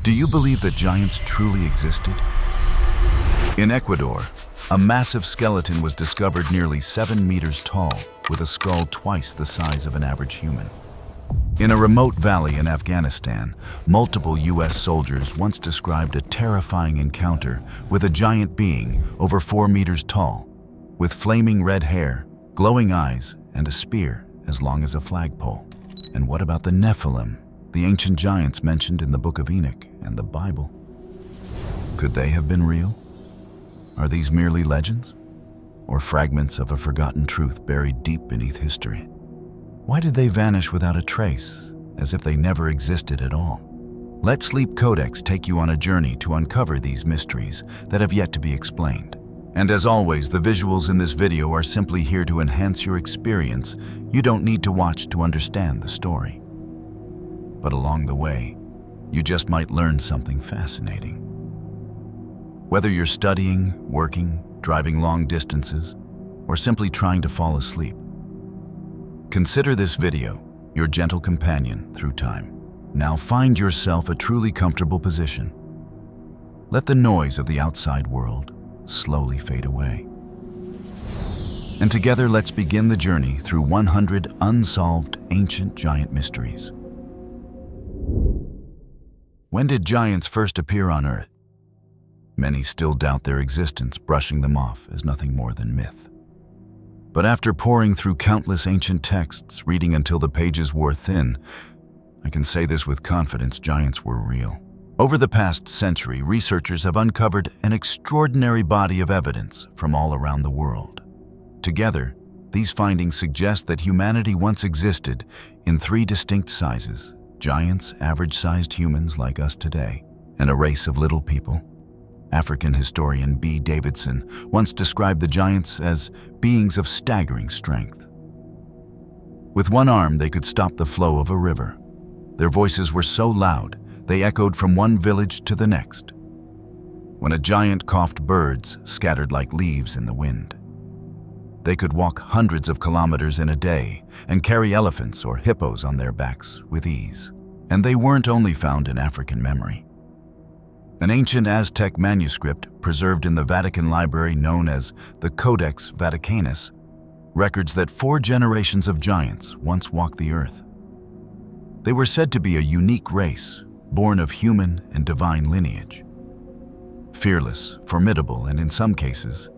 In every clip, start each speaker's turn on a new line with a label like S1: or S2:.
S1: Do you believe that giants truly existed? In Ecuador, a massive skeleton was discovered nearly 7 meters tall, with a skull twice the size of an average human. In a remote valley in Afghanistan, multiple US soldiers once described a terrifying encounter with a giant being over 4 meters tall, with flaming red hair, glowing eyes, and a spear as long as a flagpole. And what about the Nephilim, the ancient giants mentioned in the Book of Enoch and the Bible? Could they have been real? Are these merely legends, or fragments of a forgotten truth buried deep beneath history? Why did they vanish without a trace, as if they never existed at all? Let Sleep Codex take you on a journey to uncover these mysteries that have yet to be explained. And as always, the visuals in this video are simply here to enhance your experience. You don't need to watch to understand the story. But along the way, you just might learn something fascinating. Whether you're studying, working, driving long distances, or simply trying to fall asleep, consider this video your gentle companion through time. Now find yourself a truly comfortable position. Let the noise of the outside world slowly fade away. And together, let's begin the journey through 100 unsolved ancient giant mysteries. When did giants first appear on Earth? Many still doubt their existence, brushing them off as nothing more than myth. But after poring through countless ancient texts, reading until the pages wore thin, I can say this with confidence: giants were real. Over the past century, researchers have uncovered an extraordinary body of evidence from all around the world. Together, these findings suggest that humanity once existed in 3 distinct sizes: giants, average-sized humans like us today, and a race of little people. African historian B. Davidson once described the giants as beings of staggering strength. With one arm, they could stop the flow of a river. Their voices were so loud, they echoed from one village to the next. When a giant coughed, birds scattered like leaves in the wind. They could walk hundreds of kilometers in a day and carry elephants or hippos on their backs with ease. And they weren't only found in African memory. An ancient Aztec manuscript preserved in the Vatican Library, known as the Codex Vaticanus, records that 4 generations of giants once walked the earth. They were said to be a unique race, born of human and divine lineage. Fearless, formidable, and in some cases,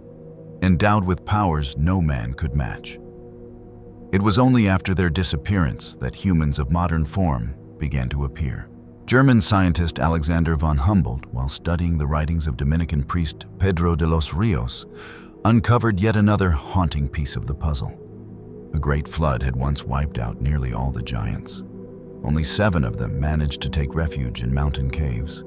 S1: endowed with powers no man could match. It was only after their disappearance that humans of modern form began to appear. German scientist Alexander von Humboldt, while studying the writings of Dominican priest Pedro de los Rios, uncovered yet another haunting piece of the puzzle. A great flood had once wiped out nearly all the giants. Only 7 of them managed to take refuge in mountain caves.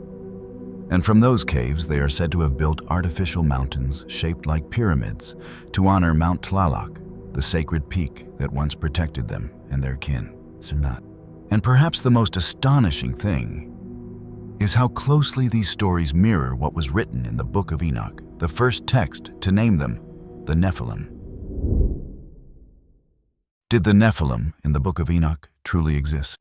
S1: And from those caves, they are said to have built artificial mountains shaped like pyramids to honor Mount Tlaloc, the sacred peak that once protected them and their kin. And perhaps the most astonishing thing is how closely these stories mirror what was written in the Book of Enoch, the first text to name them, the Nephilim. Did the Nephilim in the Book of Enoch truly exist?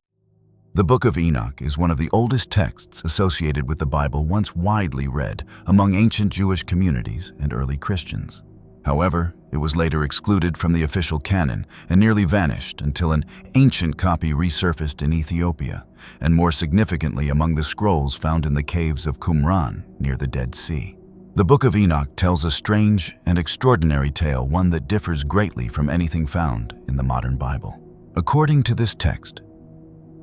S1: The Book of Enoch is one of the oldest texts associated with the Bible, once widely read among ancient Jewish communities and early Christians. However, it was later excluded from the official canon and nearly vanished until an ancient copy resurfaced in Ethiopia, and more significantly among the scrolls found in the caves of Qumran near the Dead Sea. The Book of Enoch tells a strange and extraordinary tale, one that differs greatly from anything found in the modern Bible. According to this text,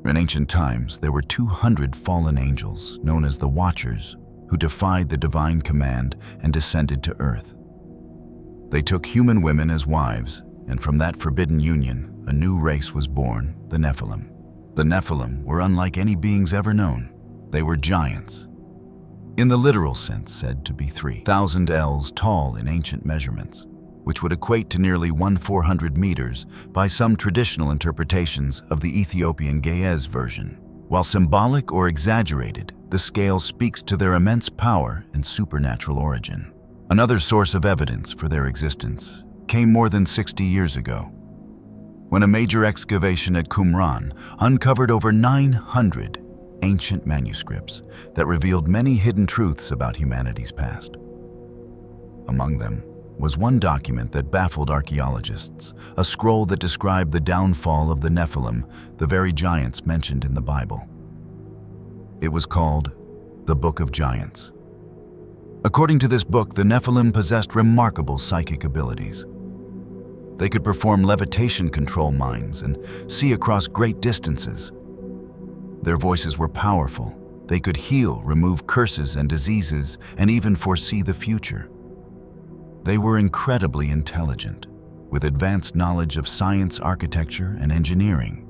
S1: in ancient times, there were 200 fallen angels, known as the Watchers, who defied the divine command and descended to earth. They took human women as wives, and from that forbidden union, a new race was born, the Nephilim. The Nephilim were unlike any beings ever known. They were giants, in the literal sense said to be 3,000 ells tall in ancient measurements, which would equate to nearly 1,400 meters by some traditional interpretations of the Ethiopian Ge'ez version. While symbolic or exaggerated, the scale speaks to their immense power and supernatural origin. Another source of evidence for their existence came more than 60 years ago, when a major excavation at Qumran uncovered over 900 ancient manuscripts that revealed many hidden truths about humanity's past. Among them was one document that baffled archaeologists, a scroll that described the downfall of the Nephilim, the very giants mentioned in the Bible. It was called the Book of Giants. According to this book, the Nephilim possessed remarkable psychic abilities. They could perform levitation control minds and see across great distances. Their voices were powerful. They could heal, remove curses and diseases, and even foresee the future. They were incredibly intelligent, with advanced knowledge of science, architecture, and engineering.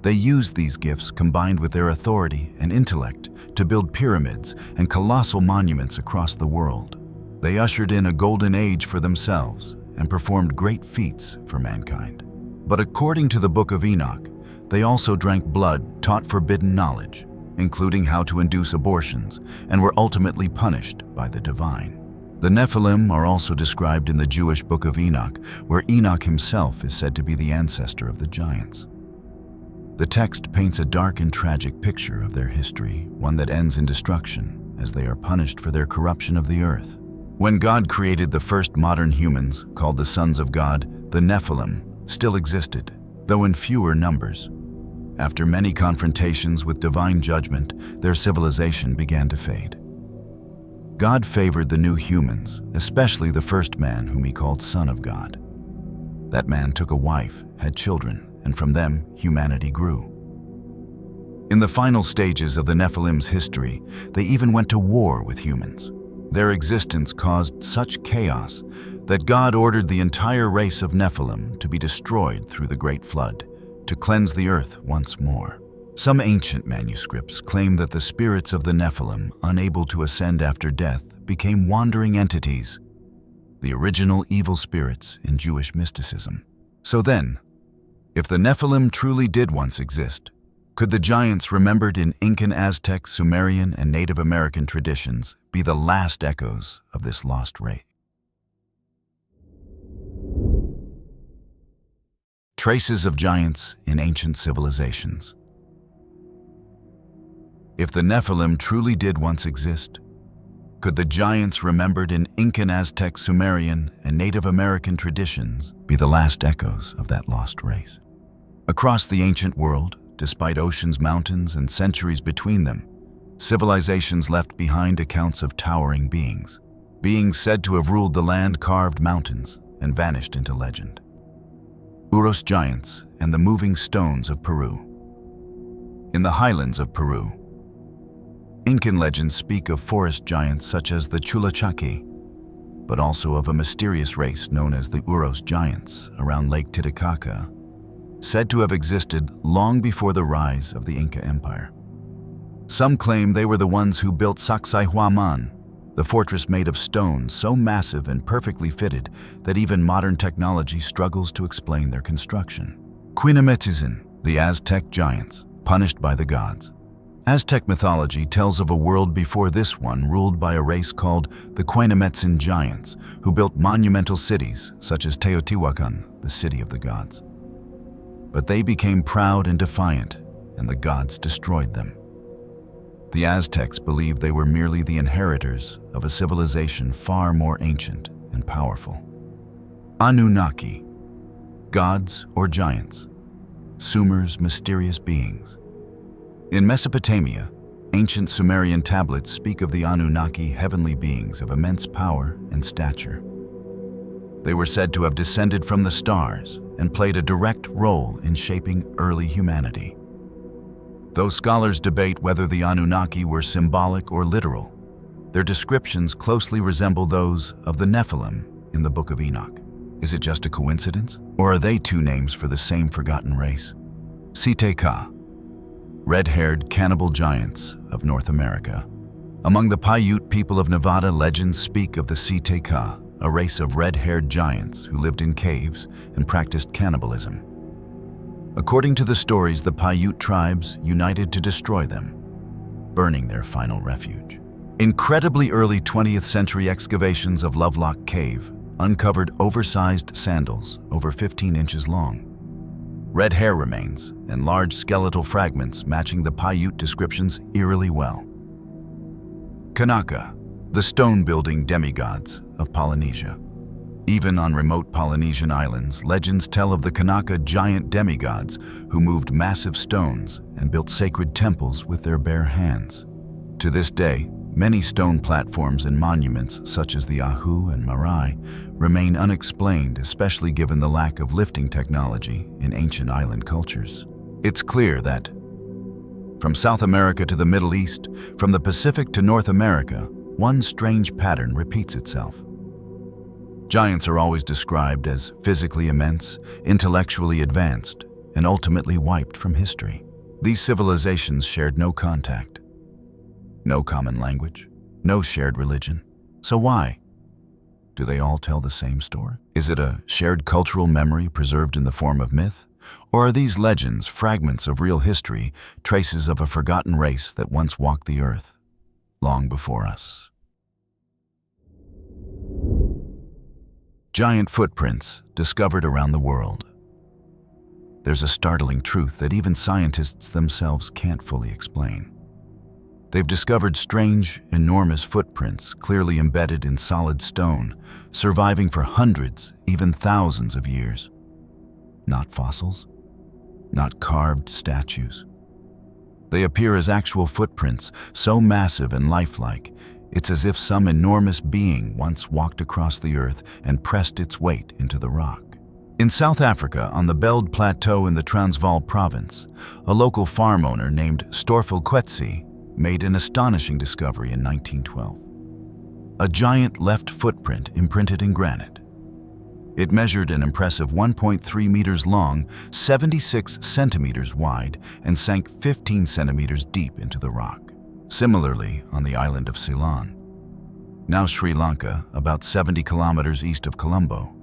S1: They used these gifts combined with their authority and intellect to build pyramids and colossal monuments across the world. They ushered in a golden age for themselves and performed great feats for mankind. But according to the Book of Enoch, they also drank blood, taught forbidden knowledge, including how to induce abortions, and were ultimately punished by the divine. The Nephilim are also described in the Jewish Book of Enoch, where Enoch himself is said to be the ancestor of the giants. The text paints a dark and tragic picture of their history, one that ends in destruction, as they are punished for their corruption of the earth. When God created the first modern humans, called the sons of God, the Nephilim still existed, though in fewer numbers. After many confrontations with divine judgment, their civilization began to fade. God favored the new humans, especially the first man whom he called Son of God. That man took a wife, had children, and from them, humanity grew. In the final stages of the Nephilim's history, they even went to war with humans. Their existence caused such chaos that God ordered the entire race of Nephilim to be destroyed through the Great Flood, to cleanse the earth once more. Some ancient manuscripts claim that the spirits of the Nephilim, unable to ascend after death, became wandering entities, the original evil spirits in Jewish mysticism. So then, if the Nephilim truly did once exist, could the giants remembered in Incan, Aztec, Sumerian, and Native American traditions be the last echoes of this lost race? Traces of giants in ancient civilizations. If the Nephilim truly did once exist, could the giants remembered in Incan, Aztec, Sumerian, and Native American traditions be the last echoes of that lost race? Across the ancient world, despite oceans, mountains, and centuries between them, civilizations left behind accounts of towering beings said to have ruled the land, carved mountains, and vanished into legend. Uros giants and the moving stones of Peru. In the highlands of Peru, Incan legends speak of forest giants such as the Chulachaqui, but also of a mysterious race known as the Uros giants around Lake Titicaca, said to have existed long before the rise of the Inca Empire. Some claim they were the ones who built Sacsayhuaman, the fortress made of stone so massive and perfectly fitted that even modern technology struggles to explain their construction. Quinametzin, the Aztec giants, punished by the gods. Aztec mythology tells of a world before this one ruled by a race called the Quinametzin giants, who built monumental cities such as Teotihuacan, the city of the gods. But they became proud and defiant, and the gods destroyed them. The Aztecs believed they were merely the inheritors of a civilization far more ancient and powerful. Anunnaki, gods or giants, Sumer's mysterious beings. In Mesopotamia, ancient Sumerian tablets speak of the Anunnaki, heavenly beings of immense power and stature. They were said to have descended from the stars and played a direct role in shaping early humanity. Though scholars debate whether the Anunnaki were symbolic or literal, their descriptions closely resemble those of the Nephilim in the Book of Enoch. Is it just a coincidence, or are they two names for the same forgotten race? Siteka, red-haired cannibal giants of North America. Among the Paiute people of Nevada, legends speak of the Siteka, a race of red-haired giants who lived in caves and practiced cannibalism. According to the stories, the Paiute tribes united to destroy them, burning their final refuge. Incredibly early 20th century excavations of Lovelock Cave uncovered oversized sandals over 15 inches long. red hair remains, and large skeletal fragments matching the Paiute descriptions eerily well. Kanaka, the stone-building demigods of Polynesia. Even on remote Polynesian islands, legends tell of the Kanaka giant demigods who moved massive stones and built sacred temples with their bare hands. To this day, many stone platforms and monuments, such as the Ahu and Marae, remain unexplained, especially given the lack of lifting technology in ancient island cultures. It's clear that, from South America to the Middle East, from the Pacific to North America, one strange pattern repeats itself. Giants are always described as physically immense, intellectually advanced, and ultimately wiped from history. These civilizations shared no contact, no common language, no shared religion. So why? Do they all tell the same story? Is it a shared cultural memory preserved in the form of myth? Or are these legends fragments of real history, traces of a forgotten race that once walked the earth, long before us? Giant footprints discovered around the world. There's a startling truth that even scientists themselves can't fully explain. They've discovered strange, enormous footprints clearly embedded in solid stone, surviving for hundreds, even thousands of years. Not fossils, not carved statues. They appear as actual footprints, so massive and lifelike, it's as if some enormous being once walked across the earth and pressed its weight into the rock. In South Africa, on the Beld Plateau in the Transvaal province, a local farm owner named Storfel Kwetsi made an astonishing discovery in 1912. A giant left footprint imprinted in granite. It measured an impressive 1.3 meters long, 76 centimeters wide, and sank 15 centimeters deep into the rock. Similarly, on the island of Ceylon, now Sri Lanka, about 70 kilometers east of Colombo,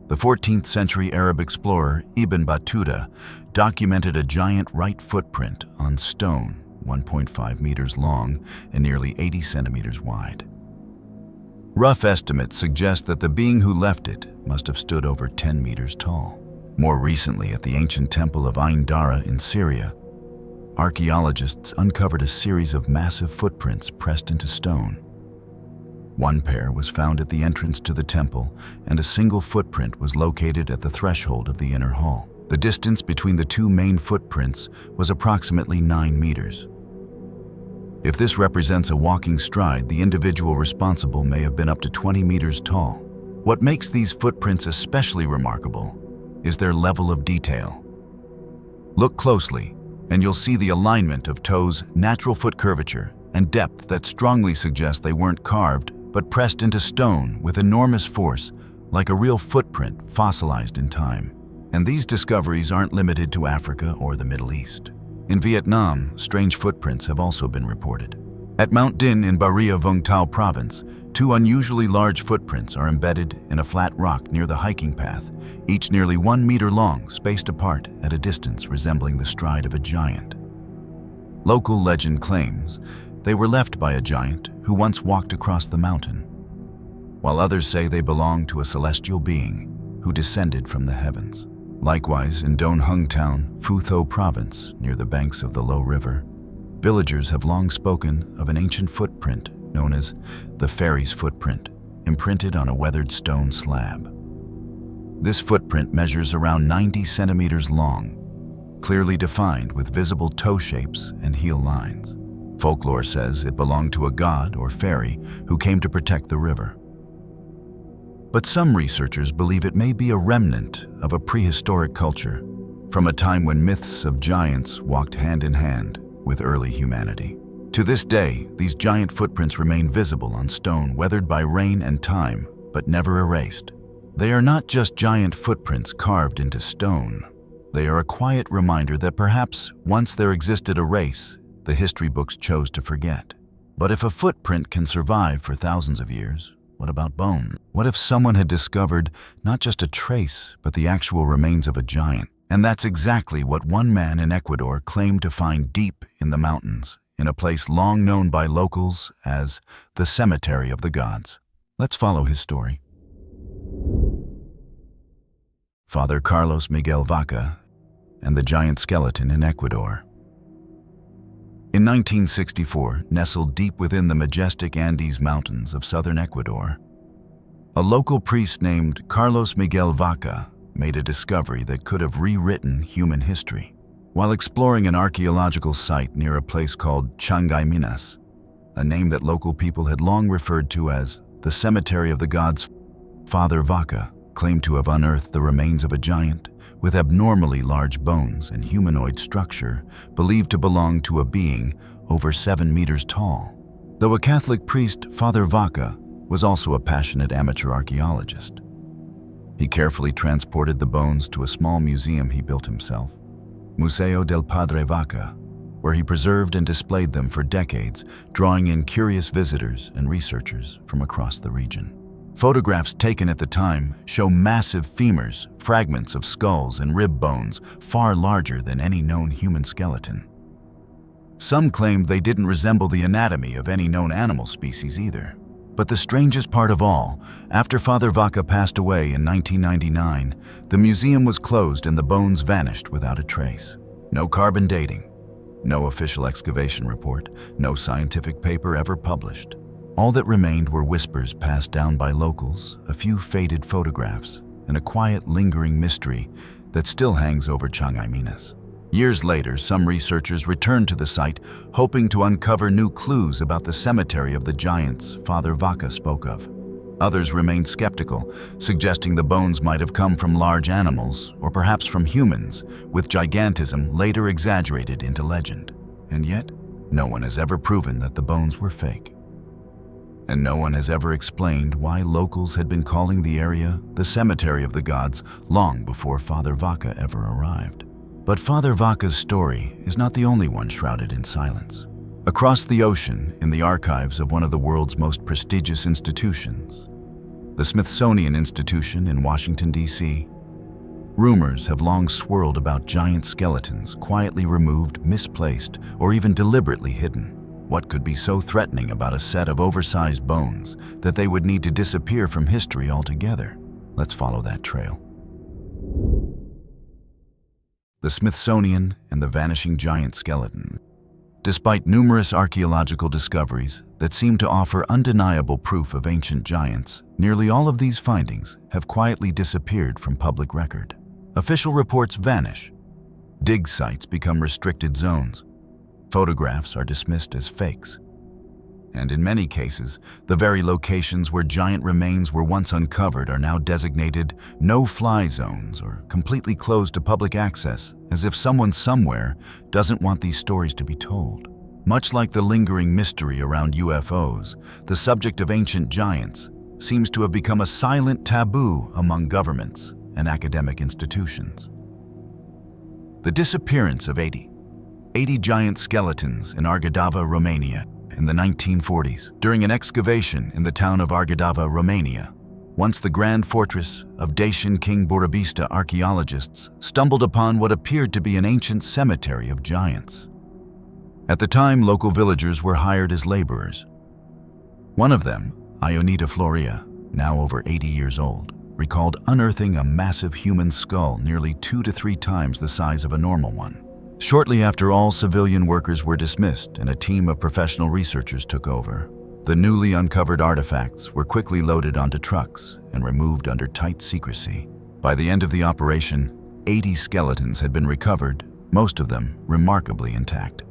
S1: the 14th century Arab explorer Ibn Battuta documented a giant right footprint on stone, 1.5 meters long and nearly 80 centimeters wide. Rough estimates suggest that the being who left it must have stood over 10 meters tall. More recently, at the ancient temple of Ain Dara in Syria, archaeologists uncovered a series of massive footprints pressed into stone. One pair was found at the entrance to the temple, and a single footprint was located at the threshold of the inner hall. The distance between the two main footprints was approximately 9 meters. If this represents a walking stride, the individual responsible may have been up to 20 meters tall. What makes these footprints especially remarkable is their level of detail. Look closely, and you'll see the alignment of toes' natural foot curvature and depth that strongly suggests they weren't carved but pressed into stone with enormous force, like a real footprint fossilized in time. And these discoveries aren't limited to Africa or the Middle East. In Vietnam, strange footprints have also been reported. At Mount Din in Baria Vung Tau province, two unusually large footprints are embedded in a flat rock near the hiking path, each nearly 1 meter long, spaced apart at a distance resembling the stride of a giant. Local legend claims they were left by a giant who once walked across the mountain, while others say they belong to a celestial being who descended from the heavens. Likewise, in Don Hung Town, Phu Tho province, near the banks of the Low River, villagers have long spoken of an ancient footprint known as the fairy's footprint, imprinted on a weathered stone slab. This footprint measures around 90 centimeters long, clearly defined with visible toe shapes and heel lines. Folklore says it belonged to a god or fairy who came to protect the river. But some researchers believe it may be a remnant of a prehistoric culture, from a time when myths of giants walked hand in hand with early humanity. To this day, these giant footprints remain visible on stone weathered by rain and time, but never erased. They are not just giant footprints carved into stone. They are a quiet reminder that perhaps once there existed a race the history books chose to forget. But if a footprint can survive for thousands of years, what about bone? What if someone had discovered not just a trace, but the actual remains of a giant? And that's exactly what one man in Ecuador claimed to find deep in the mountains, in a place long known by locals as the Cemetery of the Gods. Let's follow his story. Father Carlos Miguel Vaca, and the giant skeleton in Ecuador. In 1964, nestled deep within the majestic Andes Mountains of southern Ecuador, a local priest named Carlos Miguel Vaca made a discovery that could have rewritten human history. While exploring an archaeological site near a place called Changay, a name that local people had long referred to as the Cemetery of the Gods, Father Vaca claimed to have unearthed the remains of a giant with abnormally large bones and humanoid structure believed to belong to a being over 7 meters tall. Though a Catholic priest, Father Vaca was also a passionate amateur archaeologist. He carefully transported the bones to a small museum he built himself, Museo del Padre Vaca, where he preserved and displayed them for decades, drawing in curious visitors and researchers from across the region. Photographs taken at the time show massive femurs, fragments of skulls and rib bones far larger than any known human skeleton. Some claimed they didn't resemble the anatomy of any known animal species either. But the strangest part of all, after Father Vaca passed away in 1999, the museum was closed and the bones vanished without a trace. No carbon dating, no official excavation report, no scientific paper ever published. All that remained were whispers passed down by locals, a few faded photographs, and a quiet, lingering mystery that still hangs over Changay. Years later, some researchers returned to the site, hoping to uncover new clues about the cemetery of the giants Father Vaca spoke of. Others remained skeptical, suggesting the bones might have come from large animals, or perhaps from humans, with gigantism later exaggerated into legend. And yet, no one has ever proven that the bones were fake. And no one has ever explained why locals had been calling the area the Cemetery of the Gods long before Father Vaca ever arrived. But Father Vaca's story is not the only one shrouded in silence. Across the ocean, in the archives of one of the world's most prestigious institutions, the Smithsonian Institution in Washington, D.C., rumors have long swirled about giant skeletons quietly removed, misplaced, or even deliberately hidden. What could be so threatening about a set of oversized bones that they would need to disappear from history altogether? Let's follow that trail. The Smithsonian and the Vanishing Giant Skeleton. Despite numerous archaeological discoveries that seem to offer undeniable proof of ancient giants, nearly all of these findings have quietly disappeared from public record. Official reports vanish. Dig sites become restricted zones. Photographs are dismissed as fakes. And in many cases, the very locations where giant remains were once uncovered are now designated no-fly zones or completely closed to public access, as if someone somewhere doesn't want these stories to be told. Much like the lingering mystery around UFOs, the subject of ancient giants seems to have become a silent taboo among governments and academic institutions. The disappearance of 80 giant skeletons in Argidava, Romania, in the 1940s, during an excavation in the town of Argidava, Romania. Once the grand fortress of Dacian King Burebista, archaeologists stumbled upon what appeared to be an ancient cemetery of giants. At the time, local villagers were hired as laborers. One of them, Ionita Floria, now over 80 years old, recalled unearthing a massive human skull nearly 2 to 3 times the size of a normal one. Shortly after, all civilian workers were dismissed and a team of professional researchers took over. The newly uncovered artifacts were quickly loaded onto trucks and removed under tight secrecy. By the end of the operation, 80 skeletons had been recovered, most of them remarkably intact.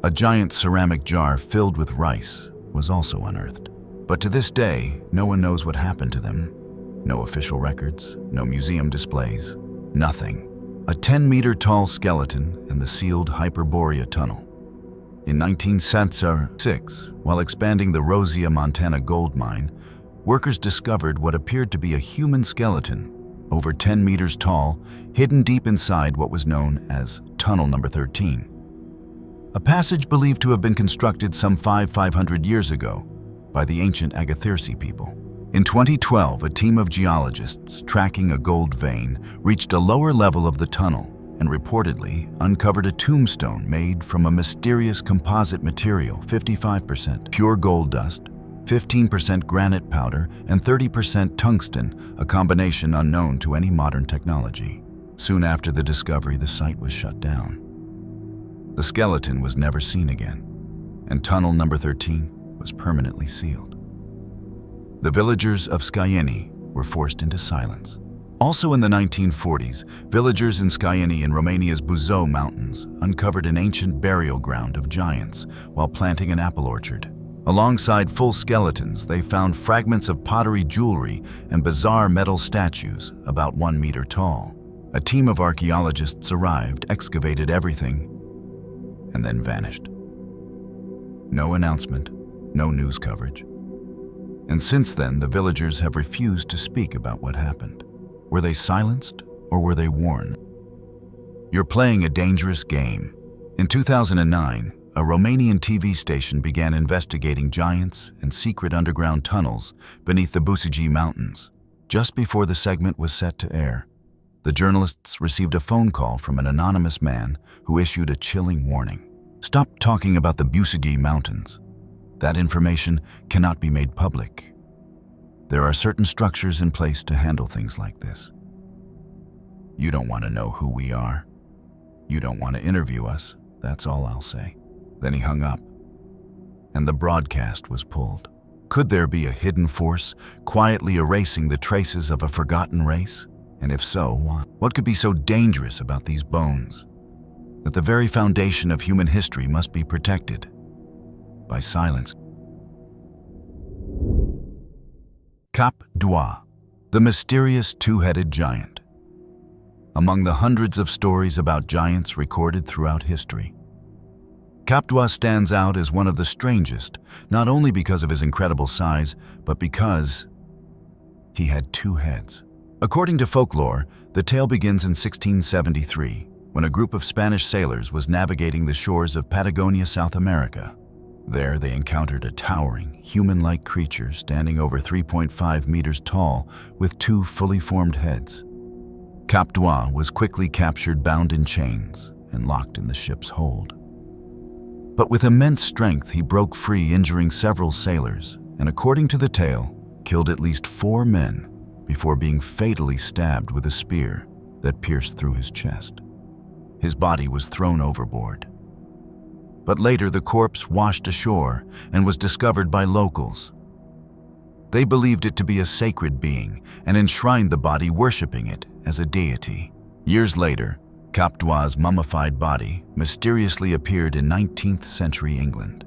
S1: A giant ceramic jar filled with rice was also unearthed. But to this day, no one knows what happened to them. No official records, no museum displays, nothing. A 10-meter tall skeleton in the sealed Hyperborea tunnel. In 1976, while expanding the Rosia, Montana gold mine, workers discovered what appeared to be a human skeleton, over 10 meters tall, hidden deep inside what was known as Tunnel Number 13. A passage believed to have been constructed some 500 years ago by the ancient Agathyrsi people. In 2012, a team of geologists tracking a gold vein reached a lower level of the tunnel and reportedly uncovered a tombstone made from a mysterious composite material, 55% pure gold dust, 15% granite powder, and 30% tungsten, a combination unknown to any modern technology. Soon after the discovery, the site was shut down. The skeleton was never seen again, and tunnel number 13 was permanently sealed. The villagers of Skyeni were forced into silence. Also in the 1940s, villagers in Skyeni in Romania's Buzău Mountains uncovered an ancient burial ground of giants while planting an apple orchard. Alongside full skeletons, they found fragments of pottery jewelry and bizarre metal statues about 1 meter tall. A team of archaeologists arrived, excavated everything, and then vanished. No announcement, no news coverage. And since then, the villagers have refused to speak about what happened. Were they silenced or were they warned? You're playing a dangerous game. In 2009, a Romanian TV station began investigating giants and secret underground tunnels beneath the Busugi Mountains. Just before the segment was set to air, the journalists received a phone call from an anonymous man who issued a chilling warning. Stop talking about the Busugi Mountains. That information cannot be made public. There are certain structures in place to handle things like this. You don't want to know who we are. You don't want to interview us. That's all I'll say. Then he hung up, and the broadcast was pulled. Could there be a hidden force quietly erasing the traces of a forgotten race? And if so, why? What could be so dangerous about these bones that the very foundation of human history must be protected by silence? Cap d'Oie, the mysterious two-headed giant. Among the hundreds of stories about giants recorded throughout history, Cap d'Oie stands out as one of the strangest, not only because of his incredible size, but because he had two heads. According to folklore, the tale begins in 1673, when a group of Spanish sailors was navigating the shores of Patagonia, South America. There they encountered a towering, human-like creature standing over 3.5 meters tall with two fully formed heads. Cap d'Oie was quickly captured, bound in chains, and locked in the ship's hold. But with immense strength, he broke free, injuring several sailors, and according to the tale, killed at least 4 men before being fatally stabbed with a spear that pierced through his chest. His body was thrown overboard. But later the corpse washed ashore and was discovered by locals. They believed it to be a sacred being and enshrined the body, worshipping it as a deity. Years later, Cap d'Oie's mummified body mysteriously appeared in 19th century England.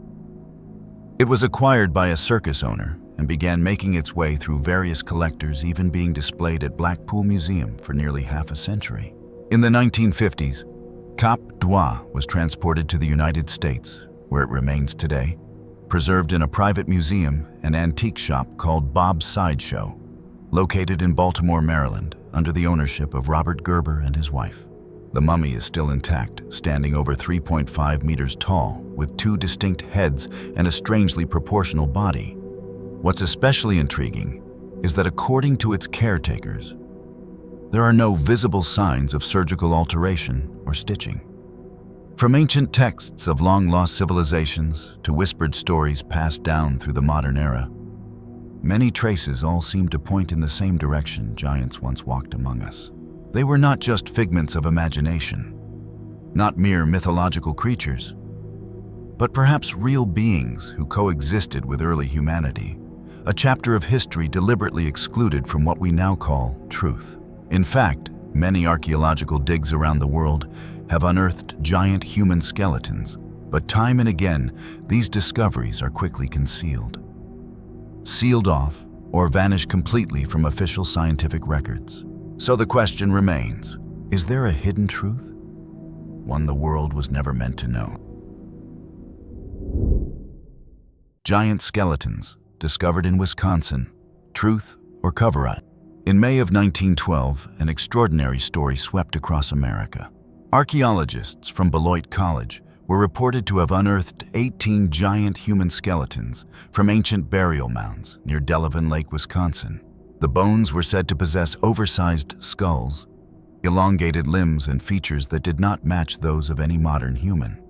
S1: It was acquired by a circus owner and began making its way through various collectors, even being displayed at Blackpool Museum for nearly half a century. In the 1950s, Cap d'Oie was transported to the United States, where it remains today, preserved in a private museum and antique shop called Bob's Sideshow, located in Baltimore, Maryland, under the ownership of Robert Gerber and his wife. The mummy is still intact, standing over 3.5 meters tall, with 2 distinct heads and a strangely proportional body. What's especially intriguing is that according to its caretakers, there are no visible signs of surgical alteration or stitching. From ancient texts of long-lost civilizations to whispered stories passed down through the modern era, many traces all seem to point in the same direction giants once walked among us. They were not just figments of imagination, not mere mythological creatures, but perhaps real beings who coexisted with early humanity, a chapter of history deliberately excluded from what we now call truth. In fact, many archaeological digs around the world have unearthed giant human skeletons, but time and again, these discoveries are quickly concealed, sealed off, or vanish completely from official scientific records. So the question remains, is there a hidden truth? One the world was never meant to know. Giant skeletons, discovered in Wisconsin. Truth or cover-up? In May of 1912, an extraordinary story swept across America. Archaeologists from Beloit College were reported to have unearthed 18 giant human skeletons from ancient burial mounds near Delavan Lake, Wisconsin. The bones were said to possess oversized skulls, elongated limbs, and features that did not match those of any modern human.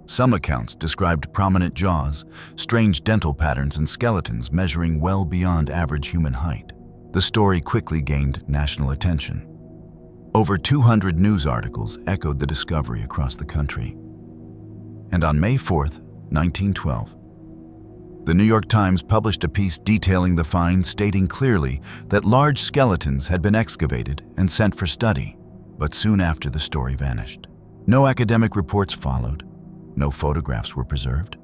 S1: Some accounts described prominent jaws, strange dental patterns, and skeletons measuring well beyond average human height. The story quickly gained national attention. Over 200 news articles echoed the discovery across the country. And on May 4th, 1912, the New York Times published a piece detailing the find, stating clearly that large skeletons had been excavated and sent for study. But soon after, the story vanished. No academic reports followed. No photographs were preserved.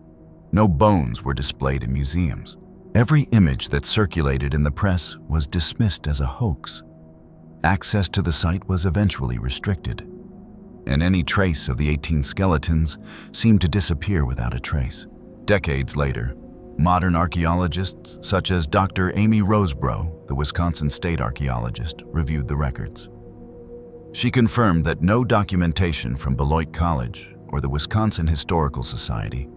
S1: No bones were displayed in museums. Every image that circulated in the press was dismissed as a hoax. Access to the site was eventually restricted, and any trace of the 18 skeletons seemed to disappear without a trace. Decades later, modern archaeologists such as Dr. Amy Rosebrough, the Wisconsin state archaeologist, reviewed the records. She confirmed that no documentation from Beloit College or the Wisconsin Historical Society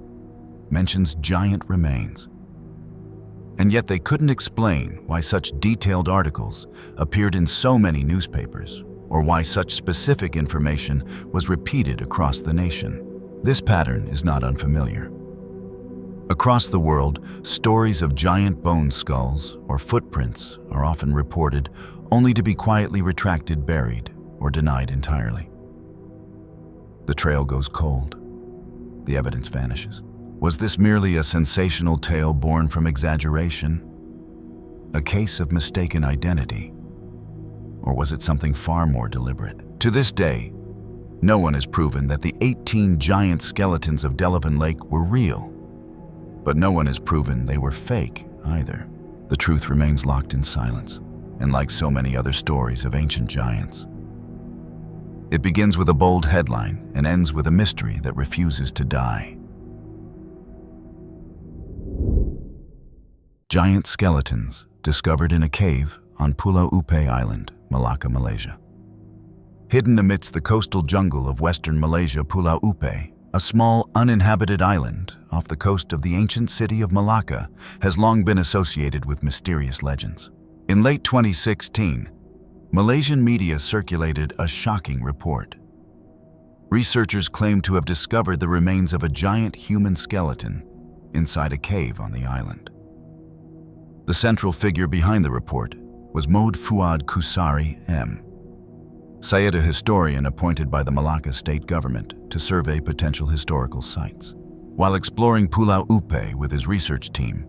S1: mentions giant remains. And yet they couldn't explain why such detailed articles appeared in so many newspapers, or why such specific information was repeated across the nation. This pattern is not unfamiliar. Across the world, stories of giant bone skulls or footprints are often reported, only to be quietly retracted, buried, or denied entirely. The trail goes cold. The evidence vanishes. Was this merely a sensational tale born from exaggeration? A case of mistaken identity? Or was it something far more deliberate? To this day, no one has proven that the 18 giant skeletons of Delavan Lake were real. But no one has proven they were fake either. The truth remains locked in silence, and like so many other stories of ancient giants, it begins with a bold headline and ends with a mystery that refuses to die. Giant skeletons discovered in a cave on Pulau Upeh Island, Malacca, Malaysia. Hidden amidst the coastal jungle of western Malaysia, Pulau Upeh, a small, uninhabited island off the coast of the ancient city of Malacca, has long been associated with mysterious legends. In late 2016, Malaysian media circulated a shocking report. Researchers claimed to have discovered the remains of a giant human skeleton inside a cave on the island. The central figure behind the report was Mohd Fuad Kusari M. Syed, a historian appointed by the Malacca state government to survey potential historical sites. While exploring Pulau Upeh with his research team,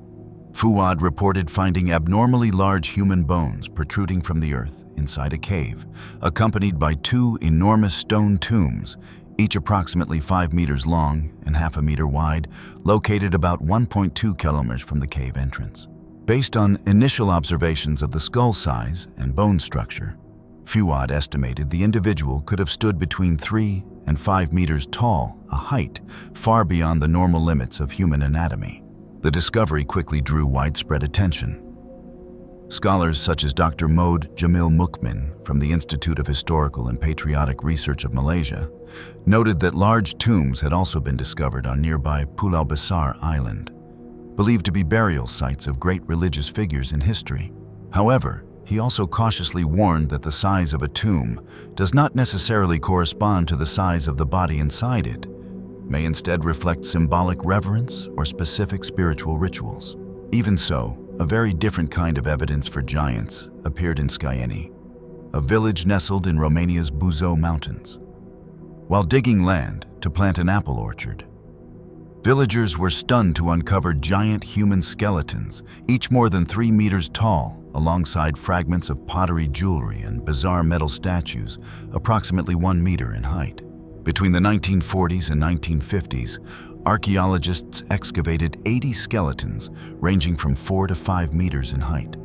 S1: Fuad reported finding abnormally large human bones protruding from the earth inside a cave, accompanied by 2 enormous stone tombs, each approximately 5 meters long and half a meter wide, located about 1.2 kilometers from the cave entrance. Based on initial observations of the skull size and bone structure, Fuad estimated the individual could have stood between 3 and 5 meters tall, a height far beyond the normal limits of human anatomy. The discovery quickly drew widespread attention. Scholars such as Dr. Mohd Jamil Mukmin from the Institute of Historical and Patriotic Research of Malaysia noted that large tombs had also been discovered on nearby Pulau Besar Island, believed to be burial sites of great religious figures in history. However, he also cautiously warned that the size of a tomb does not necessarily correspond to the size of the body inside it, may instead reflect symbolic reverence or specific spiritual rituals. Even so, a very different kind of evidence for giants appeared in Skyeni, a village nestled in Romania's Buzău Mountains. While digging land to plant an apple orchard, villagers were stunned to uncover giant human skeletons, each more than 3 meters tall, alongside fragments of pottery, jewelry, and bizarre metal statues approximately 1 meter in height. Between the 1940s and 1950s, archaeologists excavated 80 skeletons ranging from 4 to 5 meters in height.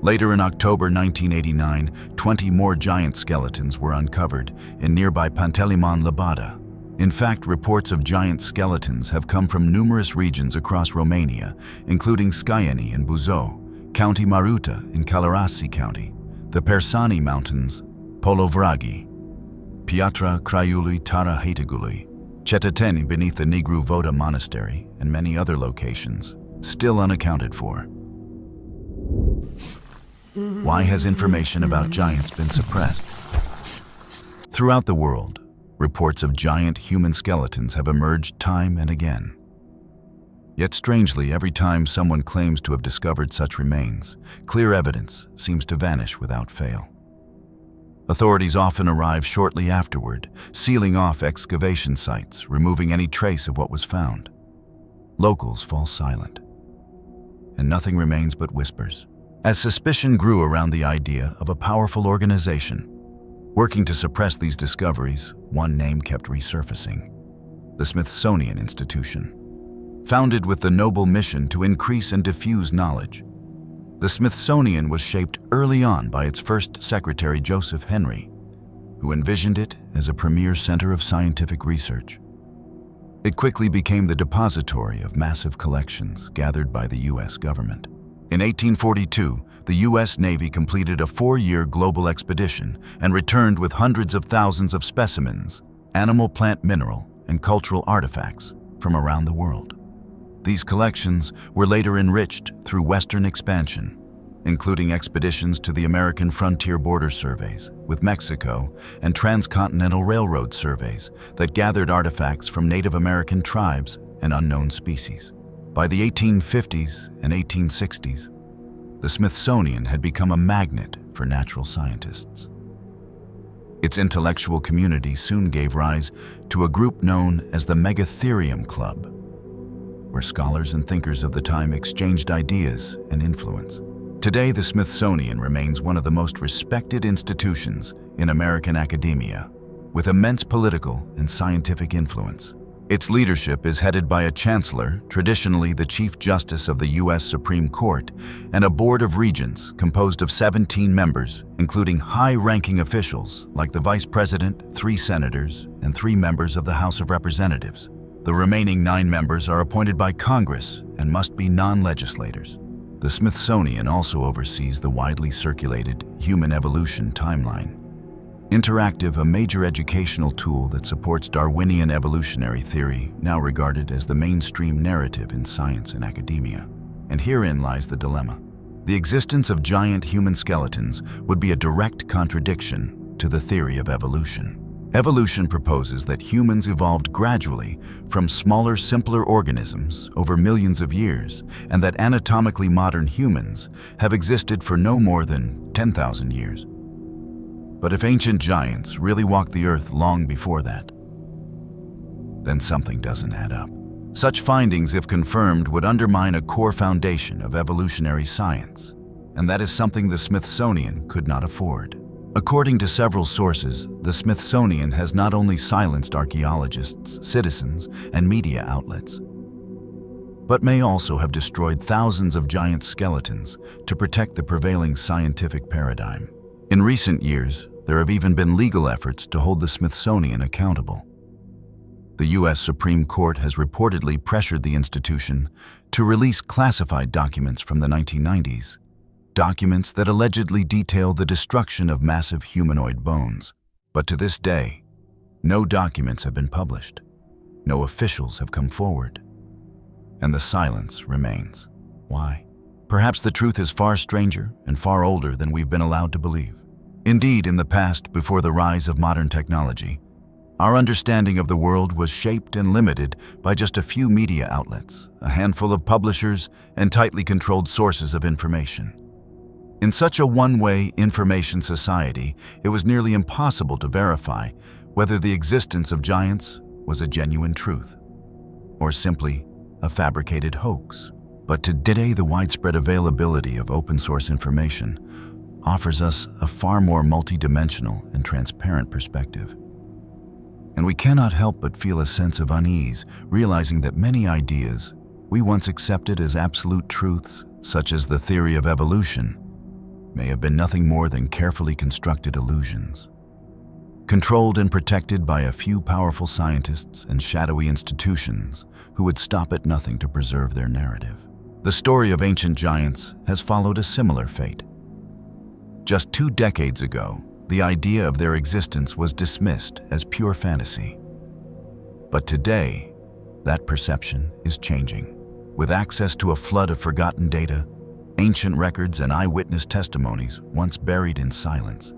S1: Later in October 1989, 20 more giant skeletons were uncovered in nearby Panteliman Labada. In fact, reports of giant skeletons have come from numerous regions across Romania, including Skyeni in Buzău, County Maruta in Călărași County, the Persani Mountains, Polovragi, Piatra Craiului Tara Haitagului, Cetățeni beneath the Negru Voda Monastery, and many other locations, still unaccounted for. Why has information about giants been suppressed? Throughout the world, reports of giant human skeletons have emerged time and again. Yet strangely, every time someone claims to have discovered such remains, clear evidence seems to vanish without fail. Authorities often arrive shortly afterward, sealing off excavation sites, removing any trace of what was found. Locals fall silent, and nothing remains but whispers. As suspicion grew around the idea of a powerful organization working to suppress these discoveries, one name kept resurfacing: the Smithsonian Institution. Founded with the noble mission to increase and diffuse knowledge, the Smithsonian was shaped early on by its first secretary, Joseph Henry, who envisioned it as a premier center of scientific research. It quickly became the depository of massive collections gathered by the U.S. government. In 1842, the U.S. Navy completed a 4-year global expedition and returned with hundreds of thousands of specimens, animal, plant, mineral, and cultural artifacts from around the world. These collections were later enriched through Western expansion, including expeditions to the American frontier border surveys with Mexico and transcontinental railroad surveys that gathered artifacts from Native American tribes and unknown species. By the 1850s and 1860s, the Smithsonian had become a magnet for natural scientists. Its intellectual community soon gave rise to a group known as the Megatherium Club, where scholars and thinkers of the time exchanged ideas and influence. Today, the Smithsonian remains one of the most respected institutions in American academia, with immense political and scientific influence. Its leadership is headed by a chancellor, traditionally the Chief Justice of the U.S. Supreme Court, and a board of regents composed of 17 members, including high-ranking officials like the Vice President, 3 senators, and 3 members of the House of Representatives. The remaining 9 members are appointed by Congress and must be non-legislators. The Smithsonian also oversees the widely circulated Human Evolution Timeline. Interactive, a major educational tool that supports Darwinian evolutionary theory, now regarded as the mainstream narrative in science and academia. And herein lies the dilemma. The existence of giant human skeletons would be a direct contradiction to the theory of evolution. Evolution proposes that humans evolved gradually from smaller, simpler organisms over millions of years, and that anatomically modern humans have existed for no more than 10,000 years. But if ancient giants really walked the earth long before that, then something doesn't add up. Such findings, if confirmed, would undermine a core foundation of evolutionary science, and that is something the Smithsonian could not afford. According to several sources, the Smithsonian has not only silenced archaeologists, citizens, and media outlets, but may also have destroyed thousands of giant skeletons to protect the prevailing scientific paradigm. In recent years, there have even been legal efforts to hold the Smithsonian accountable. The U.S. Supreme Court has reportedly pressured the institution to release classified documents from the 1990s, documents that allegedly detail the destruction of massive humanoid bones. But to this day, no documents have been published, no officials have come forward, and the silence remains. Why? Perhaps the truth is far stranger and far older than we've been allowed to believe. Indeed, in the past, before the rise of modern technology, our understanding of the world was shaped and limited by just a few media outlets, a handful of publishers, and tightly controlled sources of information. In such a one-way information society, it was nearly impossible to verify whether the existence of giants was a genuine truth or simply a fabricated hoax. But today, the widespread availability of open-source information offers us a far more multidimensional and transparent perspective. And we cannot help but feel a sense of unease, realizing that many ideas we once accepted as absolute truths, such as the theory of evolution, may have been nothing more than carefully constructed illusions, controlled and protected by a few powerful scientists and shadowy institutions who would stop at nothing to preserve their narrative. The story of ancient giants has followed a similar fate. Just 2 decades ago, the idea of their existence was dismissed as pure fantasy. But today, that perception is changing. With access to a flood of forgotten data, ancient records, and eyewitness testimonies once buried in silence,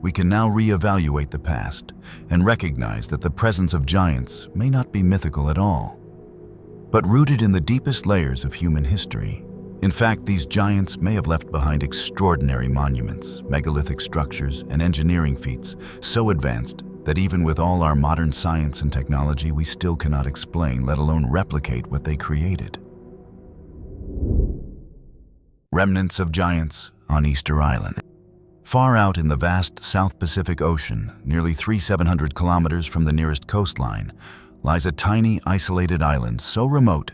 S1: we can now reevaluate the past and recognize that the presence of giants may not be mythical at all, but rooted in the deepest layers of human history. In fact, these giants may have left behind extraordinary monuments, megalithic structures, and engineering feats so advanced that even with all our modern science and technology, we still cannot explain, let alone replicate what they created. Remnants of giants on Easter Island. Far out in the vast South Pacific Ocean, nearly 3,700 kilometers from the nearest coastline, lies a tiny, isolated island so remote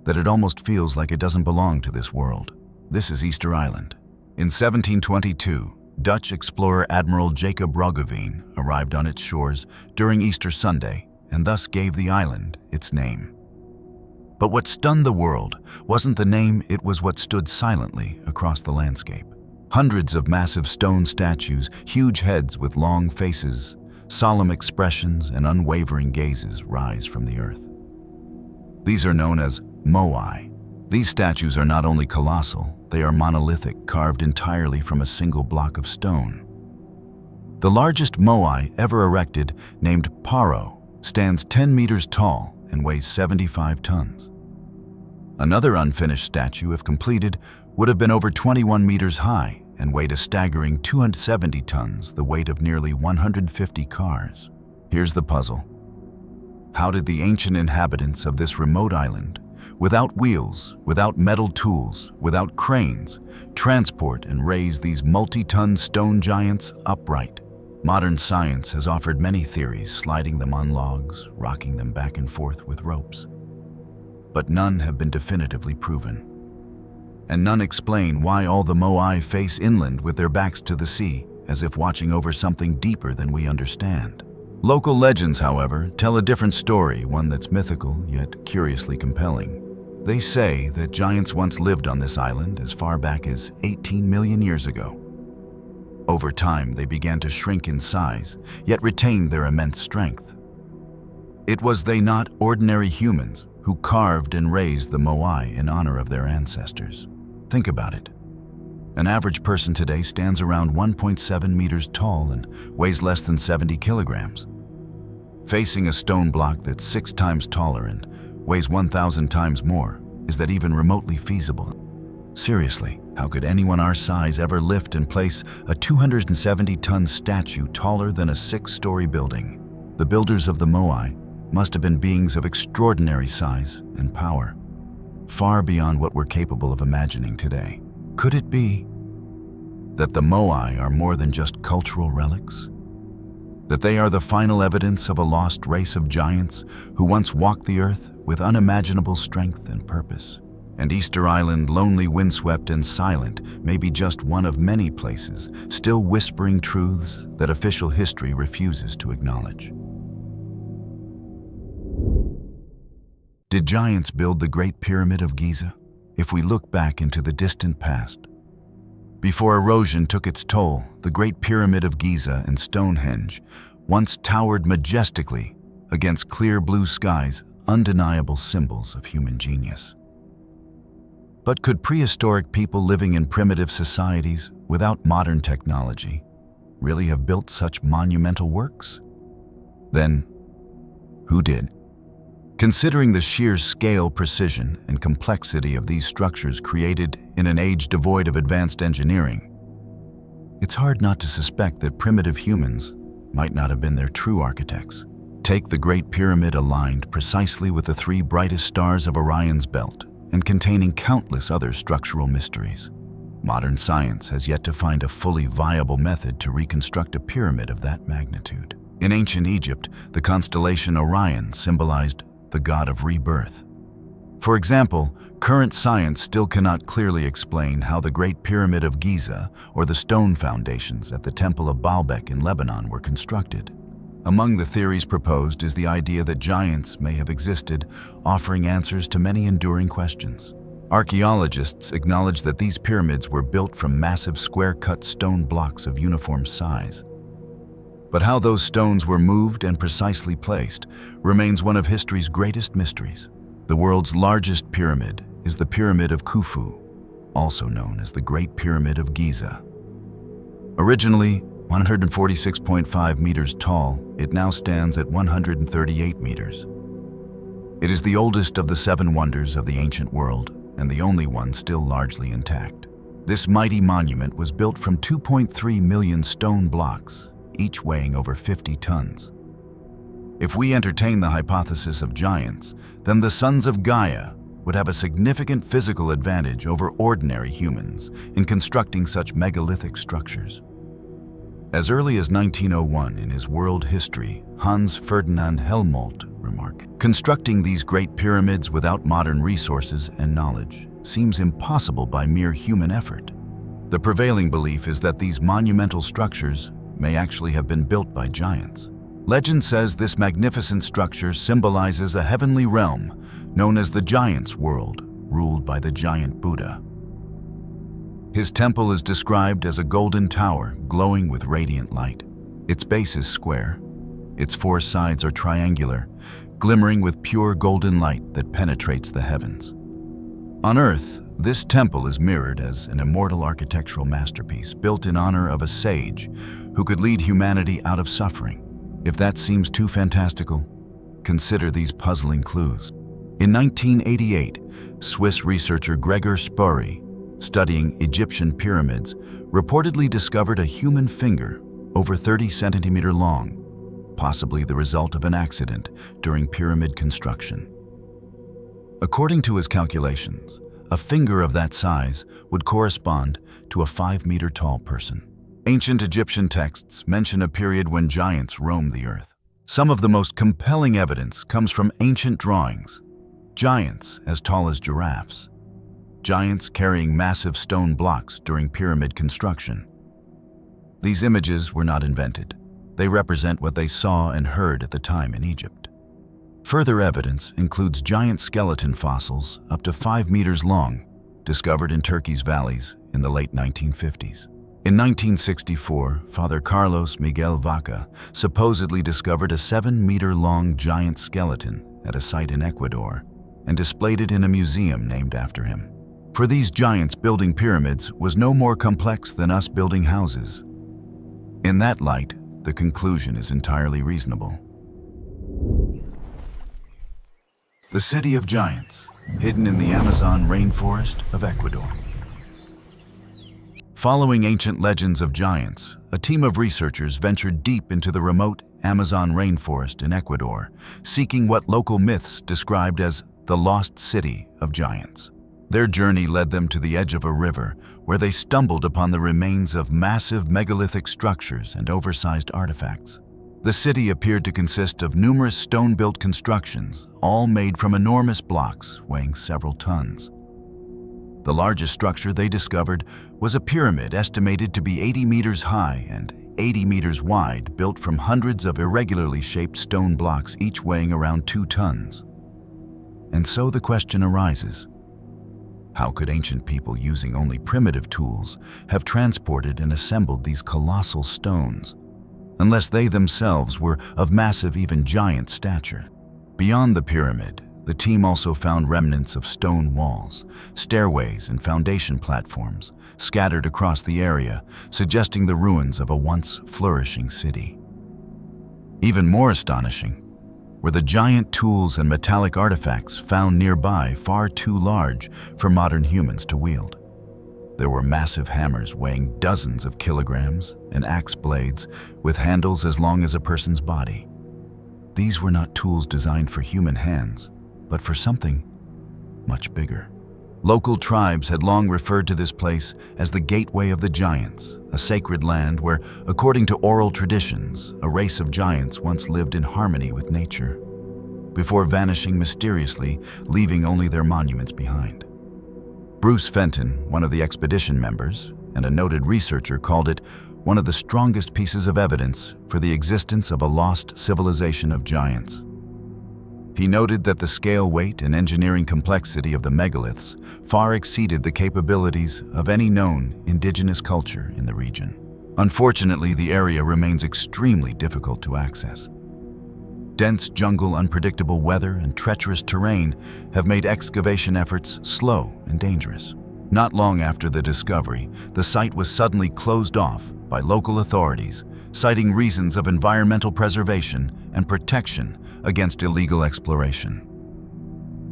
S1: that it almost feels like it doesn't belong to this world. This is Easter Island. In 1722, Dutch explorer Admiral Jacob Roggeveen arrived on its shores during Easter Sunday and thus gave the island its name. But what stunned the world wasn't the name, it was what stood silently across the landscape. Hundreds of massive stone statues, huge heads with long faces, solemn expressions, and unwavering gazes rise from the earth. These are known as moai. These statues are not only colossal, they are monolithic, carved entirely from a single block of stone. The largest moai ever erected, named Paro, stands 10 meters tall and weighs 75 tons. Another unfinished statue, if completed, would have been over 21 meters high and weighed a staggering 270 tons, the weight of nearly 150 cars. Here's the puzzle. How did the ancient inhabitants of this remote island, without wheels, without metal tools, without cranes, transport and raise these multi-ton stone giants upright? Modern science has offered many theories, sliding them on logs, rocking them back and forth with ropes. But none have been definitively proven. And none explain why all the moai face inland with their backs to the sea, as if watching over something deeper than we understand. Local legends, however, tell a different story, one that's mythical yet curiously compelling. They say that giants once lived on this island as far back as 18 million years ago. Over time, they began to shrink in size, yet retained their immense strength. It was they, not ordinary humans, who carved and raised the moai in honor of their ancestors. Think about it. An average person today stands around 1.7 meters tall and weighs less than 70 kilograms. Facing a stone block that's 6 times taller and weighs 1,000 times more, is that even remotely feasible? Seriously, how could anyone our size ever lift and place a 270-ton statue taller than a 6-story building? The builders of the moai must have been beings of extraordinary size and power, far beyond what we're capable of imagining today. Could it be that the moai are more than just cultural relics? That they are the final evidence of a lost race of giants who once walked the earth with unimaginable strength and purpose? And Easter Island, lonely, windswept, and silent, may be just one of many places still whispering truths that official history refuses to acknowledge. Did giants build the Great Pyramid of Giza? If we look back into the distant past, before erosion took its toll, the Great Pyramid of Giza and Stonehenge once towered majestically against clear blue skies, undeniable symbols of human genius. But could prehistoric people living in primitive societies without modern technology really have built such monumental works? Then, who did? Considering the sheer scale, precision, and complexity of these structures created in an age devoid of advanced engineering, it's hard not to suspect that primitive humans might not have been their true architects. Take the Great Pyramid, aligned precisely with the 3 brightest stars of Orion's belt and containing countless other structural mysteries. Modern science has yet to find a fully viable method to reconstruct a pyramid of that magnitude. In ancient Egypt, the constellation Orion symbolized the god of rebirth. For example, current science still cannot clearly explain how the Great Pyramid of Giza or the stone foundations at the Temple of Baalbek in Lebanon were constructed. Among the theories proposed is the idea that giants may have existed, offering answers to many enduring questions. Archaeologists acknowledge that these pyramids were built from massive square-cut stone blocks of uniform size. But how those stones were moved and precisely placed remains one of history's greatest mysteries. The world's largest pyramid is the Pyramid of Khufu, also known as the Great Pyramid of Giza. Originally 146.5 meters tall, it now stands at 138 meters. It is the oldest of the 7 wonders of the ancient world and the only one still largely intact. This mighty monument was built from 2.3 million stone blocks, each weighing over 50 tons. If we entertain the hypothesis of giants, then the sons of Gaia would have a significant physical advantage over ordinary humans in constructing such megalithic structures. As early as 1901 in his World History, Hans Ferdinand Helmholtz remarked, "Constructing these great pyramids without modern resources and knowledge seems impossible by mere human effort." The prevailing belief is that these monumental structures may actually have been built by giants. Legend says this magnificent structure symbolizes a heavenly realm known as the Giants' World, ruled by the giant Buddha. His temple is described as a golden tower glowing with radiant light. Its base is square. Its four sides are triangular, glimmering with pure golden light that penetrates the heavens. On Earth, this temple is mirrored as an immortal architectural masterpiece built in honor of a sage who could lead humanity out of suffering. If that seems too fantastical, consider these puzzling clues. In 1988, Swiss researcher Gregor Spuri, studying Egyptian pyramids, reportedly discovered a human finger over 30 centimeters long, possibly the result of an accident during pyramid construction. According to his calculations, a finger of that size would correspond to a 5-meter tall person. Ancient Egyptian texts mention a period when giants roamed the earth. Some of the most compelling evidence comes from ancient drawings. Giants as tall as giraffes. Giants carrying massive stone blocks during pyramid construction. These images were not invented. They represent what they saw and heard at the time in Egypt. Further evidence includes giant skeleton fossils up to 5 meters long, discovered in Turkey's valleys in the late 1950s. In 1964, Father Carlos Miguel Vaca supposedly discovered a 7-meter-long giant skeleton at a site in Ecuador and displayed it in a museum named after him. For these giants, building pyramids was no more complex than us building houses. In that light, the conclusion is entirely reasonable. The City of Giants, hidden in the Amazon rainforest of Ecuador. Following ancient legends of giants, a team of researchers ventured deep into the remote Amazon rainforest in Ecuador, seeking what local myths described as the lost city of giants. Their journey led them to the edge of a river, where they stumbled upon the remains of massive megalithic structures and oversized artifacts. The city appeared to consist of numerous stone-built constructions, all made from enormous blocks weighing several tons. The largest structure they discovered was a pyramid estimated to be 80 meters high and 80 meters wide, built from hundreds of irregularly shaped stone blocks, each weighing around 2 tons. And so the question arises, how could ancient people using only primitive tools have transported and assembled these colossal stones, unless they themselves were of massive, even giant stature? Beyond the pyramid, the team also found remnants of stone walls, stairways, and foundation platforms scattered across the area, suggesting the ruins of a once flourishing city. Even more astonishing were the giant tools and metallic artifacts found nearby, far too large for modern humans to wield. There were massive hammers weighing dozens of kilograms and axe blades with handles as long as a person's body. These were not tools designed for human hands, but for something much bigger. Local tribes had long referred to this place as the Gateway of the Giants, a sacred land where, according to oral traditions, a race of giants once lived in harmony with nature, before vanishing mysteriously, leaving only their monuments behind. Bruce Fenton, one of the expedition members and a noted researcher, called it one of the strongest pieces of evidence for the existence of a lost civilization of giants. He noted that the scale, weight, and engineering complexity of the megaliths far exceeded the capabilities of any known indigenous culture in the region. Unfortunately, the area remains extremely difficult to access. Dense jungle, unpredictable weather, and treacherous terrain have made excavation efforts slow and dangerous. Not long after the discovery, the site was suddenly closed off by local authorities, citing reasons of environmental preservation and protection against illegal exploration.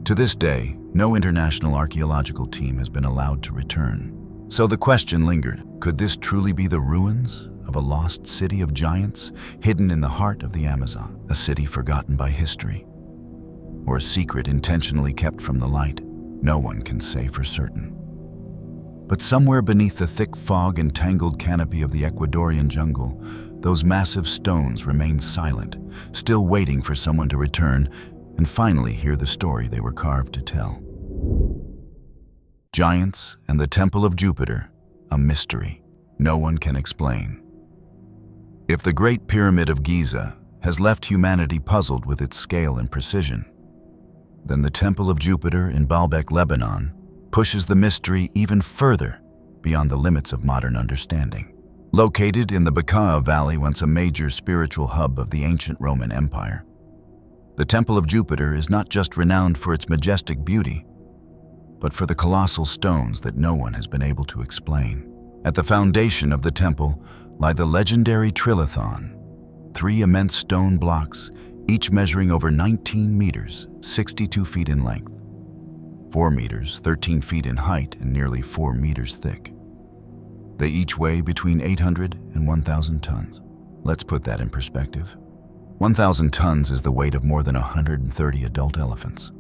S1: To this day, no international archaeological team has been allowed to return. So the question lingered, could this truly be the ruins of a lost city of giants hidden in the heart of the Amazon, a city forgotten by history, or a secret intentionally kept from the light? No one can say for certain. But somewhere beneath the thick fog and tangled canopy of the Ecuadorian jungle, those massive stones remain silent, still waiting for someone to return and finally hear the story they were carved to tell. Giants and the Temple of Jupiter, a mystery no one can explain. If the Great Pyramid of Giza has left humanity puzzled with its scale and precision, then the Temple of Jupiter in Baalbek, Lebanon, pushes the mystery even further beyond the limits of modern understanding. Located in the Vaca Valley, once a major spiritual hub of the ancient Roman Empire, the Temple of Jupiter is not just renowned for its majestic beauty, but for the colossal stones that no one has been able to explain. At the foundation of the temple lie the legendary trilithon, 3 immense stone blocks, each measuring over 19 meters, 62 feet in length, 4 meters, 13 feet in height, and nearly 4 meters thick. They each weigh between 800 and 1,000 tons. Let's put that in perspective. 1,000 tons is the weight of more than 130 adult elephants.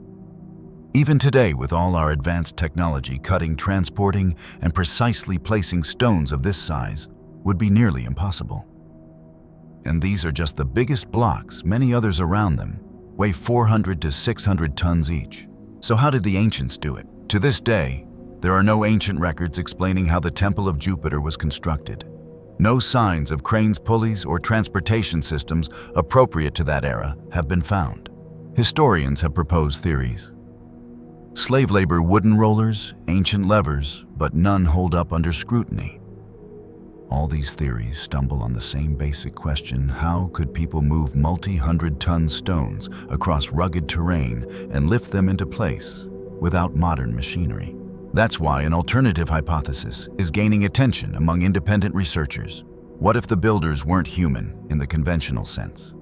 S1: Even today, with all our advanced technology, cutting, transporting, and precisely placing stones of this size would be nearly impossible. And these are just the biggest blocks. Many others around them weigh 400 to 600 tons each. So how did the ancients do it? To this day, there are no ancient records explaining how the Temple of Jupiter was constructed. No signs of cranes, pulleys, or transportation systems appropriate to that era have been found. Historians have proposed theories. Slave labor wooden rollers, ancient levers, but none hold up under scrutiny. All these theories stumble on the same basic question: how could people move multi-hundred-ton stones across rugged terrain and lift them into place without modern machinery? That's why an alternative hypothesis is gaining attention among independent researchers. What if the builders weren't human in the conventional sense?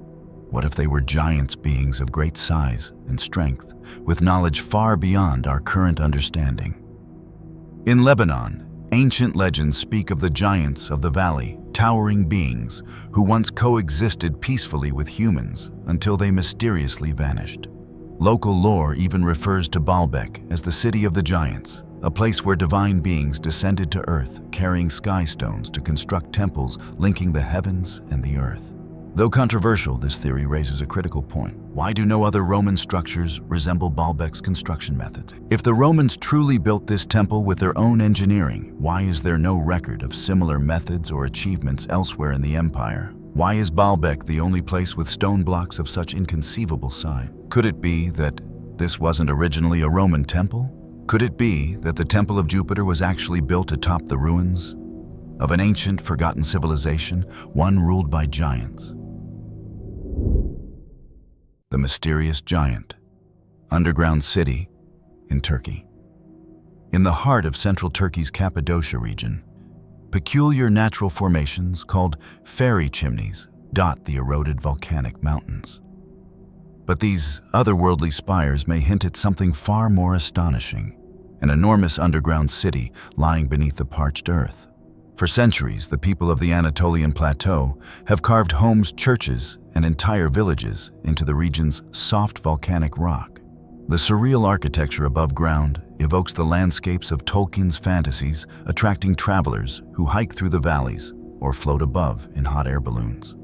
S1: What if they were giants, beings of great size and strength, with knowledge far beyond our current understanding? In Lebanon, ancient legends speak of the giants of the valley, towering beings who once coexisted peacefully with humans until they mysteriously vanished. Local lore even refers to Baalbek as the city of the giants, a place where divine beings descended to earth, carrying sky stones to construct temples linking the heavens and the earth. Though controversial, this theory raises a critical point. Why do no other Roman structures resemble Baalbek's construction methods? If the Romans truly built this temple with their own engineering, why is there no record of similar methods or achievements elsewhere in the empire? Why is Baalbek the only place with stone blocks of such inconceivable size? Could it be that this wasn't originally a Roman temple? Could it be that the Temple of Jupiter was actually built atop the ruins of an ancient, forgotten civilization, one ruled by giants? The mysterious giant underground city in Turkey. In the heart of central Turkey's Cappadocia region, peculiar natural formations called fairy chimneys dot the eroded volcanic mountains. But these otherworldly spires may hint at something far more astonishing: an enormous underground city lying beneath the parched earth. For centuries, the people of the Anatolian Plateau have carved homes, churches, and entire villages into the region's soft volcanic rock. The surreal architecture above ground evokes the landscapes of Tolkien's fantasies, attracting travelers who hike through the valleys or float above in hot air balloons.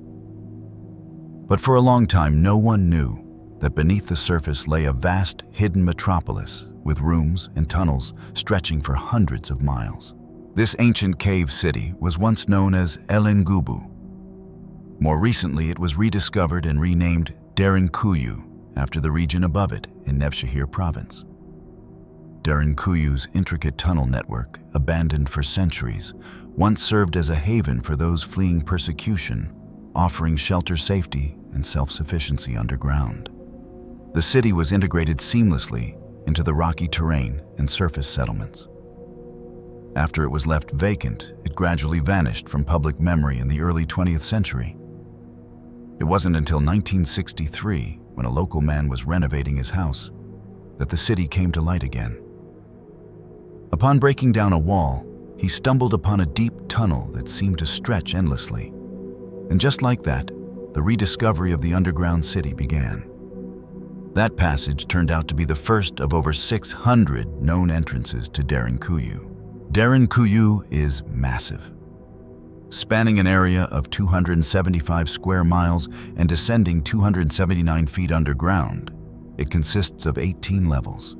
S1: But for a long time, no one knew that beneath the surface lay a vast, hidden metropolis with rooms and tunnels stretching for hundreds of miles. This ancient cave city was once known as Elingubu. More recently, it was rediscovered and renamed Derinkuyu after the region above it in Nevşehir province. Derinkuyu's intricate tunnel network, abandoned for centuries, once served as a haven for those fleeing persecution, offering shelter, safety, and self-sufficiency underground. The city was integrated seamlessly into the rocky terrain and surface settlements. After it was left vacant, it gradually vanished from public memory in the early 20th century. It wasn't until 1963, when a local man was renovating his house, that the city came to light again. Upon breaking down a wall, he stumbled upon a deep tunnel that seemed to stretch endlessly. And just like that, the rediscovery of the underground city began. That passage turned out to be the first of over 600 known entrances to Derinkuyu. Derinkuyu is massive. Spanning an area of 275 square miles and descending 279 feet underground, it consists of 18 levels.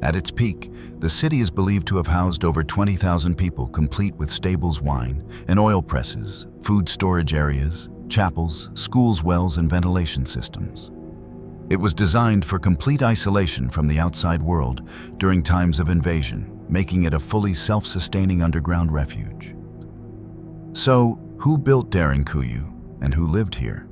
S1: At its peak, the city is believed to have housed over 20,000 people, complete with stables, wine and oil presses, food storage areas, chapels, schools, wells, and ventilation systems. It was designed for complete isolation from the outside world during times of invasion, making it a fully self-sustaining underground refuge. So, who built Derinkuyu and who lived here?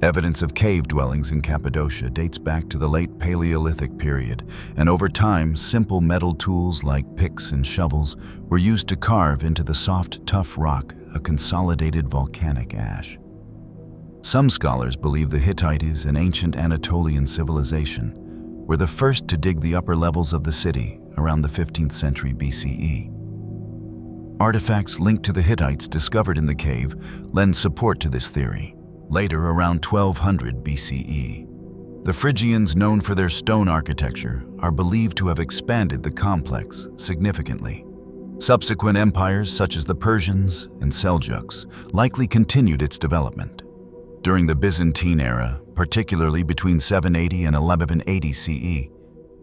S1: Evidence of cave dwellings in Cappadocia dates back to the late Paleolithic period, and over time, simple metal tools like picks and shovels were used to carve into the soft, tough rock a consolidated volcanic ash. Some scholars believe the Hittites, an ancient Anatolian civilization, were the first to dig the upper levels of the city around the 15th century BCE. Artifacts linked to the Hittites discovered in the cave lend support to this theory. Later, around 1200 BCE, the Phrygians, known for their stone architecture, are believed to have expanded the complex significantly. Subsequent empires, such as the Persians and Seljuks, likely continued its development. During the Byzantine era, particularly between 780 and 1180 CE,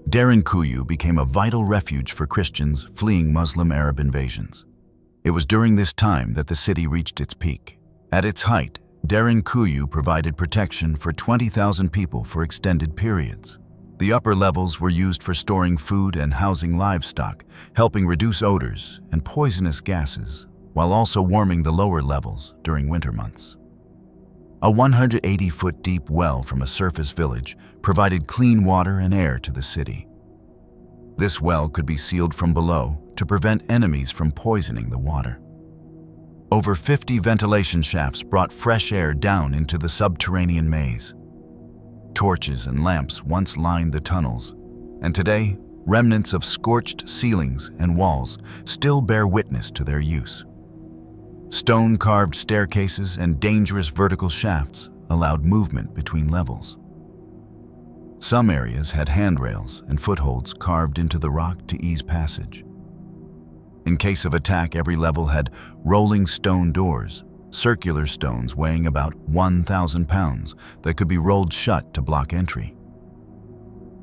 S1: Derinkuyu became a vital refuge for Christians fleeing Muslim Arab invasions. It was during this time that the city reached its peak. At its height, Derinkuyu provided protection for 20,000 people for extended periods. The upper levels were used for storing food and housing livestock, helping reduce odors and poisonous gases, while also warming the lower levels during winter months. A 180-foot deep well from a surface village provided clean water and air to the city. This well could be sealed from below to prevent enemies from poisoning the water. Over 50 ventilation shafts brought fresh air down into the subterranean maze. Torches and lamps once lined the tunnels, and today, remnants of scorched ceilings and walls still bear witness to their use. Stone-carved staircases and dangerous vertical shafts allowed movement between levels. Some areas had handrails and footholds carved into the rock to ease passage. In case of attack, every level had rolling stone doors, circular stones weighing about 1,000 pounds that could be rolled shut to block entry.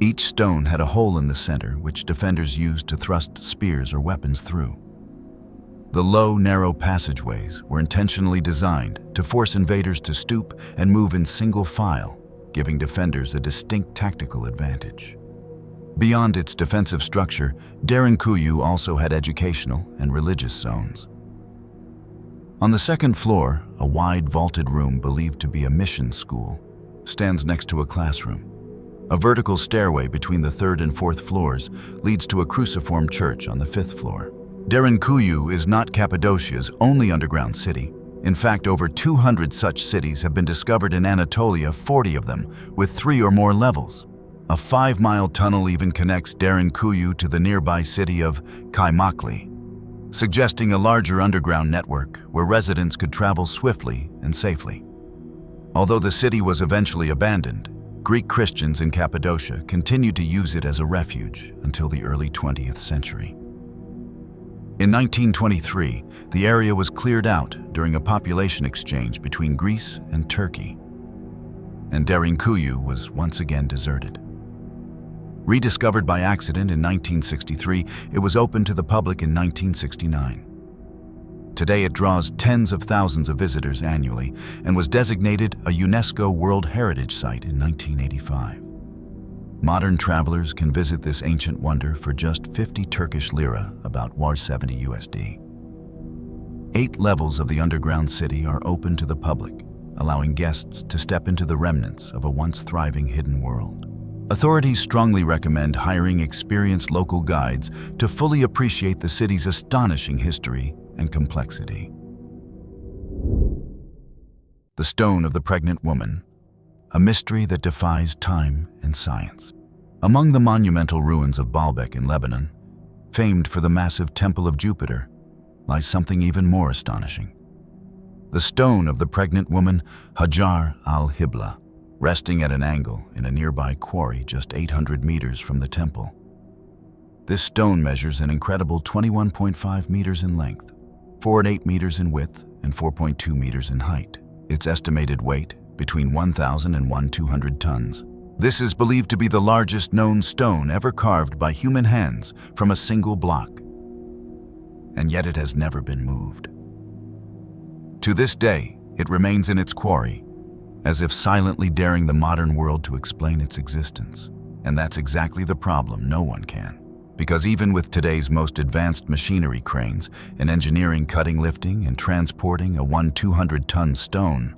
S1: Each stone had a hole in the center which defenders used to thrust spears or weapons through. The low, narrow passageways were intentionally designed to force invaders to stoop and move in single file, giving defenders a distinct tactical advantage. Beyond its defensive structure, Derinkuyu also had educational and religious zones. On the second floor, a wide vaulted room believed to be a mission school stands next to a classroom. A vertical stairway between the third and fourth floors leads to a cruciform church on the fifth floor. Derinkuyu is not Cappadocia's only underground city. In fact, over 200 such cities have been discovered in Anatolia, 40 of them with 3 or more levels. A 5-mile tunnel even connects Derinkuyu to the nearby city of Kaimakli, suggesting a larger underground network where residents could travel swiftly and safely. Although the city was eventually abandoned, Greek Christians in Cappadocia continued to use it as a refuge until the early 20th century. In 1923, the area was cleared out during a population exchange between Greece and Turkey, and Derinkuyu was once again deserted. Rediscovered by accident in 1963, it was opened to the public in 1969. Today it draws tens of thousands of visitors annually and was designated a UNESCO World Heritage Site in 1985. Modern travelers can visit this ancient wonder for just 50 Turkish lira, about 70 USD. 8 levels of the underground city are open to the public, allowing guests to step into the remnants of a once thriving hidden world. Authorities strongly recommend hiring experienced local guides to fully appreciate the city's astonishing history and complexity. The Stone of the Pregnant Woman, a mystery that defies time and science. Among the monumental ruins of Baalbek in Lebanon, famed for the massive Temple of Jupiter, lies something even more astonishing. The stone of the pregnant woman Hajar al-Hibla, resting at an angle in a nearby quarry just 800 meters from the temple. This stone measures an incredible 21.5 meters in length, 4.8 meters in width, and 4.2 meters in height. Its estimated weight, between 1,000 and 1,200 tons. This is believed to be the largest known stone ever carved by human hands from a single block. And yet it has never been moved. To this day, it remains in its quarry, as if silently daring the modern world to explain its existence. And that's exactly the problem. No one can. Because even with today's most advanced machinery, cranes and engineering, cutting, lifting, and transporting a 200-ton stone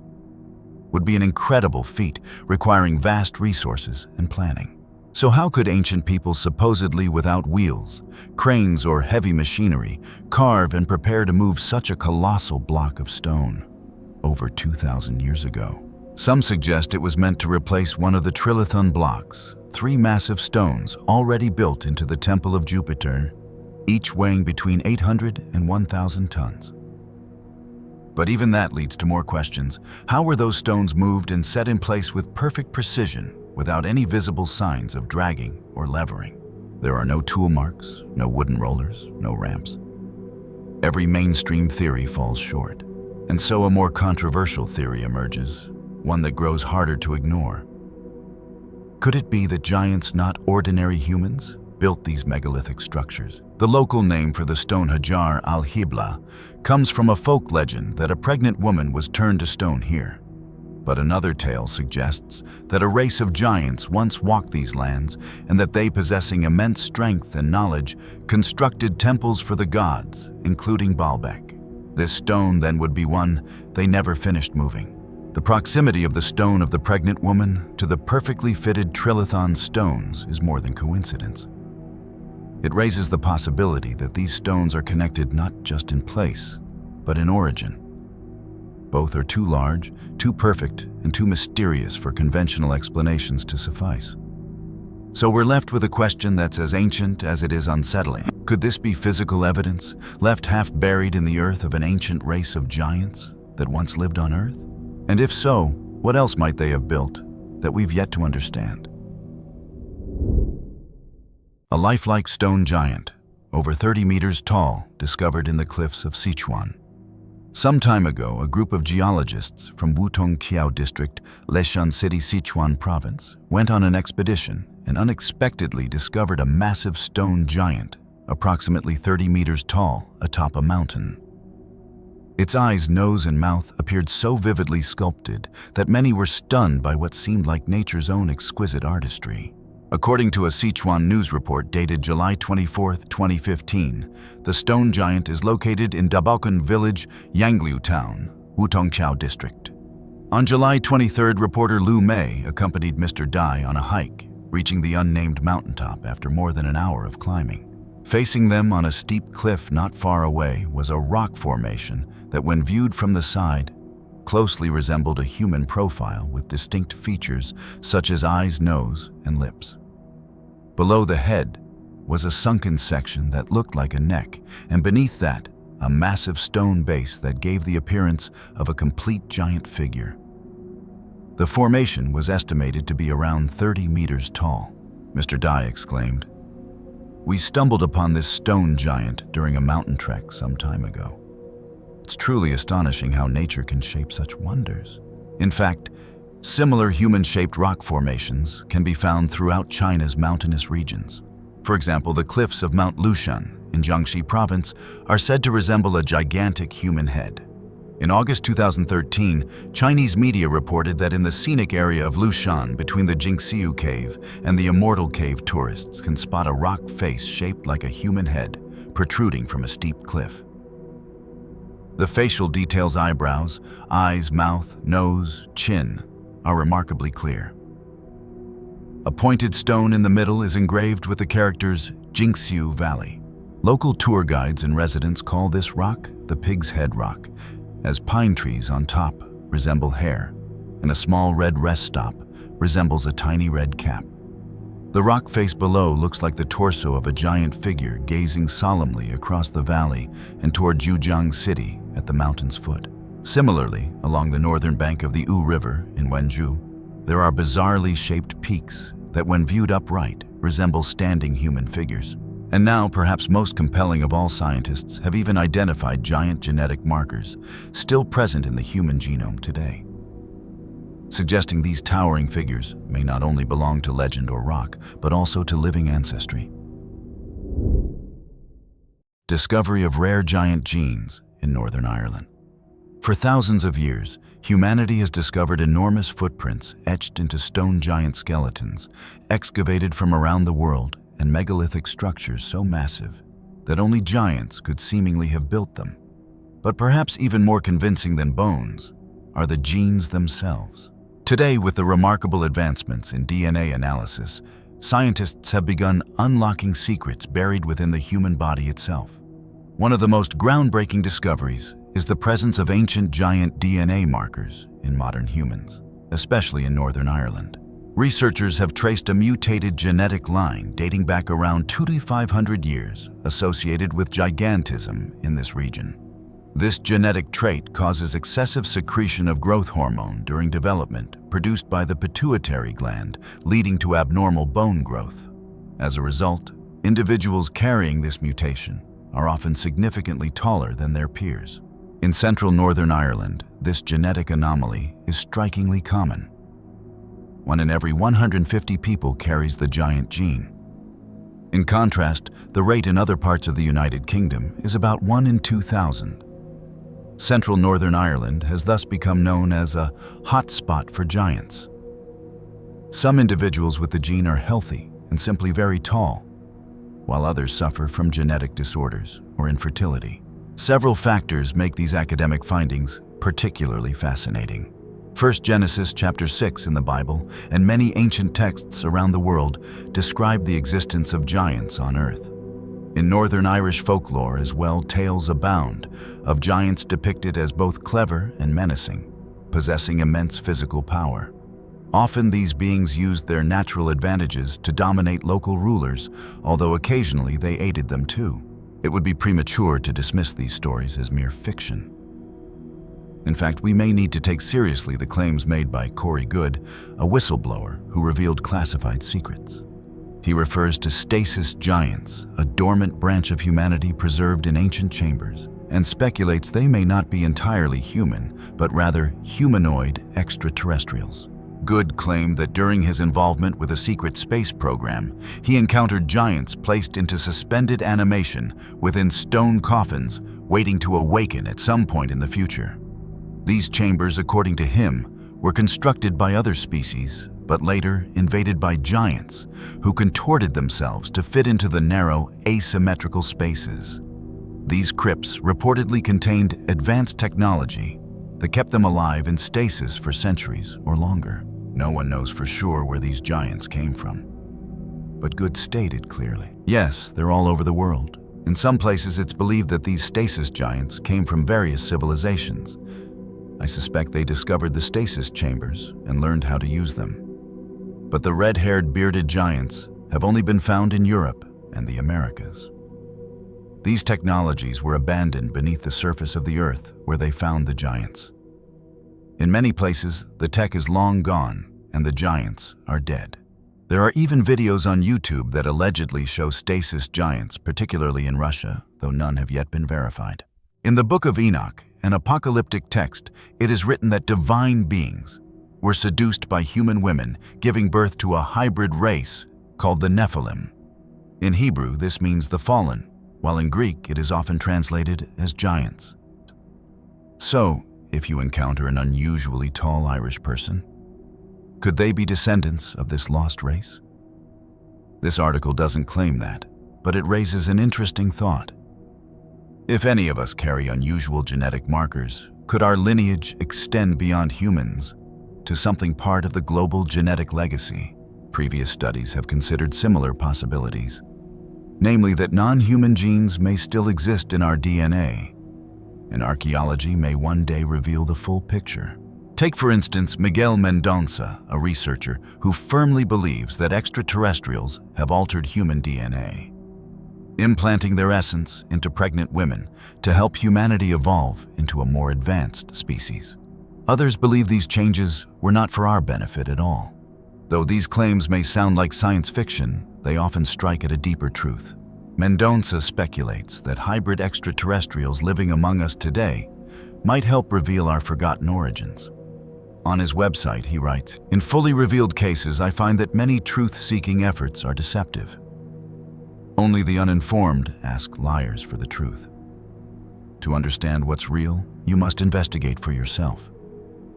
S1: would be an incredible feat requiring vast resources and planning. So how could ancient people supposedly without wheels, cranes, or heavy machinery carve and prepare to move such a colossal block of stone over 2,000 years ago? Some suggest it was meant to replace one of the trilithon blocks, 3 massive stones already built into the Temple of Jupiter, each weighing between 800 and 1,000 tons. But even that leads to more questions. How were those stones moved and set in place with perfect precision without any visible signs of dragging or levering? There are no tool marks, no wooden rollers, no ramps. Every mainstream theory falls short. And so a more controversial theory emerges, one that grows harder to ignore. Could it be that giants, not ordinary humans, built these megalithic structures? The local name for the stone Hajar al-Hibla comes from a folk legend that a pregnant woman was turned to stone here. But another tale suggests that a race of giants once walked these lands and that they, possessing immense strength and knowledge, constructed temples for the gods, including Baalbek. This stone then would be one they never finished moving. The proximity of the stone of the pregnant woman to the perfectly fitted trilithon stones is more than coincidence. It raises the possibility that these stones are connected not just in place, but in origin. Both are too large, too perfect, and too mysterious for conventional explanations to suffice. So we're left with a question that's as ancient as it is unsettling. Could this be physical evidence, left half buried in the earth, of an ancient race of giants that once lived on Earth? And if so, what else might they have built that we've yet to understand? A lifelike stone giant, over 30 meters tall, discovered in the cliffs of Sichuan. Some time ago, a group of geologists from Wutong Qiao District, Leshan City, Sichuan Province, went on an expedition and unexpectedly discovered a massive stone giant, approximately 30 meters tall, atop a mountain. Its eyes, nose, and mouth appeared so vividly sculpted that many were stunned by what seemed like nature's own exquisite artistry. According to a Sichuan news report dated July 24, 2015, the stone giant is located in Dabaokan Village, Yangliu Town, Wutongqiao District. On July 23, reporter Lu Mei accompanied Mr. Dai on a hike, reaching the unnamed mountaintop after more than an hour of climbing. Facing them on a steep cliff not far away was a rock formation that, when viewed from the side, closely resembled a human profile with distinct features such as eyes, nose, and lips. Below the head was a sunken section that looked like a neck, and beneath that, a massive stone base that gave the appearance of a complete giant figure. The formation was estimated to be around 30 meters tall. Mr. Dai exclaimed, "We stumbled upon this stone giant during a mountain trek some time ago. It's truly astonishing how nature can shape such wonders." In fact, similar human-shaped rock formations can be found throughout China's mountainous regions. For example, the cliffs of Mount Lushan in Jiangxi Province are said to resemble a gigantic human head. In August 2013, Chinese media reported that in the scenic area of Lushan between the Jingxiu Cave and the Immortal Cave, tourists can spot a rock face shaped like a human head protruding from a steep cliff. The facial details, eyebrows, eyes, mouth, nose, chin, are remarkably clear. A pointed stone in the middle is engraved with the characters Jingxiu Valley. Local tour guides and residents call this rock the Pig's Head Rock, as pine trees on top resemble hair, and a small red rest stop resembles a tiny red cap. The rock face below looks like the torso of a giant figure gazing solemnly across the valley and toward Zhujiang City at the mountain's foot. Similarly, along the northern bank of the U River in Wenzhou, there are bizarrely shaped peaks that, when viewed upright, resemble standing human figures. And now, perhaps most compelling of all, scientists have even identified giant genetic markers still present in the human genome today, suggesting these towering figures may not only belong to legend or rock, but also to living ancestry. Discovery of rare giant genes in Northern Ireland. For thousands of years, humanity has discovered enormous footprints etched into stone giant skeletons, excavated from around the world, and megalithic structures so massive that only giants could seemingly have built them. But perhaps even more convincing than bones are the genes themselves. Today, with the remarkable advancements in DNA analysis, scientists have begun unlocking secrets buried within the human body itself. One of the most groundbreaking discoveries is the presence of ancient giant DNA markers in modern humans, especially in Northern Ireland. Researchers have traced a mutated genetic line dating back around 2,500 years associated with gigantism in this region. This genetic trait causes excessive secretion of growth hormone during development produced by the pituitary gland, leading to abnormal bone growth. As a result, individuals carrying this mutation are often significantly taller than their peers. In central Northern Ireland, this genetic anomaly is strikingly common. 1 in every 150 people carries the giant gene. In contrast, the rate in other parts of the United Kingdom is about 1 in 2,000. Central Northern Ireland has thus become known as a hotspot for giants. Some individuals with the gene are healthy and simply very tall, while others suffer from genetic disorders or infertility. Several factors make these academic findings particularly fascinating. First, Genesis chapter 6 in the Bible and many ancient texts around the world describe the existence of giants on Earth. In Northern Irish folklore as well, tales abound of giants depicted as both clever and menacing, possessing immense physical power. Often these beings used their natural advantages to dominate local rulers, although occasionally they aided them too. It would be premature to dismiss these stories as mere fiction. In fact, we may need to take seriously the claims made by Corey Goode, a whistleblower who revealed classified secrets. He refers to stasis giants, a dormant branch of humanity preserved in ancient chambers, and speculates they may not be entirely human, but rather humanoid extraterrestrials. Goode claimed that during his involvement with a secret space program, he encountered giants placed into suspended animation within stone coffins, waiting to awaken at some point in the future. These chambers, according to him, were constructed by other species, but later invaded by giants who contorted themselves to fit into the narrow, asymmetrical spaces. These crypts reportedly contained advanced technology that kept them alive in stasis for centuries or longer. No one knows for sure where these giants came from. But Goode stated clearly, yes, they're all over the world. In some places, it's believed that these stasis giants came from various civilizations. I suspect they discovered the stasis chambers and learned how to use them. But the red-haired bearded giants have only been found in Europe and the Americas. These technologies were abandoned beneath the surface of the Earth where they found the giants. In many places, the tech is long gone and the giants are dead. There are even videos on YouTube that allegedly show stasis giants, particularly in Russia, though none have yet been verified. In the Book of Enoch, an apocalyptic text, it is written that divine beings were seduced by human women, giving birth to a hybrid race called the Nephilim. In Hebrew, this means the fallen, while in Greek it is often translated as giants. So, if you encounter an unusually tall Irish person, could they be descendants of this lost race? This article doesn't claim that, but it raises an interesting thought. If any of us carry unusual genetic markers, could our lineage extend beyond humans to something part of the global genetic legacy? Previous studies have considered similar possibilities, namely that non-human genes may still exist in our DNA, and archaeology may one day reveal the full picture. Take, for instance, Miguel Mendonça, a researcher who firmly believes that extraterrestrials have altered human DNA, implanting their essence into pregnant women to help humanity evolve into a more advanced species. Others believe these changes were not for our benefit at all. Though these claims may sound like science fiction, they often strike at a deeper truth. Mendonça speculates that hybrid extraterrestrials living among us today might help reveal our forgotten origins. On his website, he writes, "In fully revealed cases, I find that many truth-seeking efforts are deceptive. Only the uninformed ask liars for the truth. To understand what's real, you must investigate for yourself.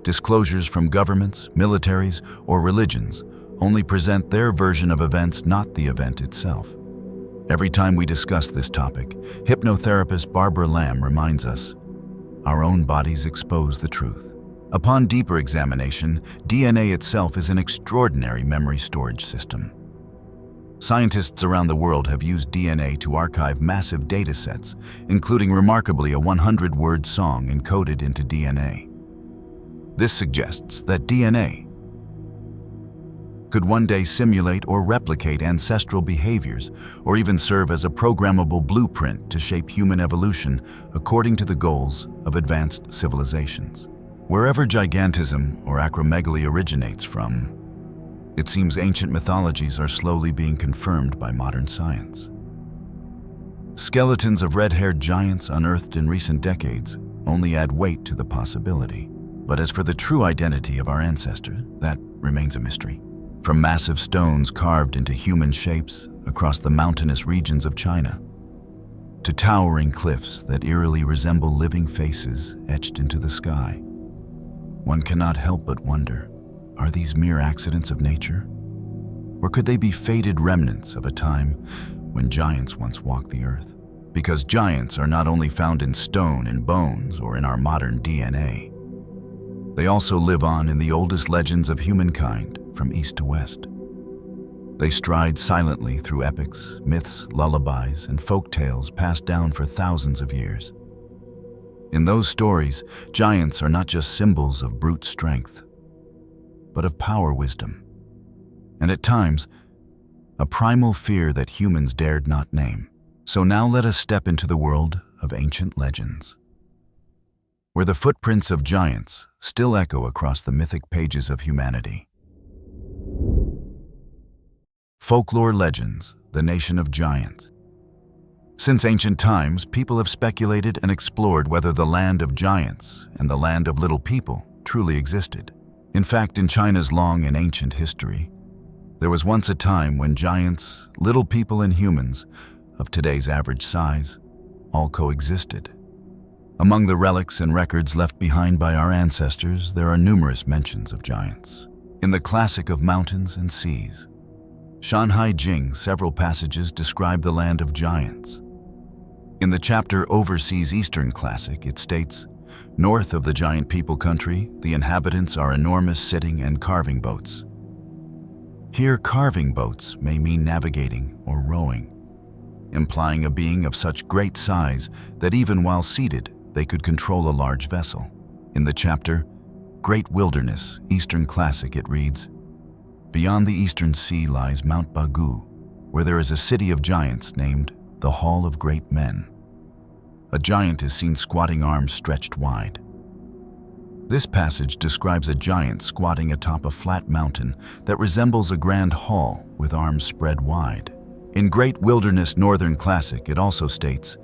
S1: Disclosures from governments, militaries, or religions only present their version of events, not the event itself." Every time we discuss this topic, hypnotherapist Barbara Lamb reminds us, our own bodies expose the truth. Upon deeper examination, DNA itself is an extraordinary memory storage system. Scientists around the world have used DNA to archive massive data sets, including remarkably a 100-word song encoded into DNA. This suggests that DNA could one day simulate or replicate ancestral behaviors, or even serve as a programmable blueprint to shape human evolution according to the goals of advanced civilizations. Wherever gigantism or acromegaly originates from, it seems ancient mythologies are slowly being confirmed by modern science. Skeletons of red-haired giants unearthed in recent decades only add weight to the possibility. But as for the true identity of our ancestor, that remains a mystery. From massive stones carved into human shapes across the mountainous regions of China, to towering cliffs that eerily resemble living faces etched into the sky, one cannot help but wonder, are these mere accidents of nature? Or could they be faded remnants of a time when giants once walked the earth? Because giants are not only found in stone and bones or in our modern DNA, they also live on in the oldest legends of humankind from east to west. They stride silently through epics, myths, lullabies, and folk tales passed down for thousands of years. In those stories, giants are not just symbols of brute strength, but of power, wisdom, and at times, a primal fear that humans dared not name. So now let us step into the world of ancient legends, where the footprints of giants still echo across the mythic pages of humanity. Folklore legends, the nation of giants. Since ancient times, people have speculated and explored whether the land of giants and the land of little people truly existed. In fact, in China's long and ancient history, there was once a time when giants, little people, and humans of today's average size all coexisted. Among the relics and records left behind by our ancestors, there are numerous mentions of giants. In the classic of mountains and seas, Shanhai Jing, several passages describe the land of giants. In the chapter Overseas Eastern Classic, it states, "North of the giant people country, the inhabitants are enormous sitting and carving boats." Here, carving boats may mean navigating or rowing, implying a being of such great size that even while seated, they could control a large vessel. In the chapter Great Wilderness, Eastern Classic, it reads, "Beyond the eastern sea lies Mount Bagu, where there is a city of giants named the Hall of Great Men. A giant is seen squatting, arms stretched wide." This passage describes a giant squatting atop a flat mountain that resembles a grand hall with arms spread wide. In Great Wilderness Northern Classic, it also states,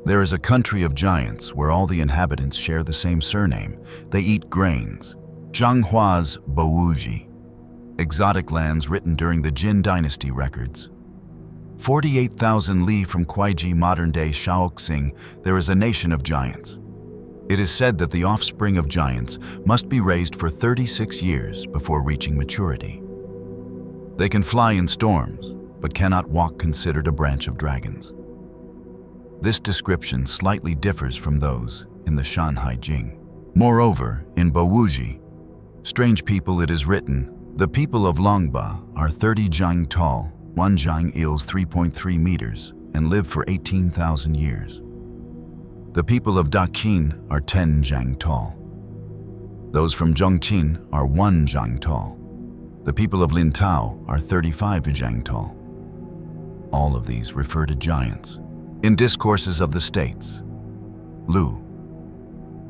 S1: "There is a country of giants where all the inhabitants share the same surname. They eat grains." Zhanghua's Bouji. Exotic lands written during the Jin Dynasty records. 48,000 li from Kuaiji, modern-day Shaoxing, there is a nation of giants. It is said that the offspring of giants must be raised for 36 years before reaching maturity. They can fly in storms, but cannot walk, considered a branch of dragons. This description slightly differs from those in the Shanhai Jing. Moreover, in Bouji, strange people, it is written, "The people of Longba are 30 jang tall, 1 jang eals 3.3 meters, and live for 18,000 years. The people of Dakin are 10 jang tall." Those from Zhongqing are 1 zhang tall. The people of Lintao are 35 zhang tall. All of these refer to giants. In Discourses of the States, Lu.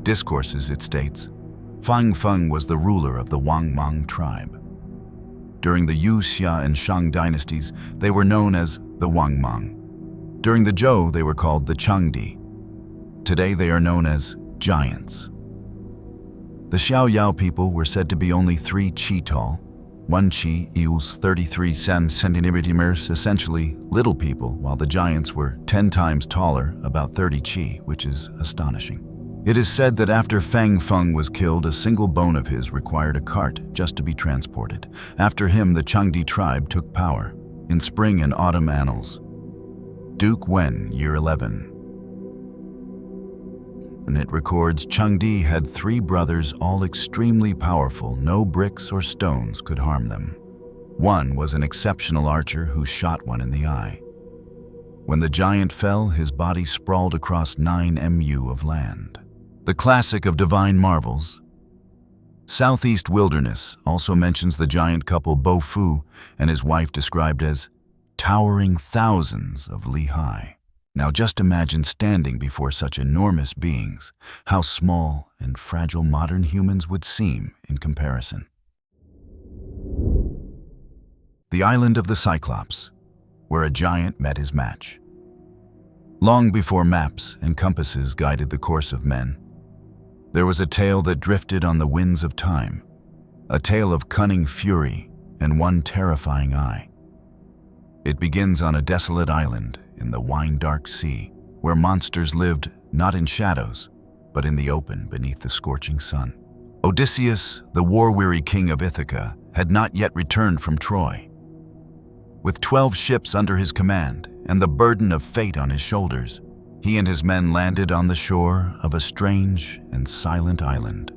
S1: Discourses, it states, Fang Feng was the ruler of the Wangmang tribe. During the Yu, Xia, and Shang dynasties, they were known as the Wangmang. During the Zhou, they were called the Changdi. Today they are known as giants. The Xiaoyao people were said to be only 3 qi tall. 1 qi equals 33 centimeters, essentially little people, while the giants were 10 times taller, about 30 qi, which is astonishing. It is said that after Fang Feng was killed, a single bone of his required a cart just to be transported. After him, the Changdi tribe took power. In Spring and Autumn Annals, Duke Wen, year 11. And it records Changdi had 3 brothers, all extremely powerful. No bricks or stones could harm them. One was an exceptional archer who shot one in the eye. When the giant fell, his body sprawled across 9 mu of land. The classic of divine marvels, Southeast Wilderness, also mentions the giant couple Bo Fu and his wife described as towering thousands of li high. Now just imagine standing before such enormous beings, how small and fragile modern humans would seem in comparison. The island of the Cyclops, where a giant met his match. Long before maps and compasses guided the course of men, there was a tale that drifted on the winds of time, a tale of cunning fury and one terrifying eye. It begins on a desolate island in the wine-dark sea, where monsters lived not in shadows, but in the open beneath the scorching sun. Odysseus, the war-weary king of Ithaca, had not yet returned from Troy. With 12 ships under his command and the burden of fate on his shoulders, he and his men landed on the shore of a strange and silent island,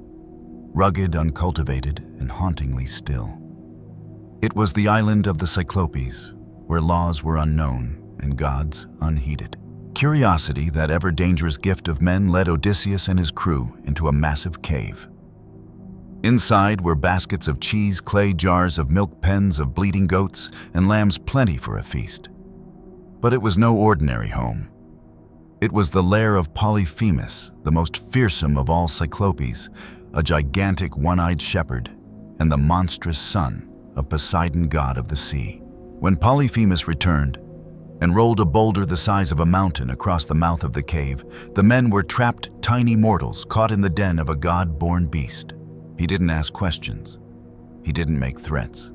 S1: rugged, uncultivated, and hauntingly still. It was the island of the Cyclopes, where laws were unknown and gods unheeded. Curiosity, that ever-dangerous gift of men, led Odysseus and his crew into a massive cave. Inside were baskets of cheese, clay jars of milk, pens of bleating goats, and lambs plenty for a feast. But it was no ordinary home. It was the lair of Polyphemus, the most fearsome of all Cyclopes, a gigantic one-eyed shepherd, and the monstrous son of Poseidon, god of the sea. When Polyphemus returned and rolled a boulder the size of a mountain across the mouth of the cave, the men were trapped tiny mortals caught in the den of a god-born beast. He didn't ask questions. He didn't make threats.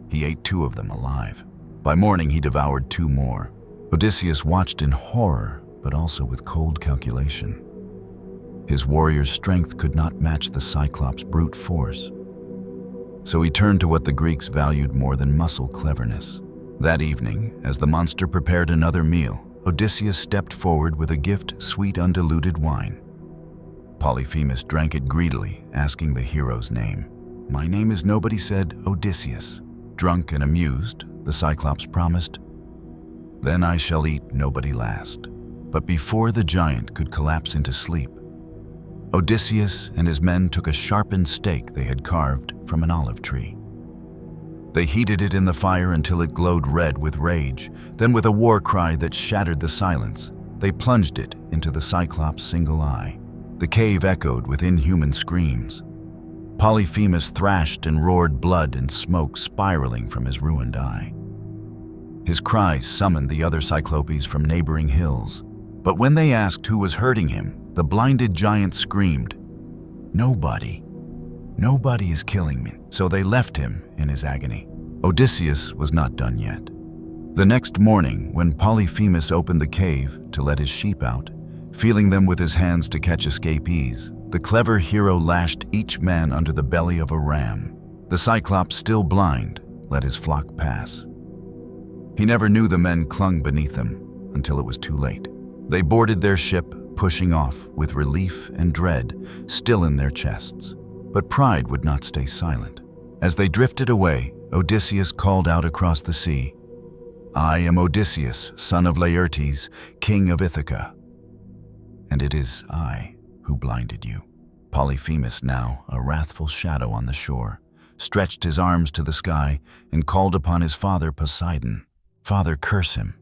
S1: He ate 2 of them alive. By morning, he devoured 2 more. Odysseus watched in horror, but also with cold calculation. His warrior's strength could not match the Cyclops' brute force. So he turned to what the Greeks valued more than muscle: cleverness. That evening, as the monster prepared another meal, Odysseus stepped forward with a gift: sweet, undiluted wine. Polyphemus drank it greedily, asking the hero's name. "My name is nobody," said Odysseus. Drunk and amused, the Cyclops promised, "Then I shall eat nobody last." But before the giant could collapse into sleep, Odysseus and his men took a sharpened stake they had carved from an olive tree. They heated it in the fire until it glowed red with rage. Then, with a war cry that shattered the silence, they plunged it into the Cyclops' single eye. The cave echoed with inhuman screams. Polyphemus thrashed and roared, blood and smoke spiraling from his ruined eye. His cries summoned the other Cyclopes from neighboring hills. But when they asked who was hurting him, the blinded giant screamed, "Nobody. Nobody is killing me." So they left him in his agony. Odysseus was not done yet. The next morning, when Polyphemus opened the cave to let his sheep out, feeling them with his hands to catch escapees, the clever hero lashed each man under the belly of a ram. The Cyclops, still blind, let his flock pass. He never knew the men clung beneath him until it was too late. They boarded their ship, pushing off with relief and dread still in their chests. But pride would not stay silent. As they drifted away, Odysseus called out across the sea, "I am Odysseus, son of Laertes, king of Ithaca, and it is I who blinded you." Polyphemus, now a wrathful shadow on the shore, stretched his arms to the sky and called upon his father Poseidon. "Father, curse him.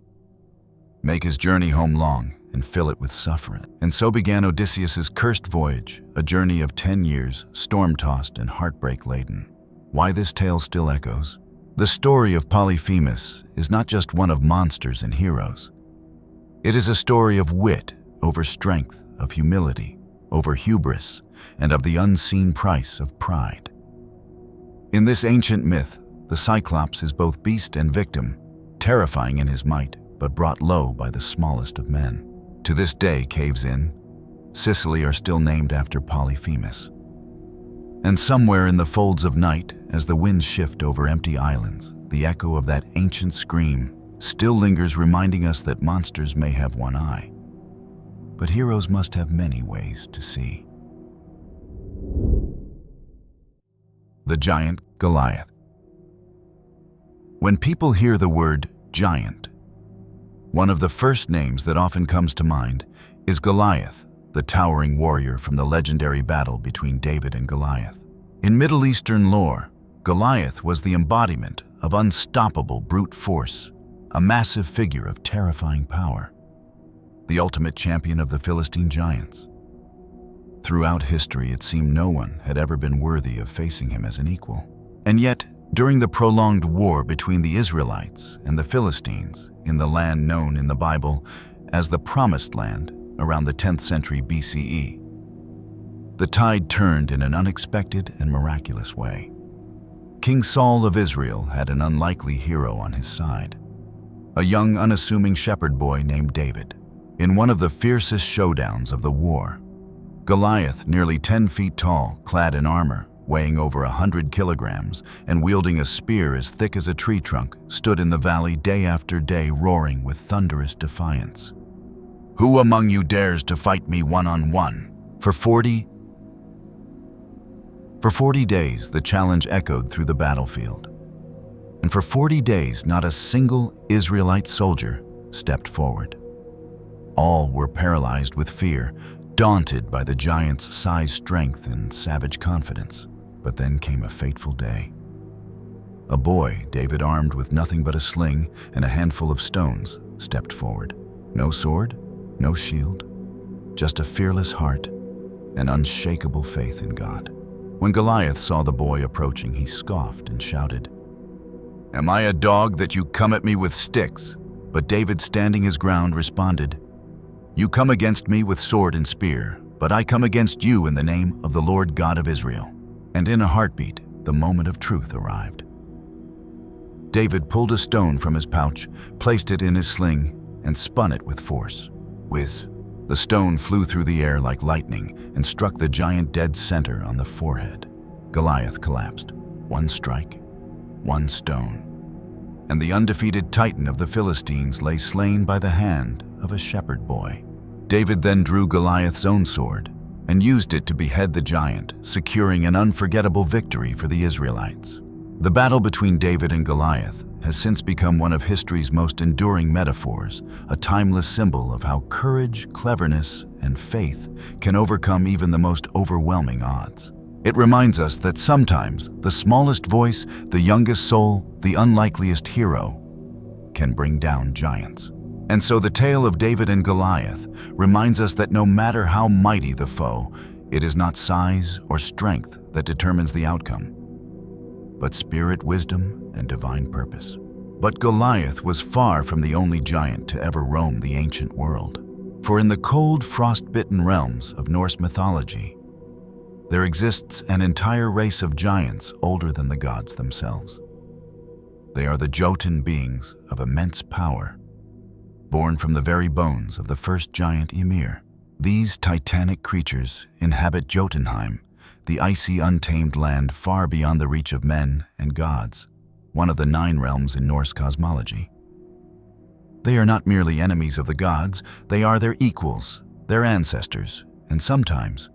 S1: Make his journey home long and fill it with suffering." And so began Odysseus's cursed voyage, a journey of 10 years, storm-tossed and heartbreak-laden. Why this tale still echoes? The story of Polyphemus is not just one of monsters and heroes. It is a story of wit over strength, of humility over hubris, and of the unseen price of pride. In this ancient myth, the Cyclops is both beast and victim, terrifying in his might, but brought low by the smallest of men. To this day, caves in Sicily are still named after Polyphemus. And somewhere in the folds of night, as the winds shift over empty islands, the echo of that ancient scream still lingers, reminding us that monsters may have one eye, but heroes must have many ways to see. The Giant Goliath. When people hear the word giant, one of the first names that often comes to mind is Goliath, the towering warrior from the legendary battle between David and Goliath. In Middle Eastern lore, Goliath was the embodiment of unstoppable brute force, a massive figure of terrifying power, the ultimate champion of the Philistine giants. Throughout history, it seemed no one had ever been worthy of facing him as an equal. And yet, during the prolonged war between the Israelites and the Philistines in the land known in the Bible as the Promised Land around the 10th century BCE, the tide turned in an unexpected and miraculous way. King Saul of Israel had an unlikely hero on his side, a young, unassuming shepherd boy named David. In one of the fiercest showdowns of the war, Goliath, nearly 10 feet tall, clad in armor, weighing over 100 kilograms, and wielding a spear as thick as a tree trunk, stood in the valley day after day, roaring with thunderous defiance. "Who among you dares to fight me one-on-one?" For 40 days, the challenge echoed through the battlefield. And for 40 days, not a single Israelite soldier stepped forward. All were paralyzed with fear, daunted by the giant's size, strength, and savage confidence. But then came a fateful day. A boy, David, armed with nothing but a sling and a handful of stones, stepped forward. No sword, no shield, just a fearless heart and unshakable faith in God. When Goliath saw the boy approaching, he scoffed and shouted, "Am I a dog that you come at me with sticks?" But David, standing his ground, responded, "You come against me with sword and spear, but I come against you in the name of the Lord God of Israel." And in a heartbeat, the moment of truth arrived. David pulled a stone from his pouch, placed it in his sling, and spun it with force. Whiz! The stone flew through the air like lightning and struck the giant dead center on the forehead. Goliath collapsed. One strike, one stone, and the undefeated Titan of the Philistines lay slain by the hand of a shepherd boy. David then drew Goliath's own sword and used it to behead the giant, securing an unforgettable victory for the Israelites. The battle between David and Goliath has since become one of history's most enduring metaphors, a timeless symbol of how courage, cleverness, and faith can overcome even the most overwhelming odds. It reminds us that sometimes the smallest voice, the youngest soul, the unlikeliest hero can bring down giants. And so the tale of David and Goliath reminds us that no matter how mighty the foe, it is not size or strength that determines the outcome, but spirit, wisdom, and divine purpose. But Goliath was far from the only giant to ever roam the ancient world. For in the cold, frost-bitten realms of Norse mythology, there exists an entire race of giants older than the gods themselves. They are the Jotun beings of immense power, born from the very bones of the first giant Ymir. These titanic creatures inhabit Jotunheim, the icy, untamed land far beyond the reach of men and gods, one of the 9 realms in Norse cosmology. They are not merely enemies of the gods, they are their equals, their ancestors, and sometimes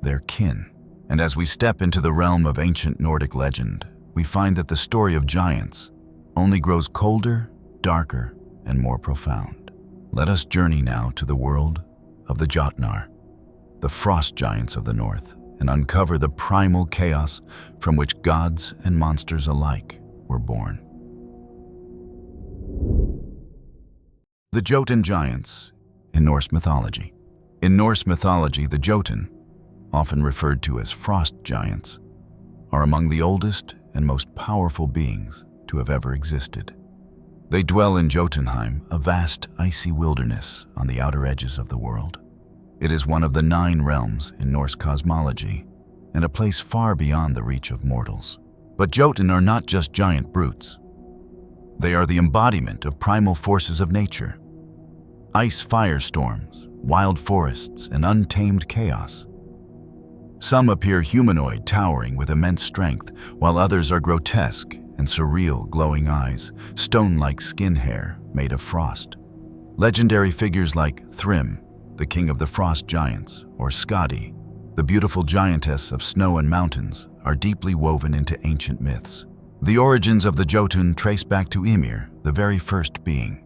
S1: their kin. And as we step into the realm of ancient Nordic legend, we find that the story of giants only grows colder, darker, and more profound. Let us journey now to the world of the Jotnar, the frost giants of the north, and uncover the primal chaos from which gods and monsters alike were born. The Jotun giants in Norse mythology. In Norse mythology, the Jotun, often referred to as frost giants, are among the oldest and most powerful beings to have ever existed. They dwell in Jotunheim, a vast icy wilderness on the outer edges of the world. It is one of the 9 realms in Norse cosmology and a place far beyond the reach of mortals. But Jotun are not just giant brutes. They are the embodiment of primal forces of nature: ice firestorms, wild forests, and untamed chaos. Some appear humanoid, towering with immense strength, while others are grotesque and surreal, glowing eyes, stone-like skin hair made of frost. Legendary figures like Thrym, the king of the frost giants, or Skadi, the beautiful giantess of snow and mountains, are deeply woven into ancient myths. The origins of the Jotun trace back to Ymir, the very first being,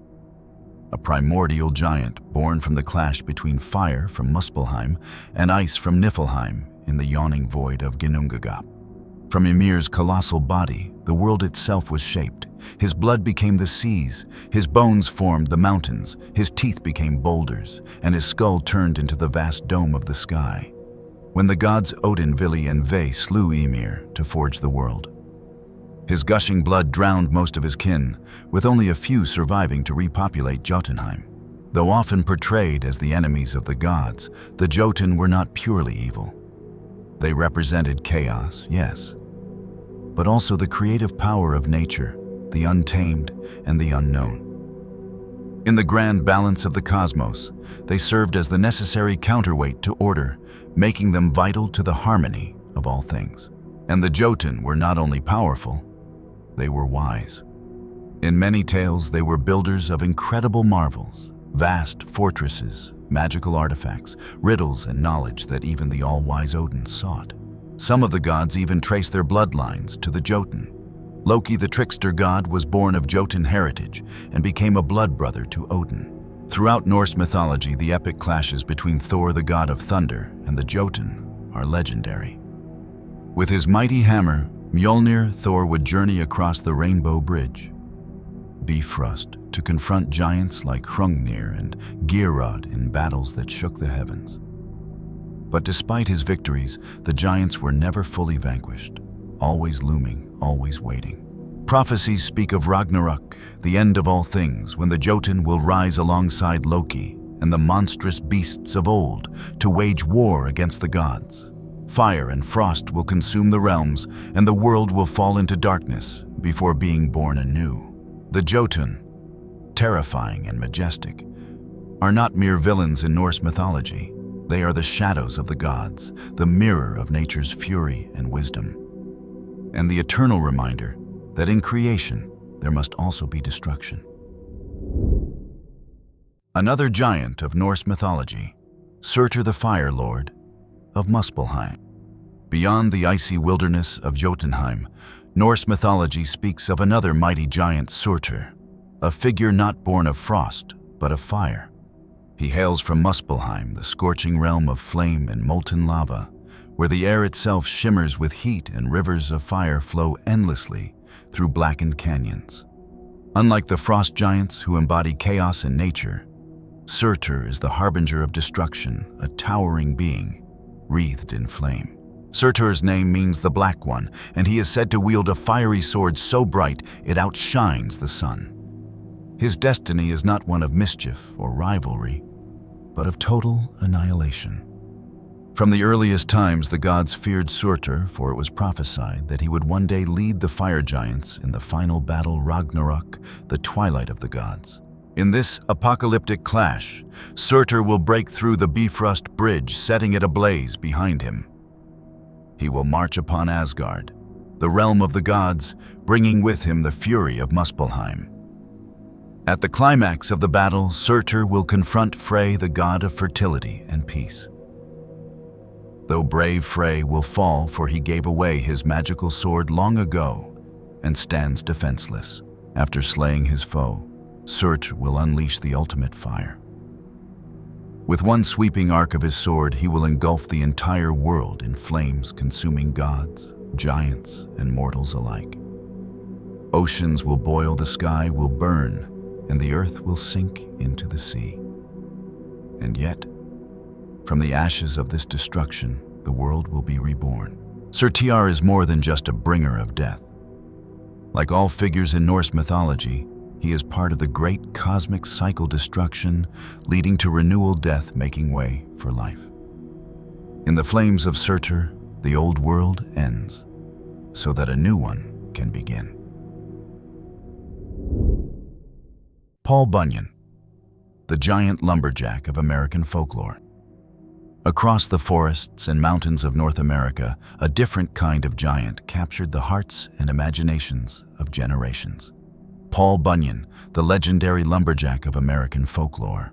S1: a primordial giant born from the clash between fire from Muspelheim and ice from Niflheim in the yawning void of Ginnungagap. From Ymir's colossal body, the world itself was shaped. His blood became the seas, his bones formed the mountains, his teeth became boulders, and his skull turned into the vast dome of the sky. When the gods Odin, Vili, and Ve slew Ymir to forge the world, his gushing blood drowned most of his kin, with only a few surviving to repopulate Jotunheim. Though often portrayed as the enemies of the gods, the Jotun were not purely evil. They represented chaos, yes, but also the creative power of nature, the untamed and the unknown. In the grand balance of the cosmos, they served as the necessary counterweight to order, making them vital to the harmony of all things. And the Jotun were not only powerful, they were wise. In many tales, they were builders of incredible marvels, vast fortresses, magical artifacts, riddles, and knowledge that even the all-wise Odin sought. Some of the gods even trace their bloodlines to the Jotun. Loki, the trickster god, was born of Jotun heritage and became a blood brother to Odin. Throughout Norse mythology, the epic clashes between Thor, the god of thunder, and the Jotun are legendary. With his mighty hammer, Mjolnir, Thor would journey across the Rainbow Bridge, Bifrost, to confront giants like Hrungnir and Geirrod in battles that shook the heavens. But despite his victories, the giants were never fully vanquished, always looming, always waiting. Prophecies speak of Ragnarok, the end of all things, when the Jotun will rise alongside Loki and the monstrous beasts of old to wage war against the gods. Fire and frost will consume the realms, and the world will fall into darkness before being born anew. The Jotun, terrifying and majestic, are not mere villains in Norse mythology. They are the shadows of the gods, the mirror of nature's fury and wisdom, and the eternal reminder that in creation there must also be destruction. Another giant of Norse mythology, Surtr the Fire Lord of Muspelheim. Beyond the icy wilderness of Jotunheim, Norse mythology speaks of another mighty giant, Surtr, a figure not born of frost, but of fire. He hails from Muspelheim, the scorching realm of flame and molten lava, where the air itself shimmers with heat and rivers of fire flow endlessly through blackened canyons. Unlike the frost giants who embody chaos in nature, Surtr is the harbinger of destruction, a towering being, wreathed in flame. Surtr's name means the Black One, and he is said to wield a fiery sword so bright it outshines the sun. His destiny is not one of mischief or rivalry, but of total annihilation. From the earliest times, the gods feared Surtr, for it was prophesied that he would one day lead the fire giants in the final battle Ragnarok, the twilight of the gods. In this apocalyptic clash, Surtr will break through the Bifrost Bridge, setting it ablaze behind him. He will march upon Asgard, the realm of the gods, bringing with him the fury of Muspelheim. At the climax of the battle, Surtr will confront Frey, the god of fertility and peace. Though brave Frey will fall, for he gave away his magical sword long ago and stands defenseless. After slaying his foe, Surtr will unleash the ultimate fire. With one sweeping arc of his sword, he will engulf the entire world in flames, consuming gods, giants, and mortals alike. Oceans will boil, the sky will burn, and the earth will sink into the sea. And yet, from the ashes of this destruction, the world will be reborn. Surtr is more than just a bringer of death. Like all figures in Norse mythology, he is part of the great cosmic cycle destruction, leading to renewal, death making way for life. In the flames of Surtr, the old world ends, so that a new one can begin. Paul Bunyan, the giant lumberjack of American folklore. Across the forests and mountains of North America, a different kind of giant captured the hearts and imaginations of generations. Paul Bunyan, the legendary lumberjack of American folklore.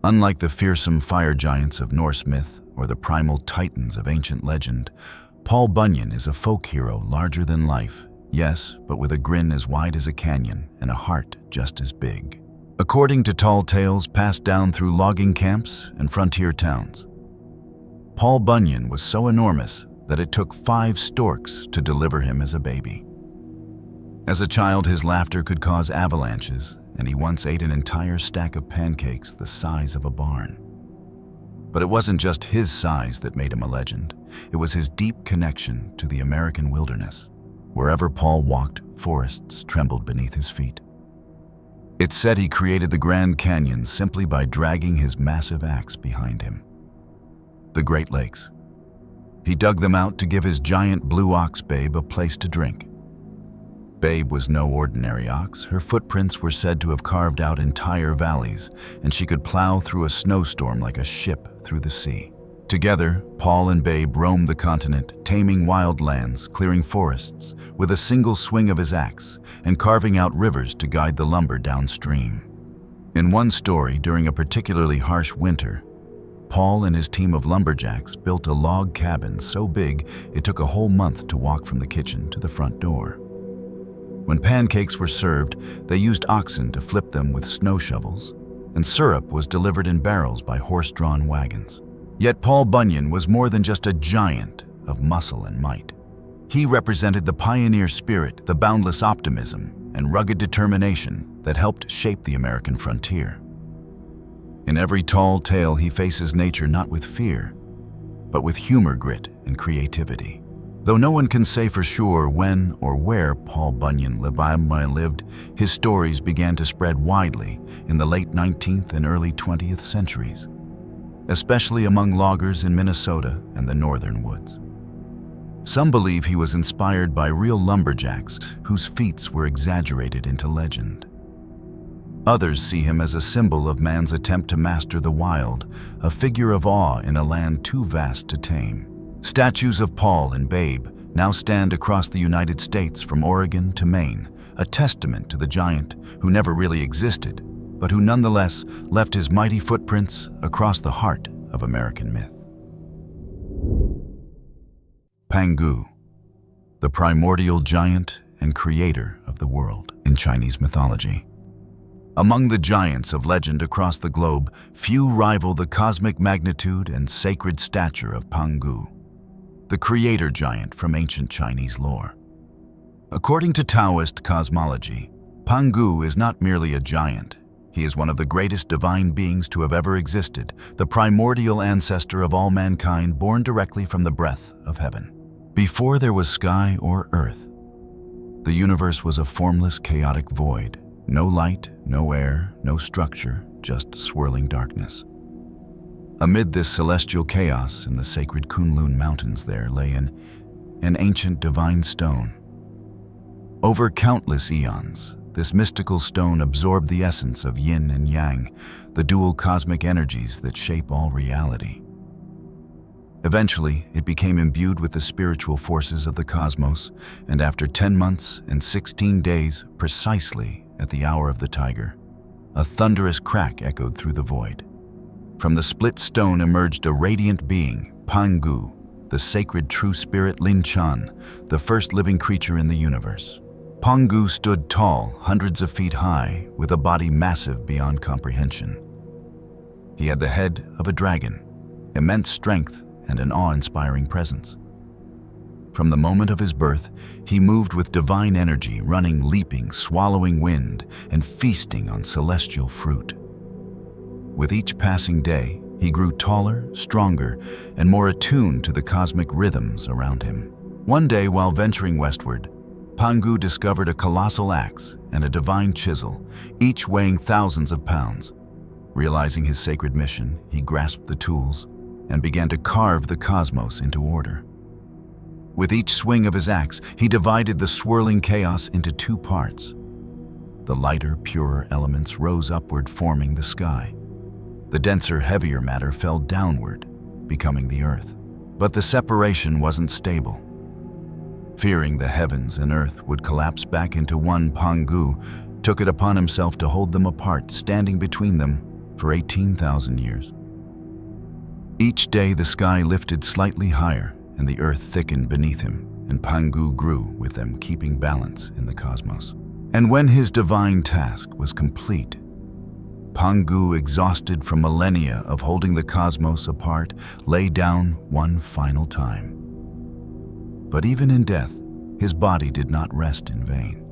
S1: Unlike the fearsome fire giants of Norse myth or the primal titans of ancient legend, Paul Bunyan is a folk hero larger than life, yes, but with a grin as wide as a canyon and a heart just as big. According to tall tales passed down through logging camps and frontier towns, Paul Bunyan was so enormous that it took 5 storks to deliver him as a baby. As a child, his laughter could cause avalanches, and he once ate an entire stack of pancakes the size of a barn. But it wasn't just his size that made him a legend. It was his deep connection to the American wilderness. Wherever Paul walked, forests trembled beneath his feet. It's said he created the Grand Canyon simply by dragging his massive axe behind him. The Great Lakes. He dug them out to give his giant blue ox Babe a place to drink. Babe was no ordinary ox. Her footprints were said to have carved out entire valleys, and she could plow through a snowstorm like a ship through the sea. Together, Paul and Babe roamed the continent, taming wild lands, clearing forests, with a single swing of his axe, and carving out rivers to guide the lumber downstream. In one story, during a particularly harsh winter, Paul and his team of lumberjacks built a log cabin so big it took a whole month to walk from the kitchen to the front door. When pancakes were served, they used oxen to flip them with snow shovels, and syrup was delivered in barrels by horse-drawn wagons. Yet Paul Bunyan was more than just a giant of muscle and might. He represented the pioneer spirit, the boundless optimism, and rugged determination that helped shape the American frontier. In every tall tale, he faces nature not with fear, but with humor, grit, and creativity. Though no one can say for sure when or where Paul Bunyan lived, his stories began to spread widely in the late 19th and early 20th centuries, especially among loggers in Minnesota and the northern woods. Some believe he was inspired by real lumberjacks whose feats were exaggerated into legend. Others see him as a symbol of man's attempt to master the wild, a figure of awe in a land too vast to tame. Statues of Paul and Babe now stand across the United States from Oregon to Maine, a testament to the giant who never really existed, but who nonetheless left his mighty footprints across the heart of American myth. Pangu, the primordial giant and creator of the world in Chinese mythology. Among the giants of legend across the globe, few rival the cosmic magnitude and sacred stature of Pangu, the creator giant from ancient Chinese lore. According to Taoist cosmology, Pangu is not merely a giant. He is one of the greatest divine beings to have ever existed, the primordial ancestor of all mankind, born directly from the breath of heaven. Before there was sky or earth, the universe was a formless, chaotic void. No light, no air, no structure, just swirling darkness. Amid this celestial chaos, in the sacred Kunlun Mountains there lay an ancient divine stone. Over countless eons, this mystical stone absorbed the essence of yin and yang, the dual cosmic energies that shape all reality. Eventually, it became imbued with the spiritual forces of the cosmos, and after 10 months and 16 days, precisely at the hour of the tiger, a thunderous crack echoed through the void. From the split stone emerged a radiant being, Pangu, the sacred true spirit Lin Chan, the first living creature in the universe. Pangu stood tall, hundreds of feet high, with a body massive beyond comprehension. He had the head of a dragon, immense strength, and an awe-inspiring presence. From the moment of his birth, he moved with divine energy, running, leaping, swallowing wind, and feasting on celestial fruit. With each passing day, he grew taller, stronger, and more attuned to the cosmic rhythms around him. One day, while venturing westward, Pangu discovered a colossal axe and a divine chisel, each weighing thousands of pounds. Realizing his sacred mission, he grasped the tools and began to carve the cosmos into order. With each swing of his axe, he divided the swirling chaos into two parts. The lighter, purer elements rose upward, forming the sky. The denser, heavier matter fell downward, becoming the earth. But the separation wasn't stable. Fearing the heavens and earth would collapse back into one, Pangu took it upon himself to hold them apart, standing between them for 18,000 years. Each day the sky lifted slightly higher and the earth thickened beneath him, and Pangu grew with them, keeping balance in the cosmos. And when his divine task was complete, Pangu, exhausted from millennia of holding the cosmos apart, lay down one final time. But even in death, his body did not rest in vain.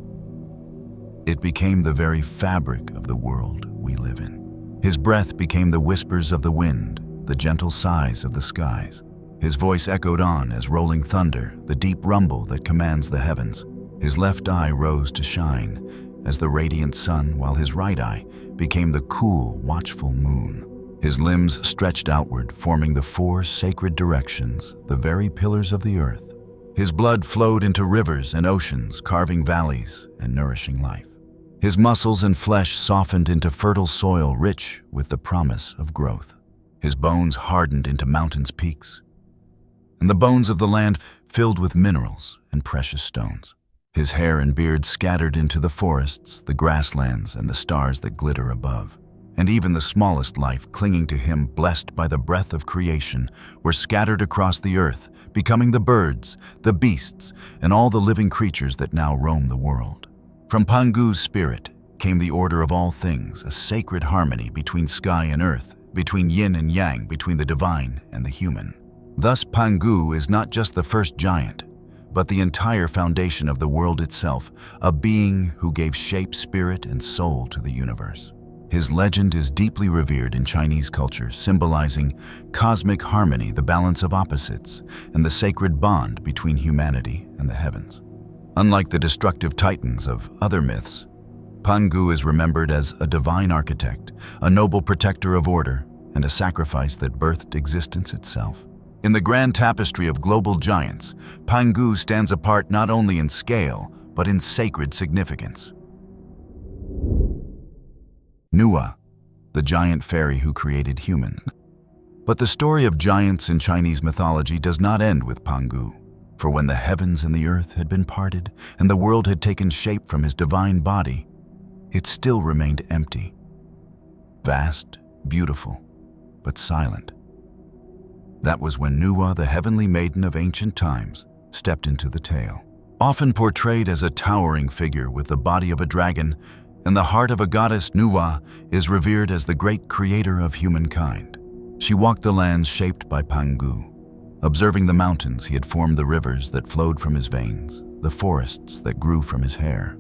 S1: It became the very fabric of the world we live in. His breath became the whispers of the wind, the gentle sighs of the skies. His voice echoed on as rolling thunder, the deep rumble that commands the heavens. His left eye rose to shine as the radiant sun, while his right eye became the cool, watchful moon. His limbs stretched outward, forming the four sacred directions, the very pillars of the earth. His blood flowed into rivers and oceans, carving valleys and nourishing life. His muscles and flesh softened into fertile soil rich with the promise of growth. His bones hardened into mountains' peaks, and the bones of the land filled with minerals and precious stones. His hair and beard scattered into the forests, the grasslands, and the stars that glitter above. And even the smallest life clinging to him, blessed by the breath of creation, were scattered across the earth, becoming the birds, the beasts, and all the living creatures that now roam the world. From Pangu's spirit came the order of all things, a sacred harmony between sky and earth, between yin and yang, between the divine and the human. Thus, Pangu is not just the first giant, but the entire foundation of the world itself, a being who gave shape, spirit, and soul to the universe. His legend is deeply revered in Chinese culture, symbolizing cosmic harmony, the balance of opposites, and the sacred bond between humanity and the heavens. Unlike the destructive titans of other myths, Pangu is remembered as a divine architect, a noble protector of order, and a sacrifice that birthed existence itself. In the grand tapestry of global giants, Pangu stands apart not only in scale, but in sacred significance. Nuwa, the giant fairy who created humans. But the story of giants in Chinese mythology does not end with Pangu, for when the heavens and the earth had been parted and the world had taken shape from his divine body, it still remained empty. Vast, beautiful, but silent. That was when Nuwa, the heavenly maiden of ancient times, stepped into the tale. Often portrayed as a towering figure with the body of a dragon and the heart of a goddess, Nuwa is revered as the great creator of humankind. She walked the lands shaped by Pangu. Observing the mountains, he had formed the rivers that flowed from his veins, the forests that grew from his hair.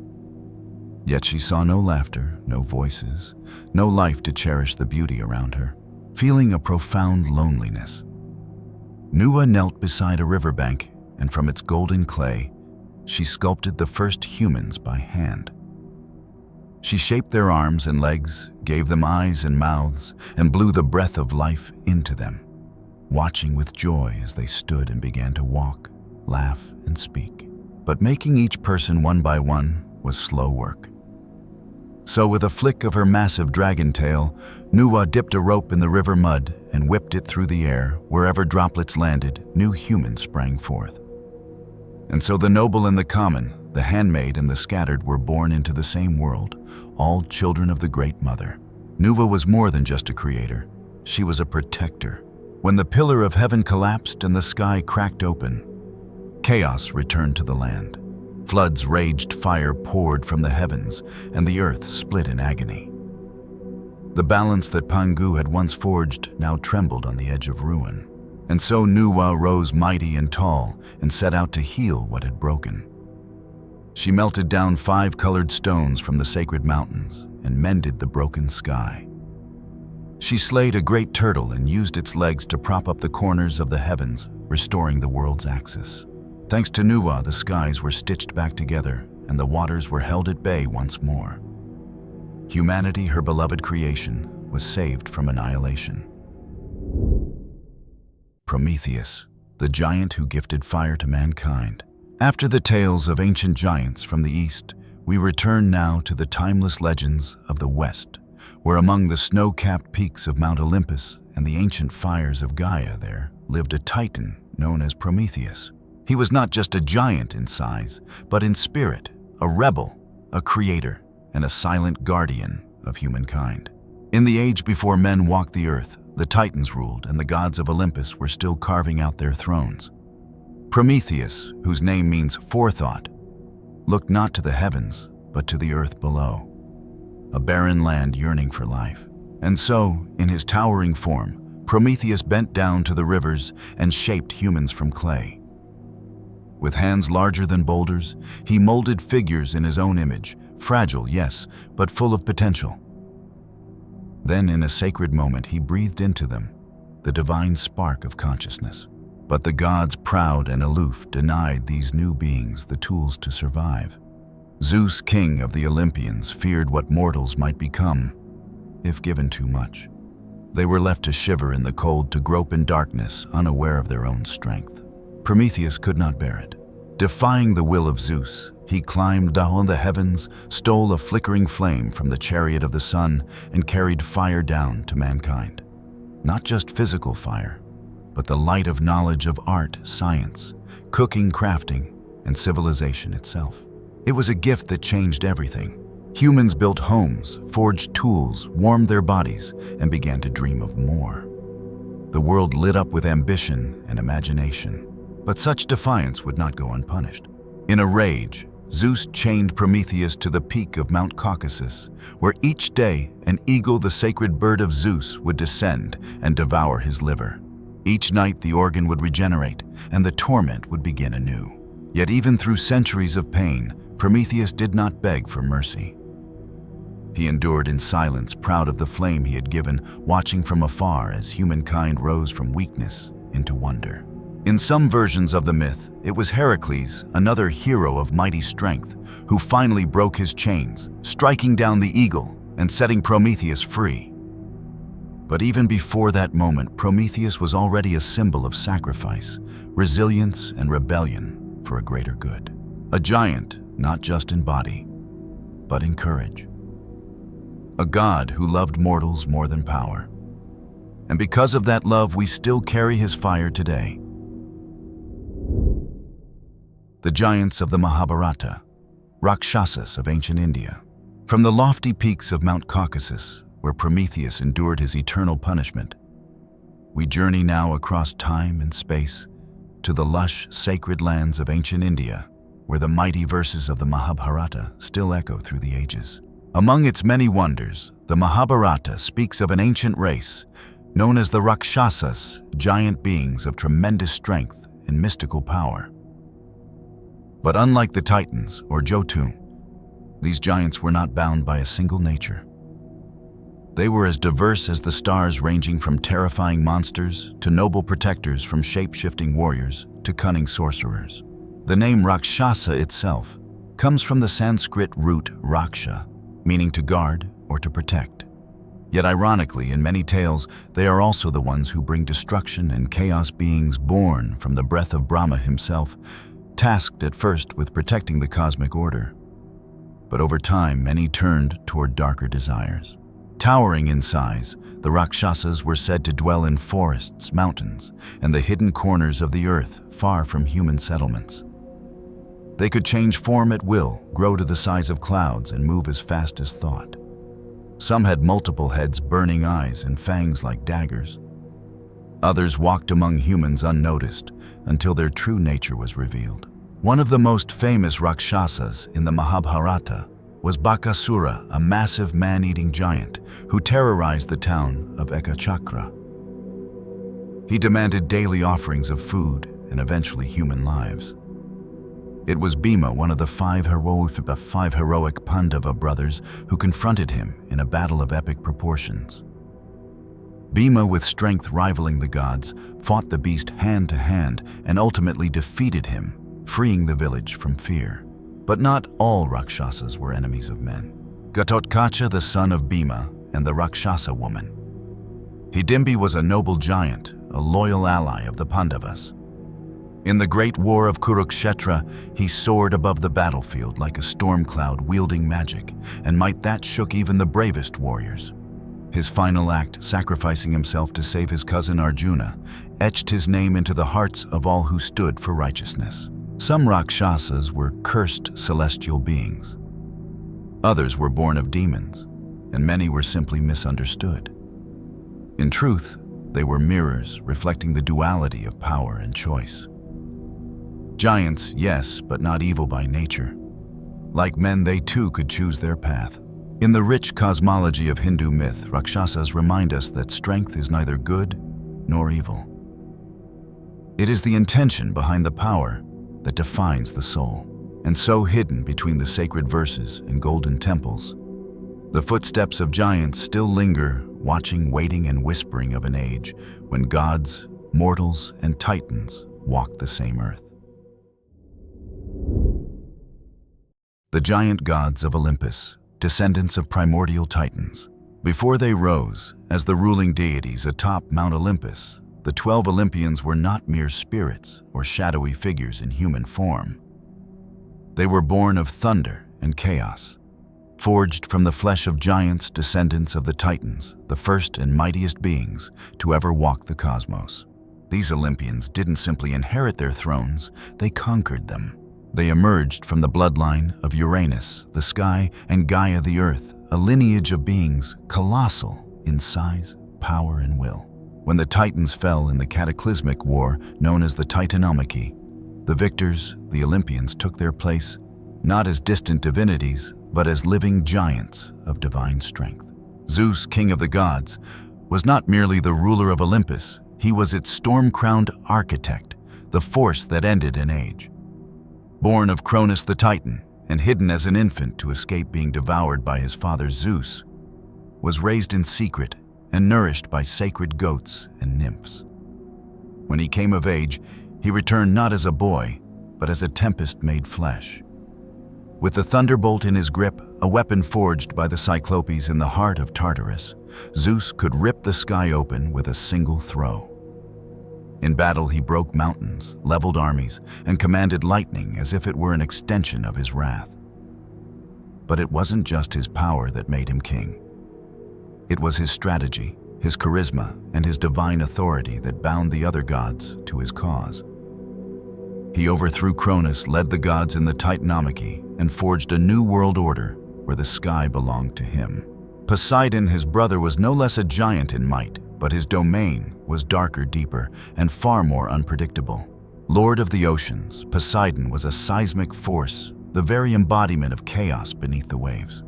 S1: Yet she saw no laughter, no voices, no life to cherish the beauty around her. Feeling a profound loneliness, Nuwa knelt beside a riverbank, and from its golden clay, she sculpted the first humans by hand. She shaped their arms and legs, gave them eyes and mouths, and blew the breath of life into them, watching with joy as they stood and began to walk, laugh, and speak. But making each person one by one was slow work. So with a flick of her massive dragon tail, Nuwa dipped a rope in the river mud and whipped it through the air. Wherever droplets landed, new humans sprang forth. And so the noble and the common, the handmaid and the scattered were born into the same world, all children of the Great Mother. Nuwa was more than just a creator. She was a protector. When the pillar of heaven collapsed and the sky cracked open, chaos returned to the land. Floods raged, fire poured from the heavens, and the earth split in agony. The balance that Pangu had once forged now trembled on the edge of ruin. And so Nuwa rose mighty and tall and set out to heal what had broken. She melted down 5 colored stones from the sacred mountains and mended the broken sky. She slayed a great turtle and used its legs to prop up the corners of the heavens, restoring the world's axis. Thanks to Nuwa, the skies were stitched back together and the waters were held at bay once more. Humanity, her beloved creation, was saved from annihilation. Prometheus, the giant who gifted fire to mankind. After the tales of ancient giants from the east, we return now to the timeless legends of the west, where among the snow-capped peaks of Mount Olympus and the ancient fires of Gaia there lived a titan known as Prometheus. He was not just a giant in size, but in spirit, a rebel, a creator, and a silent guardian of humankind. In the age before men walked the earth, the Titans ruled and the gods of Olympus were still carving out their thrones. Prometheus, whose name means forethought, looked not to the heavens, but to the earth below, a barren land yearning for life. And so, in his towering form, Prometheus bent down to the rivers and shaped humans from clay. With hands larger than boulders, he molded figures in his own image, fragile, yes, but full of potential. Then, in a sacred moment, he breathed into them the divine spark of consciousness. But the gods, proud and aloof, denied these new beings the tools to survive. Zeus, king of the Olympians, feared what mortals might become if given too much. They were left to shiver in the cold, to grope in darkness, unaware of their own strength. Prometheus could not bear it. Defying the will of Zeus, he climbed down the heavens, stole a flickering flame from the chariot of the sun, and carried fire down to mankind. Not just physical fire, but the light of knowledge of art, science, cooking, crafting, and civilization itself. It was a gift that changed everything. Humans built homes, forged tools, warmed their bodies, and began to dream of more. The world lit up with ambition and imagination. But such defiance would not go unpunished. In a rage, Zeus chained Prometheus to the peak of Mount Caucasus, where each day an eagle, the sacred bird of Zeus, would descend and devour his liver. Each night the organ would regenerate, and the torment would begin anew. Yet even through centuries of pain, Prometheus did not beg for mercy. He endured in silence, proud of the flame he had given, watching from afar as humankind rose from weakness into wonder. In some versions of the myth, it was Heracles, another hero of mighty strength, who finally broke his chains, striking down the eagle and setting Prometheus free. But even before that moment, Prometheus was already a symbol of sacrifice, resilience, and rebellion for a greater good. A giant, not just in body, but in courage. A god who loved mortals more than power. And because of that love, we still carry his fire today. The giants of the Mahabharata, Rakshasas of ancient India. From the lofty peaks of Mount Caucasus, where Prometheus endured his eternal punishment, we journey now across time and space to the lush, sacred lands of ancient India, where the mighty verses of the Mahabharata still echo through the ages. Among its many wonders, the Mahabharata speaks of an ancient race known as the Rakshasas, giant beings of tremendous strength and mystical power. But unlike the Titans or Jotun, these giants were not bound by a single nature. They were as diverse as the stars, ranging from terrifying monsters to noble protectors, from shape-shifting warriors to cunning sorcerers. The name Rakshasa itself comes from the Sanskrit root raksha, meaning to guard or to protect. Yet ironically, in many tales, they are also the ones who bring destruction and chaos, beings born from the breath of Brahma himself, tasked at first with protecting the cosmic order. But over time, many turned toward darker desires. Towering in size, the Rakshasas were said to dwell in forests, mountains, and the hidden corners of the earth, far from human settlements. They could change form at will, grow to the size of clouds, and move as fast as thought. Some had multiple heads, burning eyes, and fangs like daggers. Others walked among humans unnoticed until their true nature was revealed. One of the most famous Rakshasas in the Mahabharata was Bakasura, a massive man-eating giant who terrorized the town of Ekachakra. He demanded daily offerings of food and eventually human lives. It was Bhima, one of the five heroic Pandava brothers, who confronted him in a battle of epic proportions. Bhima, with strength rivaling the gods, fought the beast hand to hand and ultimately defeated him, freeing the village from fear. But not all Rakshasas were enemies of men. Gatotkacha, the son of Bhima, and the Rakshasa woman. Hidimbi was a noble giant, a loyal ally of the Pandavas. In the great war of Kurukshetra, he soared above the battlefield like a storm cloud wielding magic, and might that shook even the bravest warriors. His final act, sacrificing himself to save his cousin Arjuna, etched his name into the hearts of all who stood for righteousness. Some Rakshasas were cursed celestial beings. Others were born of demons, and many were simply misunderstood. In truth, they were mirrors reflecting the duality of power and choice. Giants, yes, but not evil by nature. Like men, they too could choose their path. In the rich cosmology of Hindu myth, Rakshasas remind us that strength is neither good nor evil. It is the intention behind the power that defines the soul. And so hidden between the sacred verses and golden temples, the footsteps of giants still linger, watching, waiting, and whispering of an age when gods, mortals, and titans walked the same earth. The giant gods of Olympus, descendants of primordial titans. Before they rose as the ruling deities atop Mount Olympus, the 12 Olympians were not mere spirits or shadowy figures in human form. They were born of thunder and chaos, forged from the flesh of giants, descendants of the Titans, the first and mightiest beings to ever walk the cosmos. These Olympians didn't simply inherit their thrones, they conquered them. They emerged from the bloodline of Uranus, the sky, and Gaia, the earth, a lineage of beings colossal in size, power, and will. When the Titans fell in the cataclysmic war known as the Titanomachy, the victors, the Olympians, took their place not as distant divinities, but as living giants of divine strength. Zeus, king of the gods, was not merely the ruler of Olympus, he was its storm-crowned architect, the force that ended an age. Born of Cronus the Titan and hidden as an infant to escape being devoured by his father Zeus, was raised in secret and nourished by sacred goats and nymphs. When he came of age, he returned not as a boy, but as a tempest made flesh. With the thunderbolt in his grip, a weapon forged by the Cyclopes in the heart of Tartarus, Zeus could rip the sky open with a single throw. In battle, he broke mountains, leveled armies, and commanded lightning as if it were an extension of his wrath. But it wasn't just his power that made him king. It was his strategy, his charisma, and his divine authority that bound the other gods to his cause. He overthrew Cronus, led the gods in the Titanomachy, and forged a new world order where the sky belonged to him. Poseidon, his brother, was no less a giant in might, but his domain was darker, deeper, and far more unpredictable. Lord of the oceans, Poseidon was a seismic force, the very embodiment of chaos beneath the waves.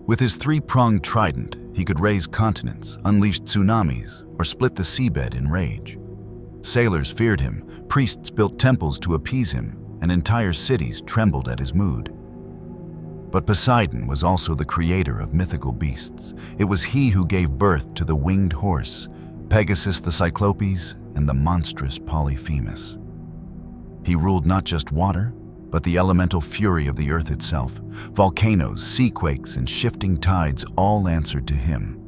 S1: With his three-pronged trident, he could raise continents, unleash tsunamis, or split the seabed in rage. Sailors feared him, priests built temples to appease him, and entire cities trembled at his mood. But Poseidon was also the creator of mythical beasts. It was he who gave birth to the winged horse, Pegasus the Cyclopes, and the monstrous Polyphemus. He ruled not just water, but the elemental fury of the earth itself. Volcanoes, seaquakes, and shifting tides all answered to him.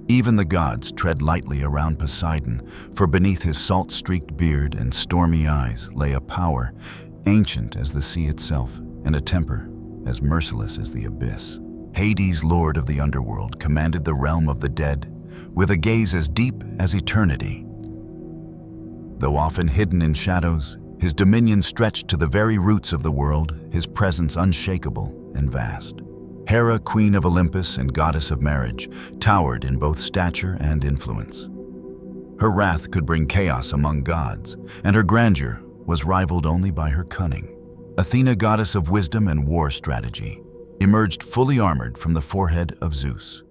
S1: Even the gods tread lightly around Poseidon, for beneath his salt-streaked beard and stormy eyes lay a power ancient as the sea itself, and a temper as merciless as the abyss. Hades, lord of the underworld, commanded the realm of the dead, with a gaze as deep as eternity. Though often hidden in shadows, his dominion stretched to the very roots of the world, his presence unshakable and vast. Hera, queen of Olympus and goddess of marriage, towered in both stature and influence. Her wrath could bring chaos among gods, and her grandeur was rivaled only by her cunning. Athena, goddess of wisdom and war strategy, emerged fully armored from the forehead of Zeus.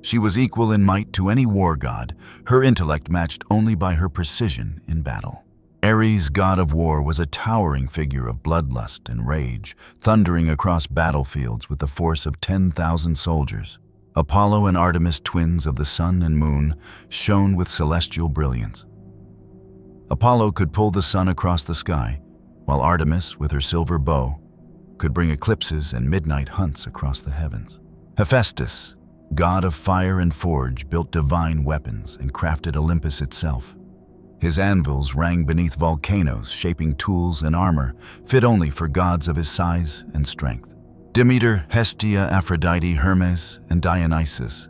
S1: She was equal in might to any war god, her intellect matched only by her precision in battle. Ares, god of war, was a towering figure of bloodlust and rage, thundering across battlefields with the force of 10,000 soldiers. Apollo and Artemis, twins of the sun and moon, shone with celestial brilliance. Apollo could pull the sun across the sky, while Artemis, with her silver bow, could bring eclipses and midnight hunts across the heavens. Hephaestus, god of fire and forge, built divine weapons and crafted Olympus itself. His anvils rang beneath volcanoes, shaping tools and armor fit only for gods of his size and strength. Demeter, Hestia, Aphrodite, Hermes, and Dionysus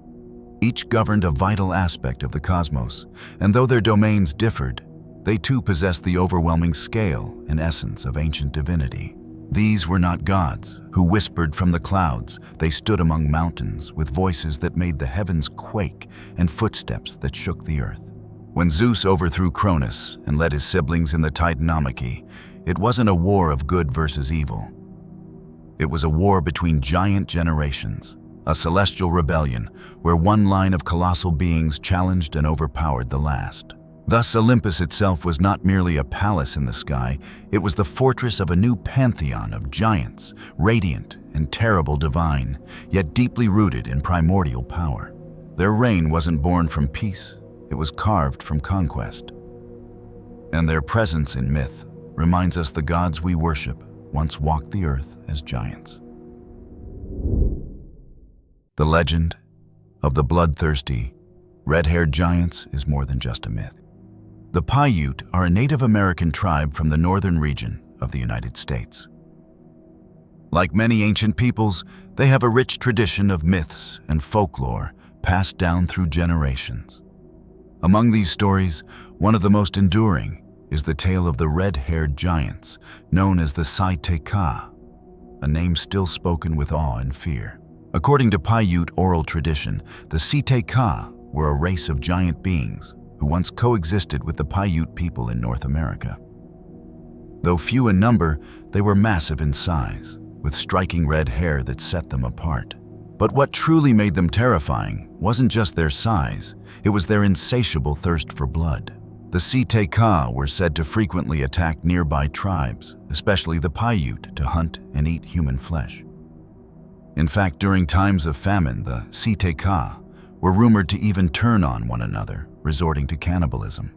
S1: each governed a vital aspect of the cosmos, and though their domains differed, they too possessed the overwhelming scale and essence of ancient divinity. These were not gods who whispered from the clouds. They stood among mountains with voices that made the heavens quake and footsteps that shook the earth. When Zeus overthrew Cronus and led his siblings in the Titanomachy, it wasn't a war of good versus evil. It was a war between giant generations, a celestial rebellion where one line of colossal beings challenged and overpowered the last. Thus, Olympus itself was not merely a palace in the sky, it was the fortress of a new pantheon of giants, radiant and terrible divine, yet deeply rooted in primordial power. Their reign wasn't born from peace, it was carved from conquest. And their presence in myth reminds us the gods we worship once walked the earth as giants. The legend of the bloodthirsty, red-haired giants is more than just a myth. The Paiute are a Native American tribe from the northern region of the United States. Like many ancient peoples, they have a rich tradition of myths and folklore passed down through generations. Among these stories, one of the most enduring is the tale of the red-haired giants, known as the Sai-Te-Ka, a name still spoken with awe and fear. According to Paiute oral tradition, the Sai-Te-Ka were a race of giant beings who once coexisted with the Paiute people in North America. Though few in number, they were massive in size, with striking red hair that set them apart. But what truly made them terrifying wasn't just their size, it was their insatiable thirst for blood. The Sai-Te-Ka were said to frequently attack nearby tribes, especially the Paiute, to hunt and eat human flesh. In fact, during times of famine, the Sai-Te-Ka were rumored to even turn on one another, resorting to cannibalism.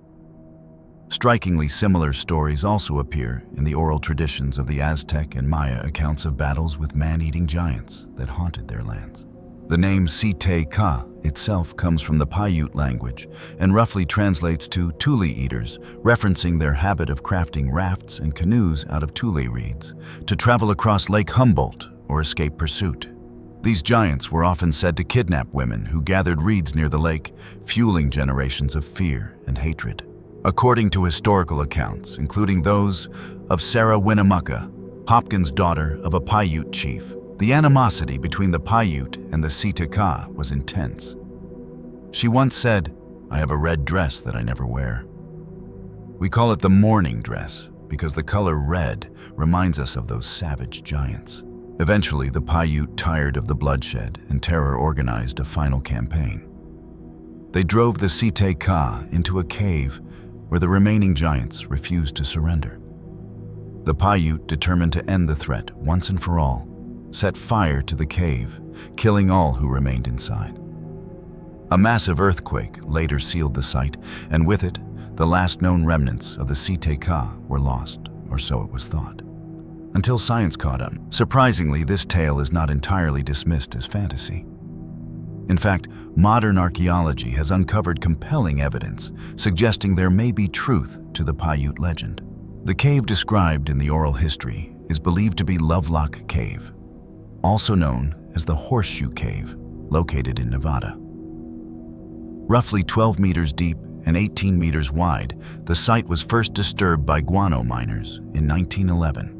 S1: Strikingly similar stories also appear in the oral traditions of the Aztec and Maya accounts of battles with man-eating giants that haunted their lands. The name Sai-Te-Ka itself comes from the Paiute language and roughly translates to tule eaters, referencing their habit of crafting rafts and canoes out of tule reeds to travel across Lake Humboldt or escape pursuit. These giants were often said to kidnap women who gathered reeds near the lake, fueling generations of fear and hatred. According to historical accounts, including those of Sarah Winnemucca, Hopkins' daughter of a Paiute chief, the animosity between the Paiute and the Sai-Te-Ka was intense. She once said, "I have a red dress that I never wear." We call it the mourning dress because the color red reminds us of those savage giants. Eventually, the Paiute, tired of the bloodshed and terror, organized a final campaign. They drove the Sai-Te-Ka into a cave where the remaining giants refused to surrender. The Paiute, determined to end the threat once and for all, set fire to the cave, killing all who remained inside. A massive earthquake later sealed the site, and with it, the last known remnants of the Sai-Te-Ka were lost, or so it was thought. Until science caught up. Surprisingly, this tale is not entirely dismissed as fantasy. In fact, modern archaeology has uncovered compelling evidence suggesting there may be truth to the Paiute legend. The cave described in the oral history is believed to be Lovelock Cave, also known as the Horseshoe Cave, located in Nevada. Roughly 12 meters deep and 18 meters wide, the site was first disturbed by guano miners in 1911.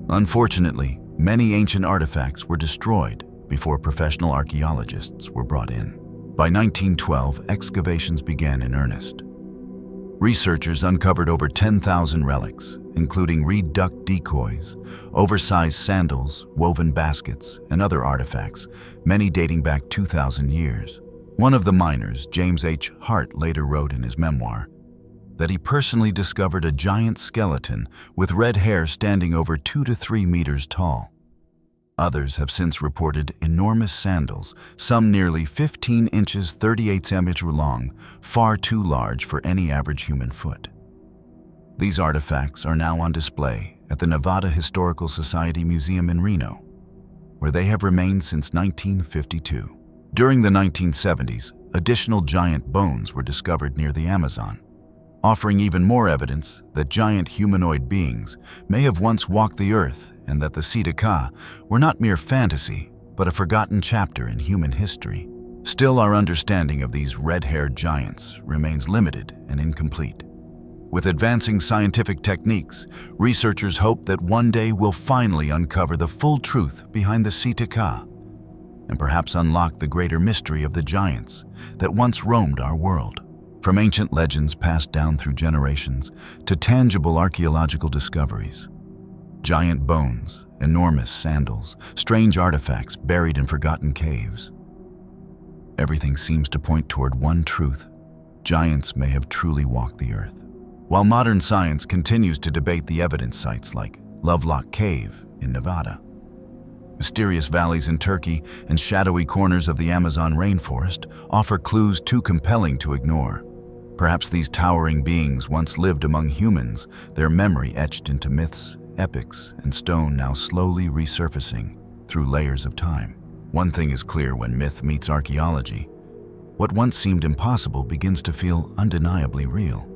S1: Unfortunately, many ancient artifacts were destroyed before professional archaeologists were brought in. By 1912, excavations began in earnest. Researchers uncovered over 10,000 relics, including reed duck decoys, oversized sandals, woven baskets, and other artifacts, many dating back 2,000 years. One of the miners, James H. Hart, later wrote in his memoir that he personally discovered a giant skeleton with red hair standing over 2 to 3 meters tall. Others have since reported enormous sandals, some nearly 15 inches 38 centimeters long, far too large for any average human foot. These artifacts are now on display at the Nevada Historical Society Museum in Reno, where they have remained since 1952. During the 1970s, additional giant bones were discovered near the Amazon, offering even more evidence that giant humanoid beings may have once walked the earth and that the Ka were not mere fantasy, but a forgotten chapter in human history. Still, our understanding of these red-haired giants remains limited and incomplete. With advancing scientific techniques, researchers hope that one day we'll finally uncover the full truth behind the Ka, and perhaps unlock the greater mystery of the giants that once roamed our world. From ancient legends passed down through generations to tangible archaeological discoveries, giant bones, enormous sandals, strange artifacts buried in forgotten caves. Everything seems to point toward one truth: giants may have truly walked the earth. While modern science continues to debate the evidence, sites like Lovelock Cave in Nevada, mysterious valleys in Turkey, and shadowy corners of the Amazon rainforest offer clues too compelling to ignore. Perhaps these towering beings once lived among humans, their memory etched into myths, epics, and stone now slowly resurfacing through layers of time. One thing is clear when myth meets archaeology: what once seemed impossible begins to feel undeniably real.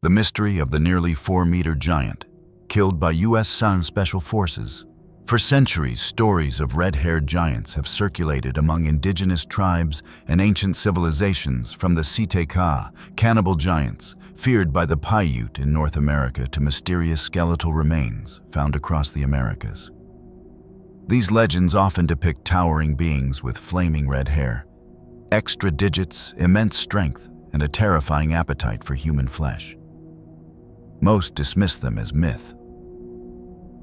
S1: The mystery of the nearly 4-meter giant, killed by U.S. Special Forces. For centuries, stories of red-haired giants have circulated among indigenous tribes and ancient civilizations, from the Ka, cannibal giants, feared by the Paiute in North America, to mysterious skeletal remains found across the Americas. These legends often depict towering beings with flaming red hair, extra digits, immense strength, and a terrifying appetite for human flesh. Most dismiss them as myth.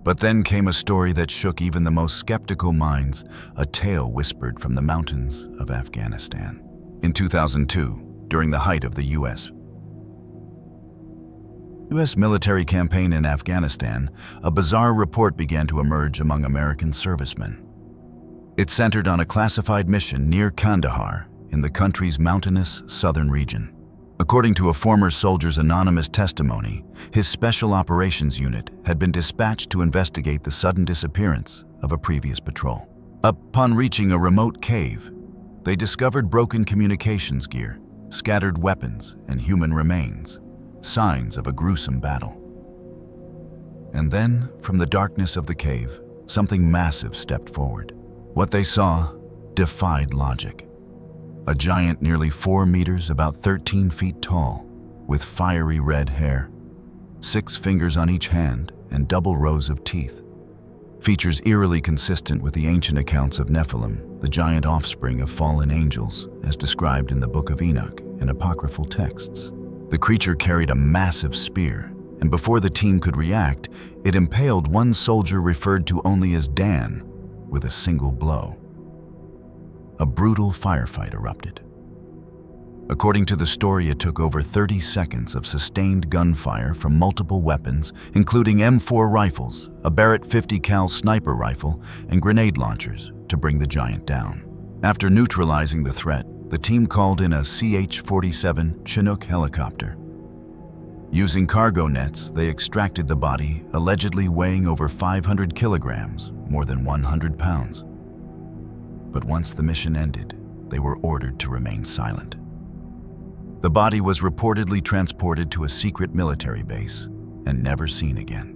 S1: But then came a story that shook even the most skeptical minds, a tale whispered from the mountains of Afghanistan. In 2002, during the height of the U.S. military campaign in Afghanistan, a bizarre report began to emerge among American servicemen. It centered on a classified mission near Kandahar in the country's mountainous southern region. According to a former soldier's anonymous testimony, his Special Operations Unit had been dispatched to investigate the sudden disappearance of a previous patrol. Upon reaching a remote cave, they discovered broken communications gear, scattered weapons, and human remains, signs of a gruesome battle. And then, from the darkness of the cave, something massive stepped forward. What they saw defied logic. A giant nearly 4 meters, about 13 feet tall, with fiery red hair, 6 fingers on each hand, and double rows of teeth. Features eerily consistent with the ancient accounts of Nephilim, the giant offspring of fallen angels, as described in the Book of Enoch and apocryphal texts. The creature carried a massive spear, and before the team could react, it impaled one soldier referred to only as Dan with a single blow. A brutal firefight erupted. According to the story, it took over 30 seconds of sustained gunfire from multiple weapons, including M4 rifles, a Barrett 50 cal sniper rifle, and grenade launchers, to bring the giant down. After neutralizing the threat, the team called in a CH-47 Chinook helicopter. Using cargo nets, they extracted the body, allegedly weighing over 500 kilograms, more than 100 pounds. But once the mission ended, they were ordered to remain silent. The body was reportedly transported to a secret military base and never seen again.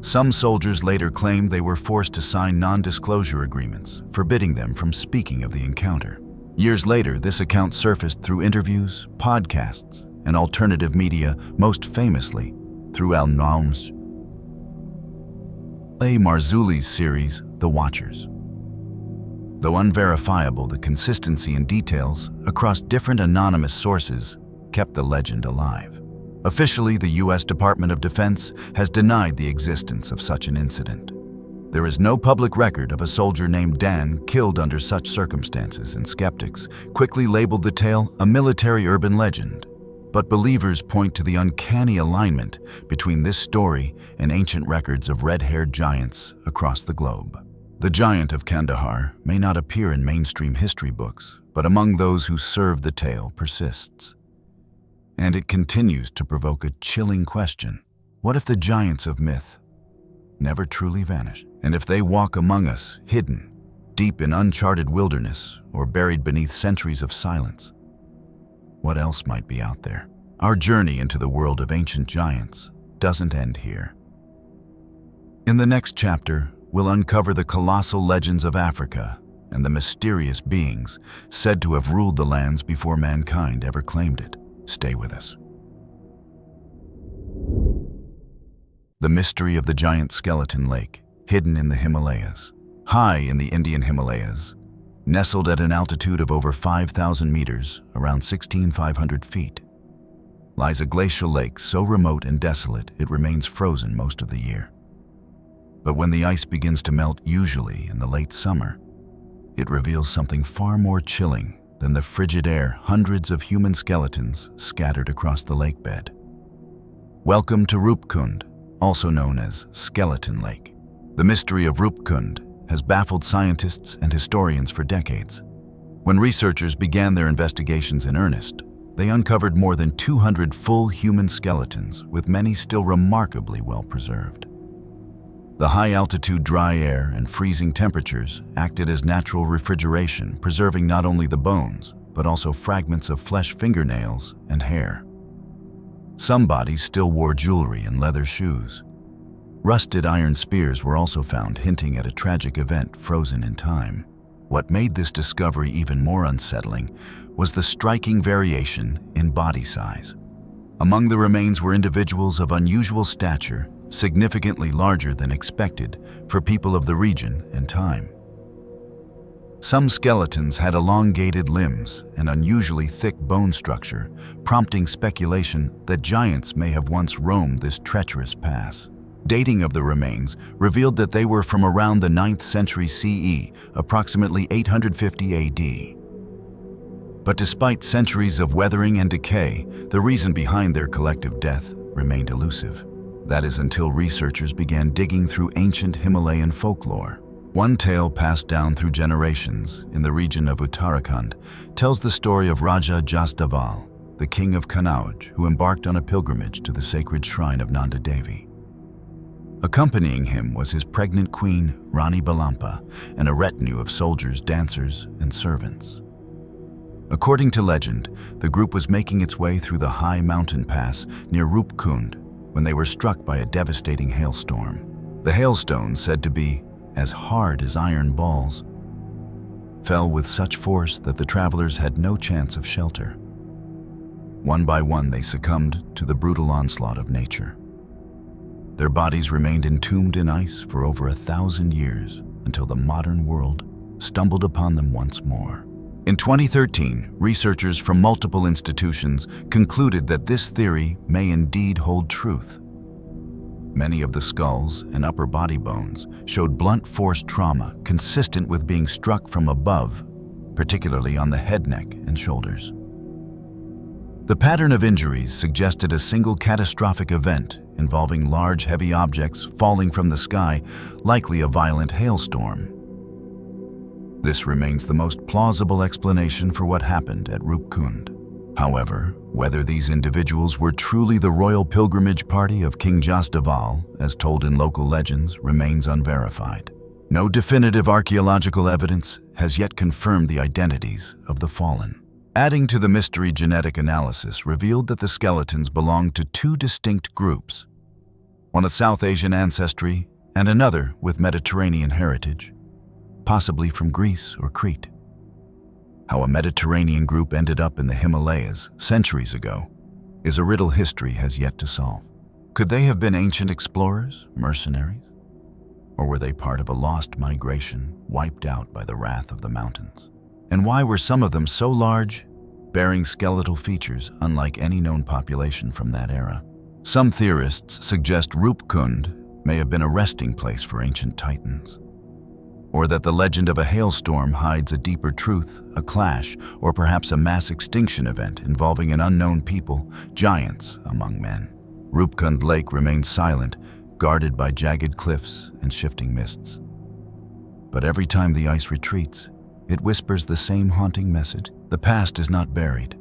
S1: Some soldiers later claimed they were forced to sign non-disclosure agreements, forbidding them from speaking of the encounter. Years later, this account surfaced through interviews, podcasts, and alternative media, most famously through Al-Naum's Marzulli's series, The Watchers. Though unverifiable, the consistency in details across different anonymous sources kept the legend alive. Officially, the U.S. Department of Defense has denied the existence of such an incident. There is no public record of a soldier named Dan killed under such circumstances, and skeptics quickly labeled the tale a military urban legend. But believers point to the uncanny alignment between this story and ancient records of red-haired giants across the globe. The giant of Kandahar may not appear in mainstream history books, but among those who serve the tale persists. And it continues to provoke a chilling question. What if the giants of myth never truly vanish? And if they walk among us, hidden, deep in uncharted wilderness, or buried beneath centuries of silence? What else might be out there? Our journey into the world of ancient giants doesn't end here. In the next chapter, we'll uncover the colossal legends of Africa and the mysterious beings said to have ruled the lands before mankind ever claimed it. Stay with us. The mystery of the giant skeleton lake, hidden in the Himalayas. High in the Indian Himalayas, nestled at an altitude of over 5,000 meters, around 16,500 feet, lies a glacial lake so remote and desolate it remains frozen most of the year. But when the ice begins to melt, usually in the late summer, it reveals something far more chilling than the frigid air, hundreds of human skeletons scattered across the lake bed. Welcome to Rupkund, also known as Skeleton Lake. The mystery of Rupkund has baffled scientists and historians for decades. When researchers began their investigations in earnest, they uncovered more than 200 full human skeletons, with many still remarkably well preserved. The high-altitude dry air and freezing temperatures acted as natural refrigeration, preserving not only the bones, but also fragments of flesh, fingernails, and hair. Some bodies still wore jewelry and leather shoes. Rusted iron spears were also found, hinting at a tragic event frozen in time. What made this discovery even more unsettling was the striking variation in body size. Among the remains were individuals of unusual stature, significantly larger than expected for people of the region and time. Some skeletons had elongated limbs and unusually thick bone structure, prompting speculation that giants may have once roamed this treacherous pass. Dating of the remains revealed that they were from around the 9th century CE, approximately 850 AD. But despite centuries of weathering and decay, the reason behind their collective death remained elusive. That is until researchers began digging through ancient Himalayan folklore. One tale passed down through generations in the region of Uttarakhand tells the story of Raja Jasdaval, the king of Kanauj, who embarked on a pilgrimage to the sacred shrine of Nanda Devi. Accompanying him was his pregnant queen, Rani Balampa, and a retinue of soldiers, dancers, and servants. According to legend, the group was making its way through the high mountain pass near Rupkund when they were struck by a devastating hailstorm. The hailstones, said to be as hard as iron balls, fell with such force that the travelers had no chance of shelter. One by one, they succumbed to the brutal onslaught of nature. Their bodies remained entombed in ice for over 1,000 years until the modern world stumbled upon them once more. In 2013, researchers from multiple institutions concluded that this theory may indeed hold truth. Many of the skulls and upper body bones showed blunt force trauma consistent with being struck from above, particularly on the head, neck, and shoulders. The pattern of injuries suggested a single catastrophic event involving large, heavy objects falling from the sky, likely a violent hailstorm. This remains the most plausible explanation for what happened at Rupkund. However, whether these individuals were truly the royal pilgrimage party of King Jasdaval, as told in local legends, remains unverified. No definitive archaeological evidence has yet confirmed the identities of the fallen. Adding to the mystery, genetic analysis revealed that the skeletons belonged to two distinct groups, one of South Asian ancestry and another with Mediterranean heritage, possibly from Greece or Crete. How a Mediterranean group ended up in the Himalayas centuries ago is a riddle history has yet to solve. Could they have been ancient explorers, mercenaries? Or were they part of a lost migration, wiped out by the wrath of the mountains? And why were some of them so large, bearing skeletal features unlike any known population from that era? Some theorists suggest Rupkund may have been a resting place for ancient titans, or that the legend of a hailstorm hides a deeper truth, a clash, or perhaps a mass extinction event involving an unknown people, giants among men. Rupkund Lake remains silent, guarded by jagged cliffs and shifting mists. But every time the ice retreats, it whispers the same haunting message. The past is not buried.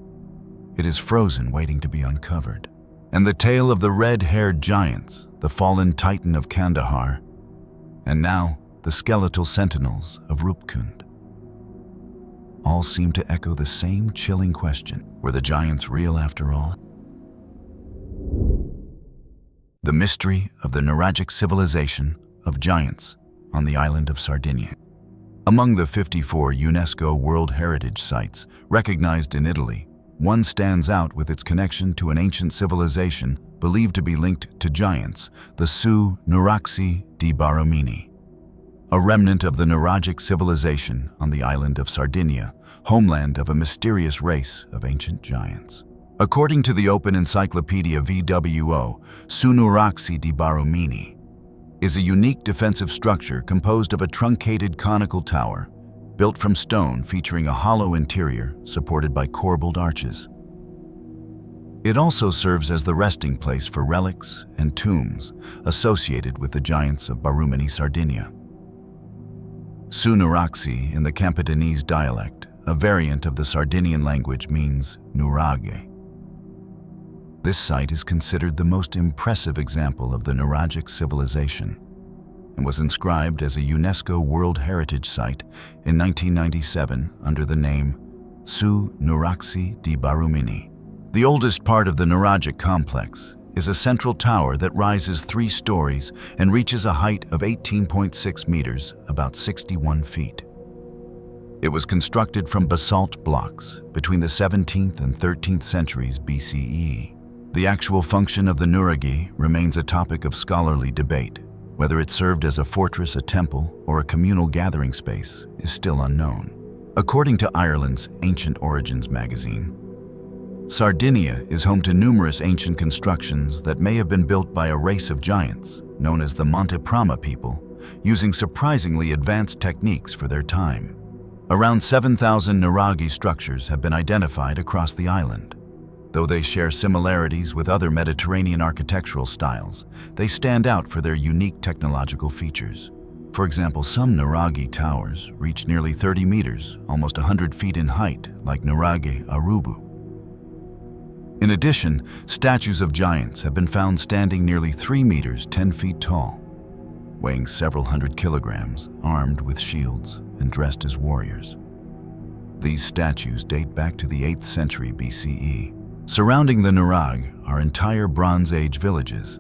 S1: It is frozen, waiting to be uncovered. And the tale of the red-haired giants, the fallen titan of Kandahar, and now the skeletal sentinels of Rupkund, all seem to echo the same chilling question. Were the giants real after all? The mystery of the Nuragic civilization of giants on the island of Sardinia. Among the 54 UNESCO World Heritage Sites recognized in Italy, one stands out with its connection to an ancient civilization believed to be linked to giants, the Su Nuraxi di Baromini, a remnant of the Nuragic civilization on the island of Sardinia, homeland of a mysterious race of ancient giants. According to the Open Encyclopedia VWO, Su Nuraxi di Baromini is a unique defensive structure composed of a truncated conical tower built from stone featuring a hollow interior supported by corbelled arches. It also serves as the resting place for relics and tombs associated with the giants of Barumini, Sardinia. Su Nuraxi in the Campidanese dialect, a variant of the Sardinian language, means nurage. This site is considered the most impressive example of the Nuragic civilization and was inscribed as a UNESCO World Heritage Site in 1997 under the name Su Nuraxi di Barumini. The oldest part of the Nuragic complex is a central tower that rises 3 stories and reaches a height of 18.6 meters, about 61 feet. It was constructed from basalt blocks between the 17th and 13th centuries BCE. The actual function of the nuragi remains a topic of scholarly debate. Whether it served as a fortress, a temple, or a communal gathering space is still unknown. According to Ireland's Ancient Origins magazine, Sardinia is home to numerous ancient constructions that may have been built by a race of giants known as the Monte Prama people, using surprisingly advanced techniques for their time. Around 7,000 nuragi structures have been identified across the island. Though they share similarities with other Mediterranean architectural styles, they stand out for their unique technological features. For example, some nuragi towers reach nearly 30 meters, almost 100 feet in height, like Nurage Arubu. In addition, statues of giants have been found standing nearly 3 meters, 10 feet tall, weighing several hundred kilograms, armed with shields and dressed as warriors. These statues date back to the 8th century BCE. Surrounding the Nurag are entire Bronze Age villages.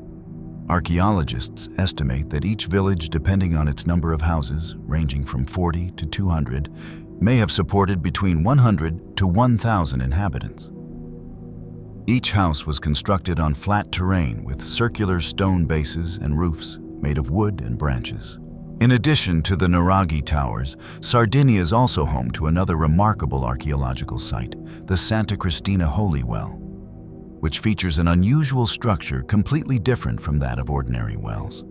S1: Archaeologists estimate that each village, depending on its number of houses, ranging from 40 to 200, may have supported between 100 to 1,000 inhabitants. Each house was constructed on flat terrain with circular stone bases and roofs made of wood and branches. In addition to the Nuragi towers, Sardinia is also home to another remarkable archaeological site, the Santa Cristina Holy Well, which features an unusual structure completely different from that of ordinary wells.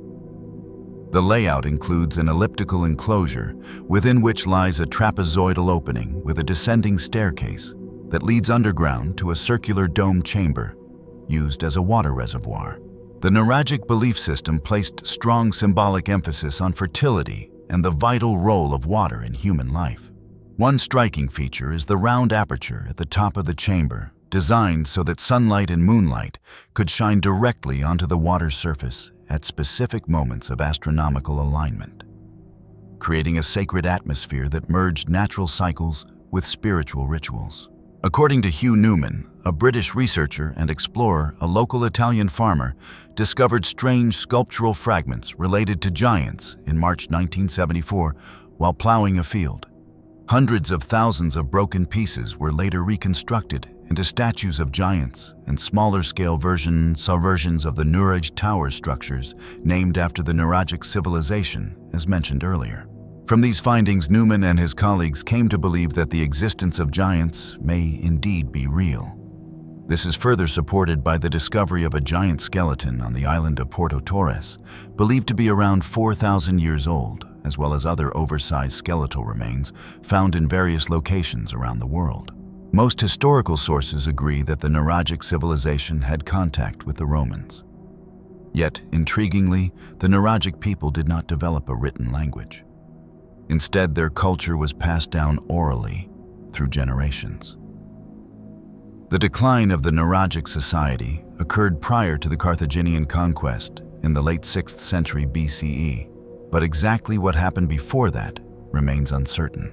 S1: The layout includes an elliptical enclosure within which lies a trapezoidal opening with a descending staircase that leads underground to a circular dome chamber used as a water reservoir. The Nuragic belief system placed strong symbolic emphasis on fertility and the vital role of water in human life. One striking feature is the round aperture at the top of the chamber, designed so that sunlight and moonlight could shine directly onto the water's surface at specific moments of astronomical alignment, creating a sacred atmosphere that merged natural cycles with spiritual rituals. According to Hugh Newman, a British researcher and explorer, a local Italian farmer discovered strange sculptural fragments related to giants in March 1974 while plowing a field. Hundreds of thousands of broken pieces were later reconstructed into statues of giants and smaller-scale versions of the New Age tower structures named after the Nuragic civilization, as mentioned earlier. From these findings, Newman and his colleagues came to believe that the existence of giants may indeed be real. This is further supported by the discovery of a giant skeleton on the island of Porto Torres, believed to be around 4,000 years old, as well as other oversized skeletal remains found in various locations around the world. Most historical sources agree that the Nuragic civilization had contact with the Romans. Yet, intriguingly, the Nuragic people did not develop a written language. Instead, their culture was passed down orally through generations. The decline of the Nuragic society occurred prior to the Carthaginian conquest in the late 6th century BCE, but exactly what happened before that remains uncertain.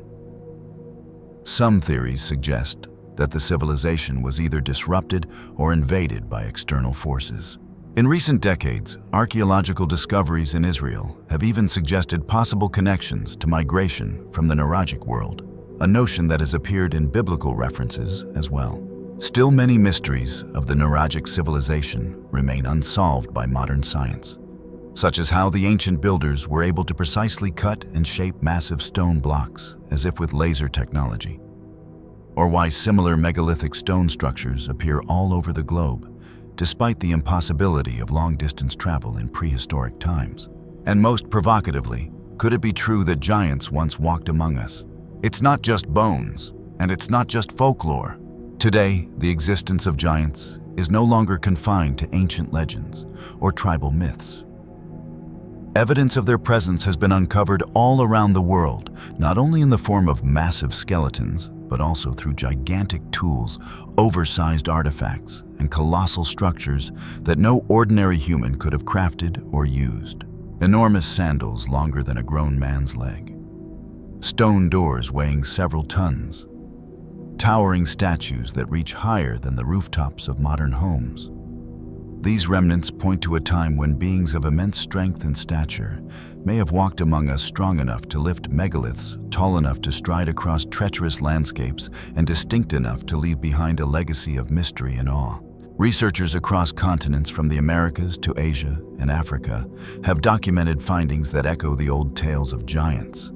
S1: Some theories suggest that the civilization was either disrupted or invaded by external forces. In recent decades, archaeological discoveries in Israel have even suggested possible connections to migration from the Nuragic world, a notion that has appeared in biblical references as well. Still, many mysteries of the Nuragic civilization remain unsolved by modern science, such as how the ancient builders were able to precisely cut and shape massive stone blocks as if with laser technology, or why similar megalithic stone structures appear all over the globe, despite the impossibility of long-distance travel in prehistoric times. And most provocatively, could it be true that giants once walked among us? It's not just bones, and it's not just folklore. Today, the existence of giants is no longer confined to ancient legends or tribal myths. Evidence of their presence has been uncovered all around the world, not only in the form of massive skeletons, but also through gigantic tools, oversized artifacts, and colossal structures that no ordinary human could have crafted or used. Enormous sandals longer than a grown man's leg, stone doors weighing several tons, towering statues that reach higher than the rooftops of modern homes. These remnants point to a time when beings of immense strength and stature may have walked among us, strong enough to lift megaliths, tall enough to stride across treacherous landscapes, and distinct enough to leave behind a legacy of mystery and awe. Researchers across continents from the Americas to Asia and Africa have documented findings that echo the old tales of giants.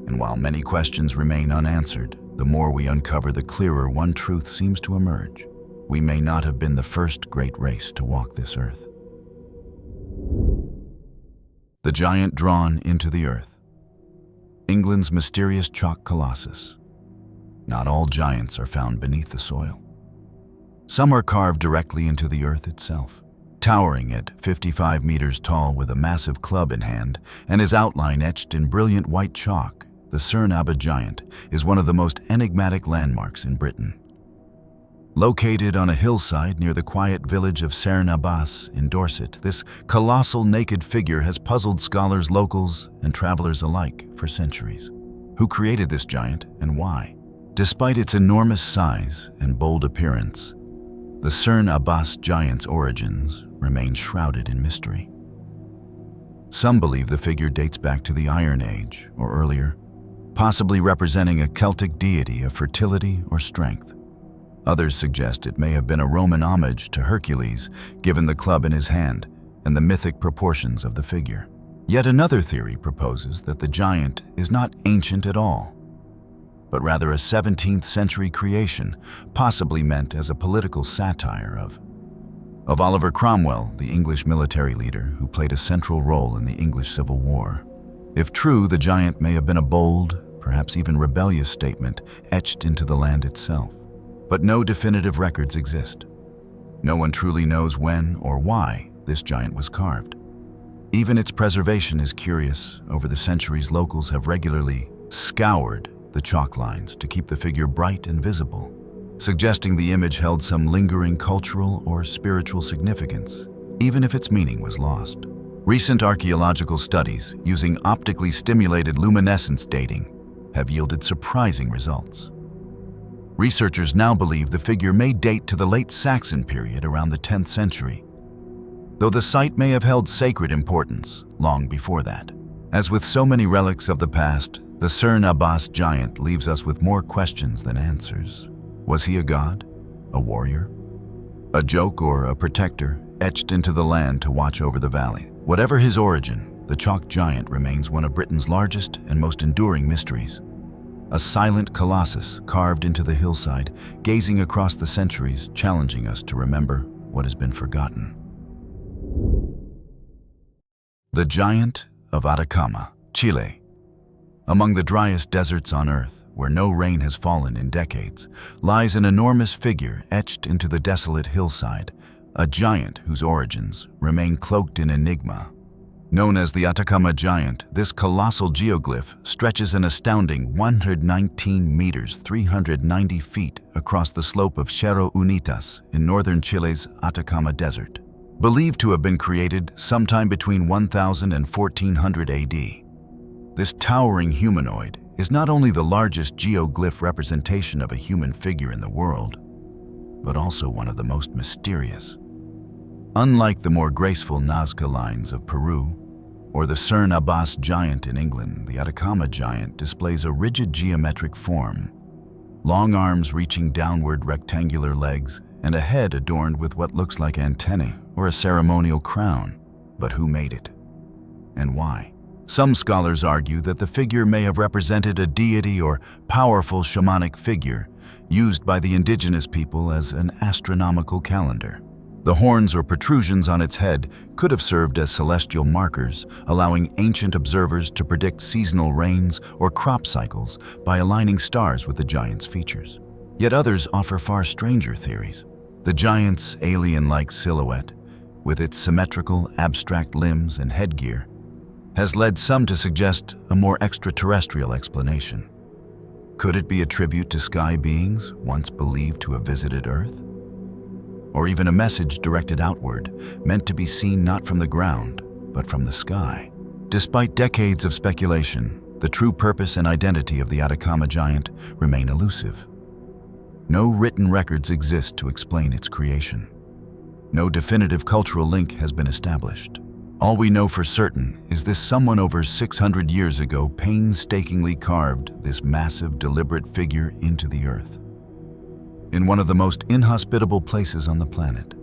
S1: And while many questions remain unanswered, the more we uncover, the clearer one truth seems to emerge. We may not have been the first great race to walk this earth. The giant drawn into the earth. England's mysterious chalk colossus. Not all giants are found beneath the soil. Some are carved directly into the earth itself. Towering at 55 meters tall with a massive club in hand and his outline etched in brilliant white chalk, the Upeh giant is one of the most enigmatic landmarks in Britain. Located on a hillside near the quiet village of Sardinian in Dorset, this colossal naked figure has puzzled scholars, locals, and travelers alike for centuries. Who created this giant and why? Despite its enormous size and bold appearance, the Upeh giant's origins remain shrouded in mystery. Some believe the figure dates back to the Iron Age or earlier, possibly representing a Celtic deity of fertility or strength. Others suggest it may have been a Roman homage to Hercules, given the club in his hand and the mythic proportions of the figure. Yet another theory proposes that the giant is not ancient at all, but rather a 17th century creation, possibly meant as a political satire of Oliver Cromwell, the English military leader who played a central role in the English Civil War. If true, the giant may have been a bold, perhaps even rebellious statement etched into the land itself. But no definitive records exist. No one truly knows when or why this giant was carved. Even its preservation is curious. Over the centuries, locals have regularly scoured the chalk lines to keep the figure bright and visible, suggesting the image held some lingering cultural or spiritual significance, even if its meaning was lost. Recent archaeological studies using optically stimulated luminescence dating have yielded surprising results. Researchers now believe the figure may date to the late Saxon period around the 10th century, though the site may have held sacred importance long before that. As with so many relics of the past, The Surtr giant leaves us with more questions than answers. Was he a god? A warrior? A joke or a protector etched into the land to watch over the valley? Whatever his origin, the chalk giant remains one of Britain's largest and most enduring mysteries. A silent colossus carved into the hillside, gazing across the centuries, challenging us to remember what has been forgotten. The Giant of Atacama, Chile. Among the driest deserts on Earth, where no rain has fallen in decades, lies an enormous figure etched into the desolate hillside, a giant whose origins remain cloaked in enigma. Known as the Atacama Giant, this colossal geoglyph stretches an astounding 119 meters 390 feet across the slope of Cerro Unitas in northern Chile's Atacama Desert. Believed to have been created sometime between 1000 and 1400 AD. This towering humanoid is not only the largest geoglyph representation of a human figure in the world, but also one of the most mysterious. Unlike the more graceful Nazca lines of Peru or the Surtr giant in England, the Atacama giant displays a rigid geometric form. Long arms reaching downward, rectangular legs, and a head adorned with what looks like antennae or a ceremonial crown. But who made it? And why? Some scholars argue that the figure may have represented a deity or powerful shamanic figure used by the indigenous people as an astronomical calendar. The horns or protrusions on its head could have served as celestial markers, allowing ancient observers to predict seasonal rains or crop cycles by aligning stars with the giant's features. Yet others offer far stranger theories. The giant's alien-like silhouette, with its symmetrical, abstract limbs and headgear, has led some to suggest a more extraterrestrial explanation. Could it be a tribute to sky beings once believed to have visited Earth? Or even a message directed outward, meant to be seen not from the ground, but from the sky? Despite decades of speculation, the true purpose and identity of the Atacama giant remain elusive. No written records exist to explain its creation. No definitive cultural link has been established. All we know for certain is this someone over 600 years ago painstakingly carved this massive, deliberate figure into the earth, in one of the most inhospitable places on the planet.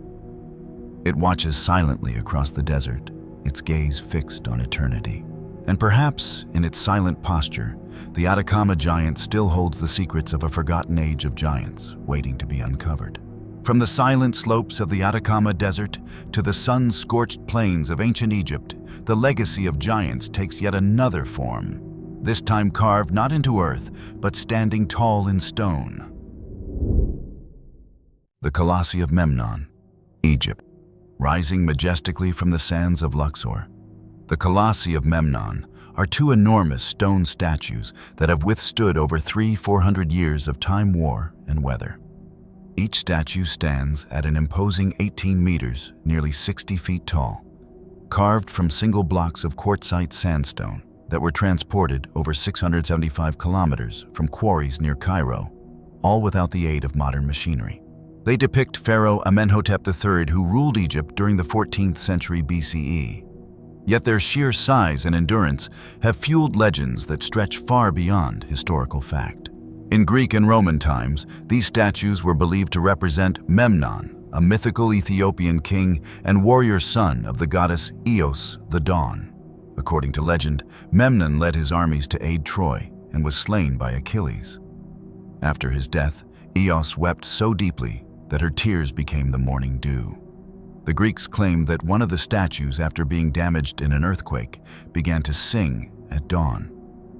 S1: It watches silently across the desert, its gaze fixed on eternity. And perhaps, in its silent posture, the Atacama giant still holds the secrets of a forgotten age of giants waiting to be uncovered. From the silent slopes of the Atacama Desert to the sun-scorched plains of ancient Egypt, the legacy of giants takes yet another form, this time carved not into earth, but standing tall in stone. The Colossi of Memnon, Egypt. Rising majestically from the sands of Luxor, the Colossi of Memnon are two enormous stone statues that have withstood over 400 years of time, war, and weather. Each statue stands at an imposing 18 meters, nearly 60 feet tall, carved from single blocks of quartzite sandstone that were transported over 675 kilometers from quarries near Cairo, all without the aid of modern machinery. They depict Pharaoh Amenhotep III, who ruled Egypt during the 14th century BCE. Yet their sheer size and endurance have fueled legends that stretch far beyond historical fact. In Greek and Roman times, these statues were believed to represent Memnon, a mythical Ethiopian king and warrior son of the goddess Eos, the Dawn. According to legend, Memnon led his armies to aid Troy and was slain by Achilles. After his death, Eos wept so deeply that her tears became the morning dew. The Greeks claimed that one of the statues, after being damaged in an earthquake, began to sing at dawn,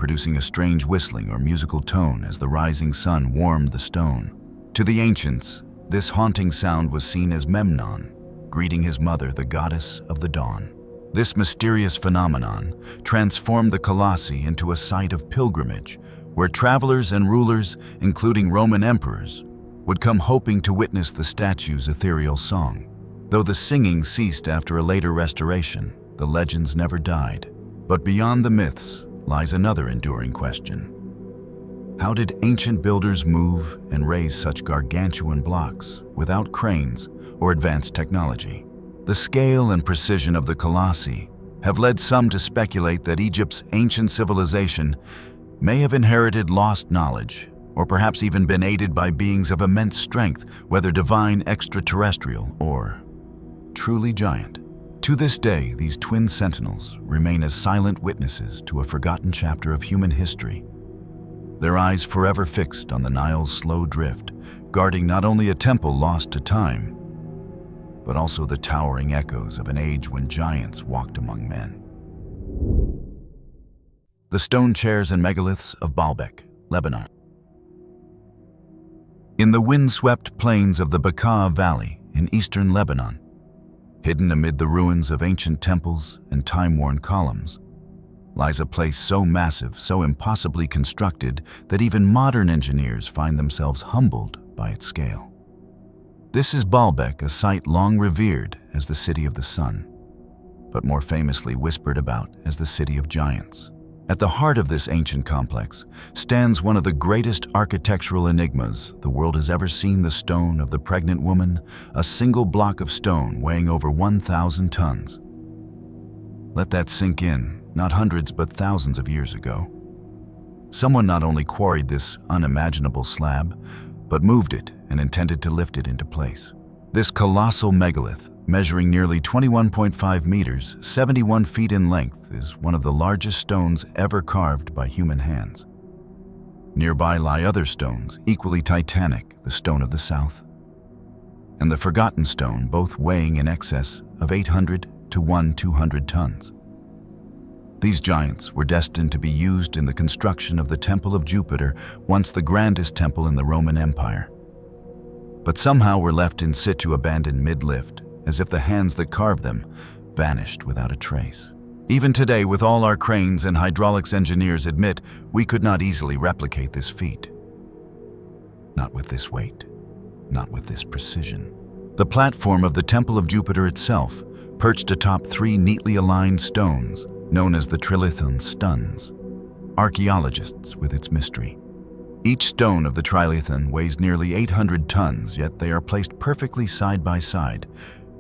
S1: producing a strange whistling or musical tone as the rising sun warmed the stone. To the ancients, this haunting sound was seen as Memnon, greeting his mother, the goddess of the dawn. This mysterious phenomenon transformed the Colossi into a site of pilgrimage, where travelers and rulers, including Roman emperors, would come hoping to witness the statue's ethereal song. Though the singing ceased after a later restoration, the legends never died. But beyond the myths lies another enduring question. How did ancient builders move and raise such gargantuan blocks without cranes or advanced technology? The scale and precision of the Colossi have led some to speculate that Egypt's ancient civilization may have inherited lost knowledge, or perhaps even been aided by beings of immense strength, whether divine, extraterrestrial, or truly giant. To this day, these twin sentinels remain as silent witnesses to a forgotten chapter of human history, their eyes forever fixed on the Nile's slow drift, guarding not only a temple lost to time, but also the towering echoes of an age when giants walked among men. The stone chairs and megaliths of Baalbek, Lebanon. In the wind-swept plains of the Vaca Valley in eastern Lebanon, hidden amid the ruins of ancient temples and time-worn columns, lies a place so massive, so impossibly constructed, that even modern engineers find themselves humbled by its scale. This is Baalbek, a site long revered as the City of the Sun, but more famously whispered about as the City of Giants. At the heart of this ancient complex stands one of the greatest architectural enigmas the world has ever seen: the stone of the pregnant woman, a single block of stone weighing over 1,000 tons. Let that sink in. Not hundreds but thousands of years ago, someone not only quarried this unimaginable slab, but moved it and intended to lift it into place. This colossal megalith, measuring nearly 21.5 meters, 71 feet in length, is one of the largest stones ever carved by human hands. Nearby lie other stones, equally titanic, the Stone of the South and the Forgotten Stone, both weighing in excess of 800 to 200 tons. These giants were destined to be used in the construction of the Temple of Jupiter, once the grandest temple in the Roman Empire. But somehow were left in situ, abandoned mid-lift, as if the hands that carved them vanished without a trace. Even today, with all our cranes and hydraulics engineers admit, we could not easily replicate this feat. Not with this weight, not with this precision. The platform of the Temple of Jupiter itself, perched atop 3 neatly aligned stones, known as the Trilithon, stuns archaeologists with its mystery. Each stone of the Trilithon weighs nearly 800 tons, yet they are placed perfectly side by side,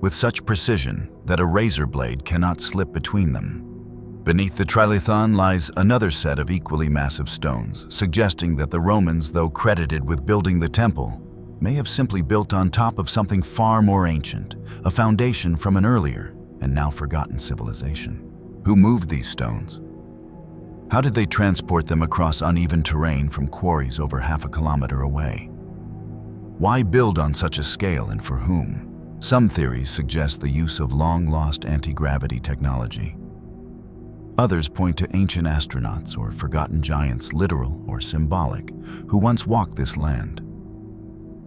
S1: with such precision that a razor blade cannot slip between them. Beneath the Trilithon lies another set of equally massive stones, suggesting that the Romans, though credited with building the temple, may have simply built on top of something far more ancient, a foundation from an earlier and now forgotten civilization. Who moved these stones? How did they transport them across uneven terrain from quarries over half a kilometer away? Why build on such a scale, and for whom? Some theories suggest the use of long-lost anti-gravity technology. Others point to ancient astronauts or forgotten giants, literal or symbolic, who once walked this land.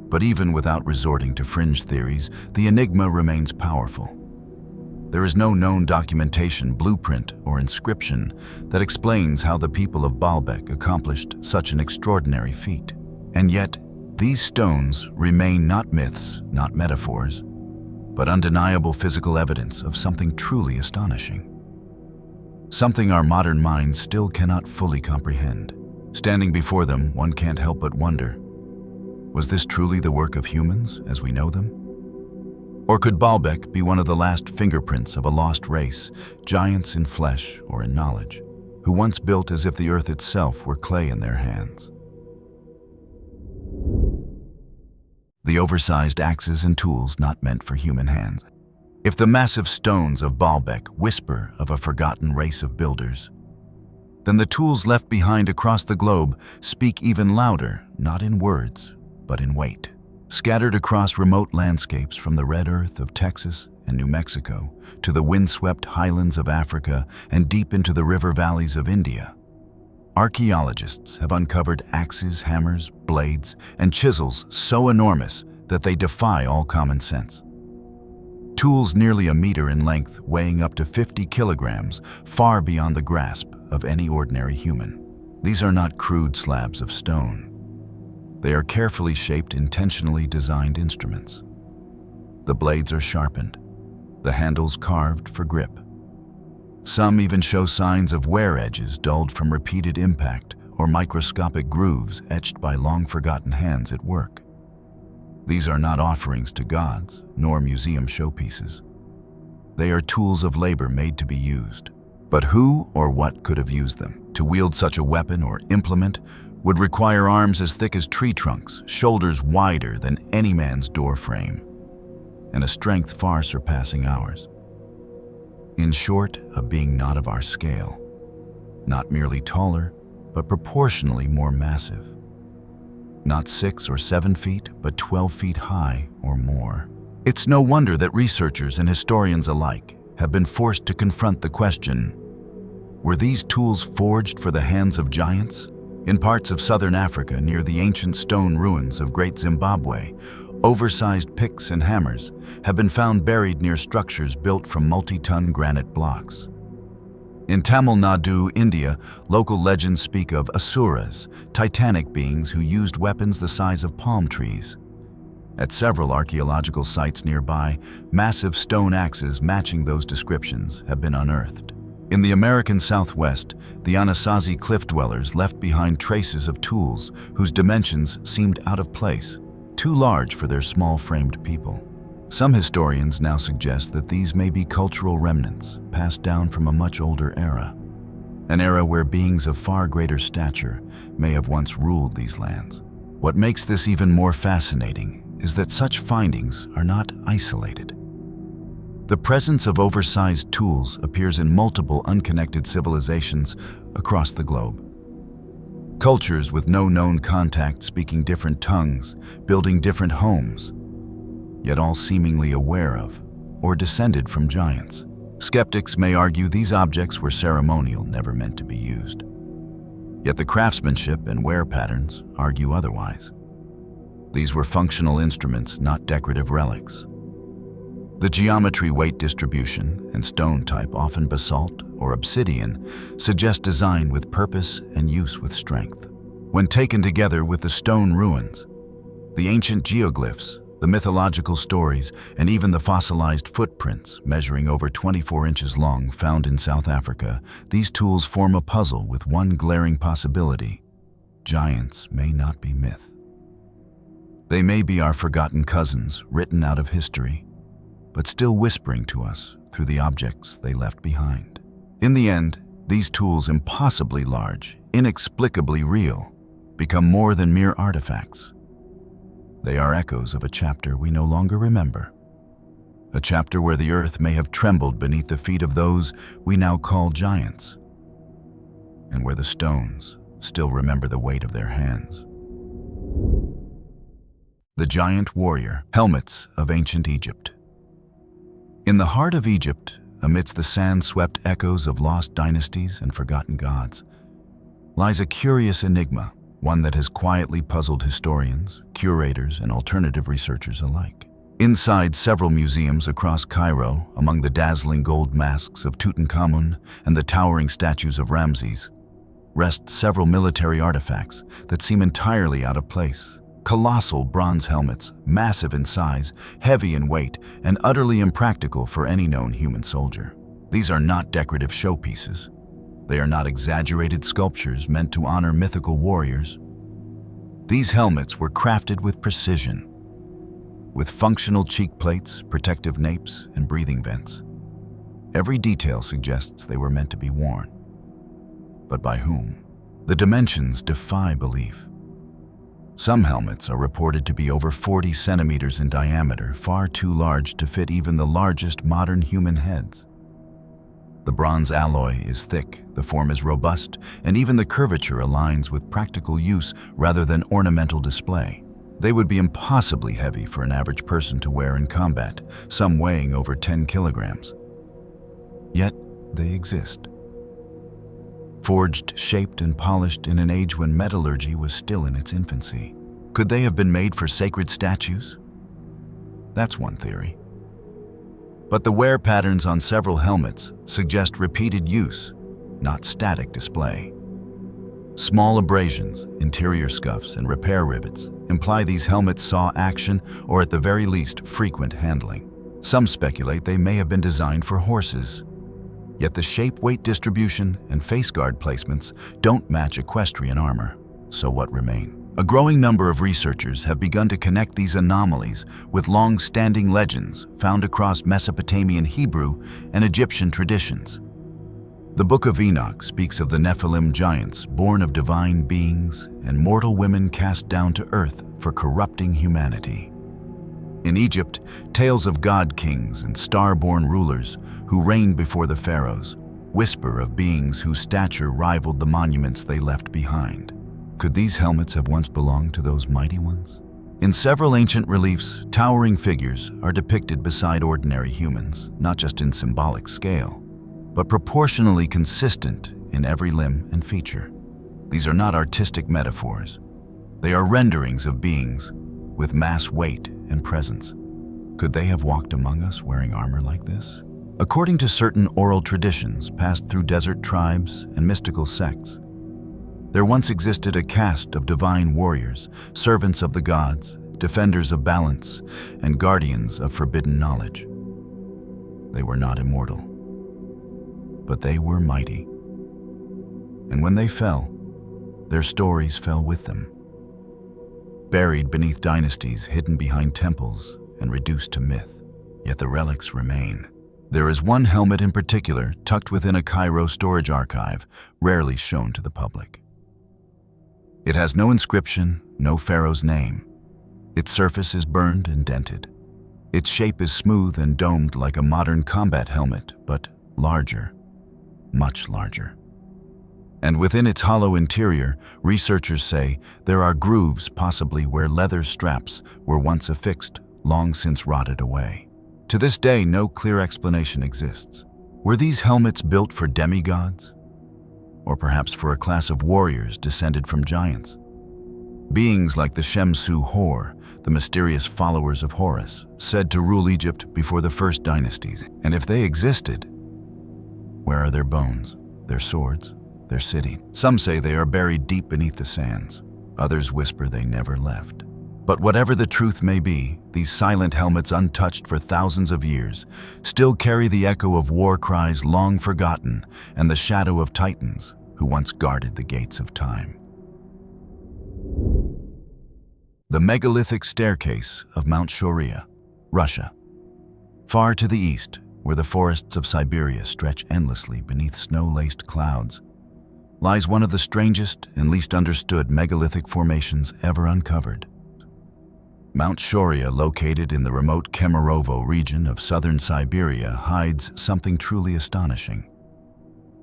S1: But even without resorting to fringe theories, the enigma remains powerful. There is no known documentation, blueprint, or inscription that explains how the people of Baalbek accomplished such an extraordinary feat. And yet, these stones remain not myths, not metaphors, but undeniable physical evidence of something truly astonishing. Something our modern minds still cannot fully comprehend. Standing before them, one can't help but wonder, was this truly the work of humans as we know them? Or could Baalbek be one of the last fingerprints of a lost race, giants in flesh or in knowledge, who once built as if the earth itself were clay in their hands? The oversized axes and tools not meant for human hands. If the massive stones of Baalbek whisper of a forgotten race of builders, then the tools left behind across the globe speak even louder, not in words, but in weight. Scattered across remote landscapes from the red earth of Texas and New Mexico to the windswept highlands of Africa and deep into the river valleys of India, archaeologists have uncovered axes, hammers, blades, and chisels so enormous that they defy all common sense. Tools nearly a meter in length, weighing up to 50 kilograms, far beyond the grasp of any ordinary human. These are not crude slabs of stone. They are carefully shaped, intentionally designed instruments. The blades are sharpened, the handles carved for grip. Some even show signs of wear edges dulled from repeated impact or microscopic grooves etched by long-forgotten hands at work. These are not offerings to gods, nor museum showpieces. They are tools of labor made to be used. But who or what could have used them? To wield such a weapon or implement would require arms as thick as tree trunks, shoulders wider than any man's door frame, and a strength far surpassing ours. In short, a being not of our scale, not merely taller, but proportionally more massive. Not 6 or 7 feet, but 12 feet high or more. It's no wonder that researchers and historians alike have been forced to confront the question, were these tools forged for the hands of giants? In parts of southern Africa, near the ancient stone ruins of Great Zimbabwe, oversized picks and hammers have been found buried near structures built from multi-ton granite blocks. In Tamil Nadu, India, local legends speak of asuras, titanic beings who used weapons the size of palm trees. At several archaeological sites nearby, massive stone axes matching those descriptions have been unearthed. In the American Southwest, the Anasazi cliff dwellers left behind traces of tools whose dimensions seemed out of place, too large for their small-framed people. Some historians now suggest that these may be cultural remnants passed down from a much older era, an era where beings of far greater stature may have once ruled these lands. What makes this even more fascinating is that such findings are not isolated. The presence of oversized tools appears in multiple unconnected civilizations across the globe. Cultures with no known contact speaking different tongues, building different homes, yet all seemingly aware of or descended from giants. Skeptics may argue these objects were ceremonial, never meant to be used. Yet the craftsmanship and wear patterns argue otherwise. These were functional instruments, not decorative relics. The geometry, weight distribution, and stone type, often basalt or obsidian, suggest design with purpose and use with strength. When taken together with the stone ruins, the ancient geoglyphs, the mythological stories, and even the fossilized footprints measuring over 24 inches long found in South Africa, these tools form a puzzle with one glaring possibility: giants may not be myth. They may be our forgotten cousins, written out of history, but still whispering to us through the objects they left behind. In the end, these tools, impossibly large, inexplicably real, become more than mere artifacts. They are echoes of a chapter we no longer remember, a chapter where the earth may have trembled beneath the feet of those we now call giants, and where the stones still remember the weight of their hands. The Giant Warrior, helmets of ancient Egypt. In the heart of Egypt, amidst the sand-swept echoes of lost dynasties and forgotten gods, lies a curious enigma, one that has quietly puzzled historians, curators, and alternative researchers alike. Inside several museums across Cairo, among the dazzling gold masks of Tutankhamun and the towering statues of Ramses, rest several military artifacts that seem entirely out of place. Colossal bronze helmets, massive in size, heavy in weight, and utterly impractical for any known human soldier. These are not decorative showpieces. They are not exaggerated sculptures meant to honor mythical warriors. These helmets were crafted with precision, with functional cheek plates, protective napes, and breathing vents. Every detail suggests they were meant to be worn. But by whom? The dimensions defy belief. Some helmets are reported to be over 40 centimeters in diameter, far too large to fit even the largest modern human heads. The bronze alloy is thick, the form is robust, and even the curvature aligns with practical use rather than ornamental display. They would be impossibly heavy for an average person to wear in combat, some weighing over 10 kilograms. Yet, they exist. Forged, shaped, and polished in an age when metallurgy was still in its infancy. Could they have been made for sacred statues? That's one theory. But the wear patterns on several helmets suggest repeated use, not static display. Small abrasions, interior scuffs, and repair rivets imply these helmets saw action or at the very least frequent handling. Some speculate they may have been designed for horses. Yet the shape, weight distribution, and face guard placements don't match equestrian armor. So what remain? A growing number of researchers have begun to connect these anomalies with long-standing legends found across Mesopotamian Hebrew and Egyptian traditions. The Book of Enoch speaks of the Nephilim giants born of divine beings and mortal women cast down to earth for corrupting humanity. In Egypt, tales of god-kings and star-born rulers who reigned before the pharaohs whisper of beings whose stature rivaled the monuments they left behind. Could these helmets have once belonged to those mighty ones? In several ancient reliefs, towering figures are depicted beside ordinary humans, not just in symbolic scale, but proportionally consistent in every limb and feature. These are not artistic metaphors. They are renderings of beings with mass weight and presence. Could they have walked among us wearing armor like this? According to certain oral traditions passed through desert tribes and mystical sects, there once existed a caste of divine warriors, servants of the gods, defenders of balance, and guardians of forbidden knowledge. They were not immortal, but they were mighty. And when they fell, their stories fell with them. Buried beneath dynasties, hidden behind temples, and reduced to myth, yet the relics remain. There is one helmet in particular tucked within a Cairo storage archive, rarely shown to the public. It has no inscription, no pharaoh's name. Its surface is burned and dented. Its shape is smooth and domed like a modern combat helmet, but larger, much larger. And within its hollow interior, researchers say there are grooves possibly where leather straps were once affixed, long since rotted away. To this day, no clear explanation exists. Were these helmets built for demigods? Or perhaps for a class of warriors descended from giants? Beings like the Shemsu Hor, the mysterious followers of Horus, said to rule Egypt before the first dynasties. And if they existed, where are their bones, their swords, their city? Some say they are buried deep beneath the sands. Others whisper they never left. But whatever the truth may be, these silent helmets, untouched for thousands of years, still carry the echo of war cries long forgotten and the shadow of titans who once guarded the gates of time. The megalithic staircase of Mount Shoria, Russia. Far to the east, where the forests of Siberia stretch endlessly beneath snow-laced clouds, lies one of the strangest and least understood megalithic formations ever uncovered. Mount Shoria, located in the remote Kemerovo region of southern Siberia, hides something truly astonishing.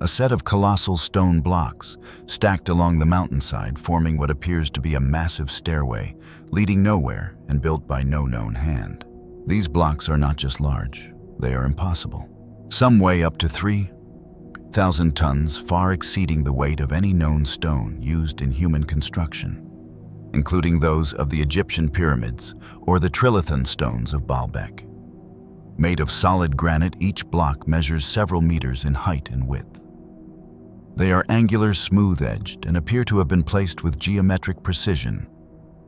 S1: A set of colossal stone blocks stacked along the mountainside, forming what appears to be a massive stairway leading nowhere and built by no known hand. These blocks are not just large, they are impossible. Some weigh up to 3,000 tons, far exceeding the weight of any known stone used in human construction, including those of the Egyptian pyramids or the trilithon stones of Baalbek. Made of solid granite, each block measures several meters in height and width. They are angular, smooth-edged, and appear to have been placed with geometric precision,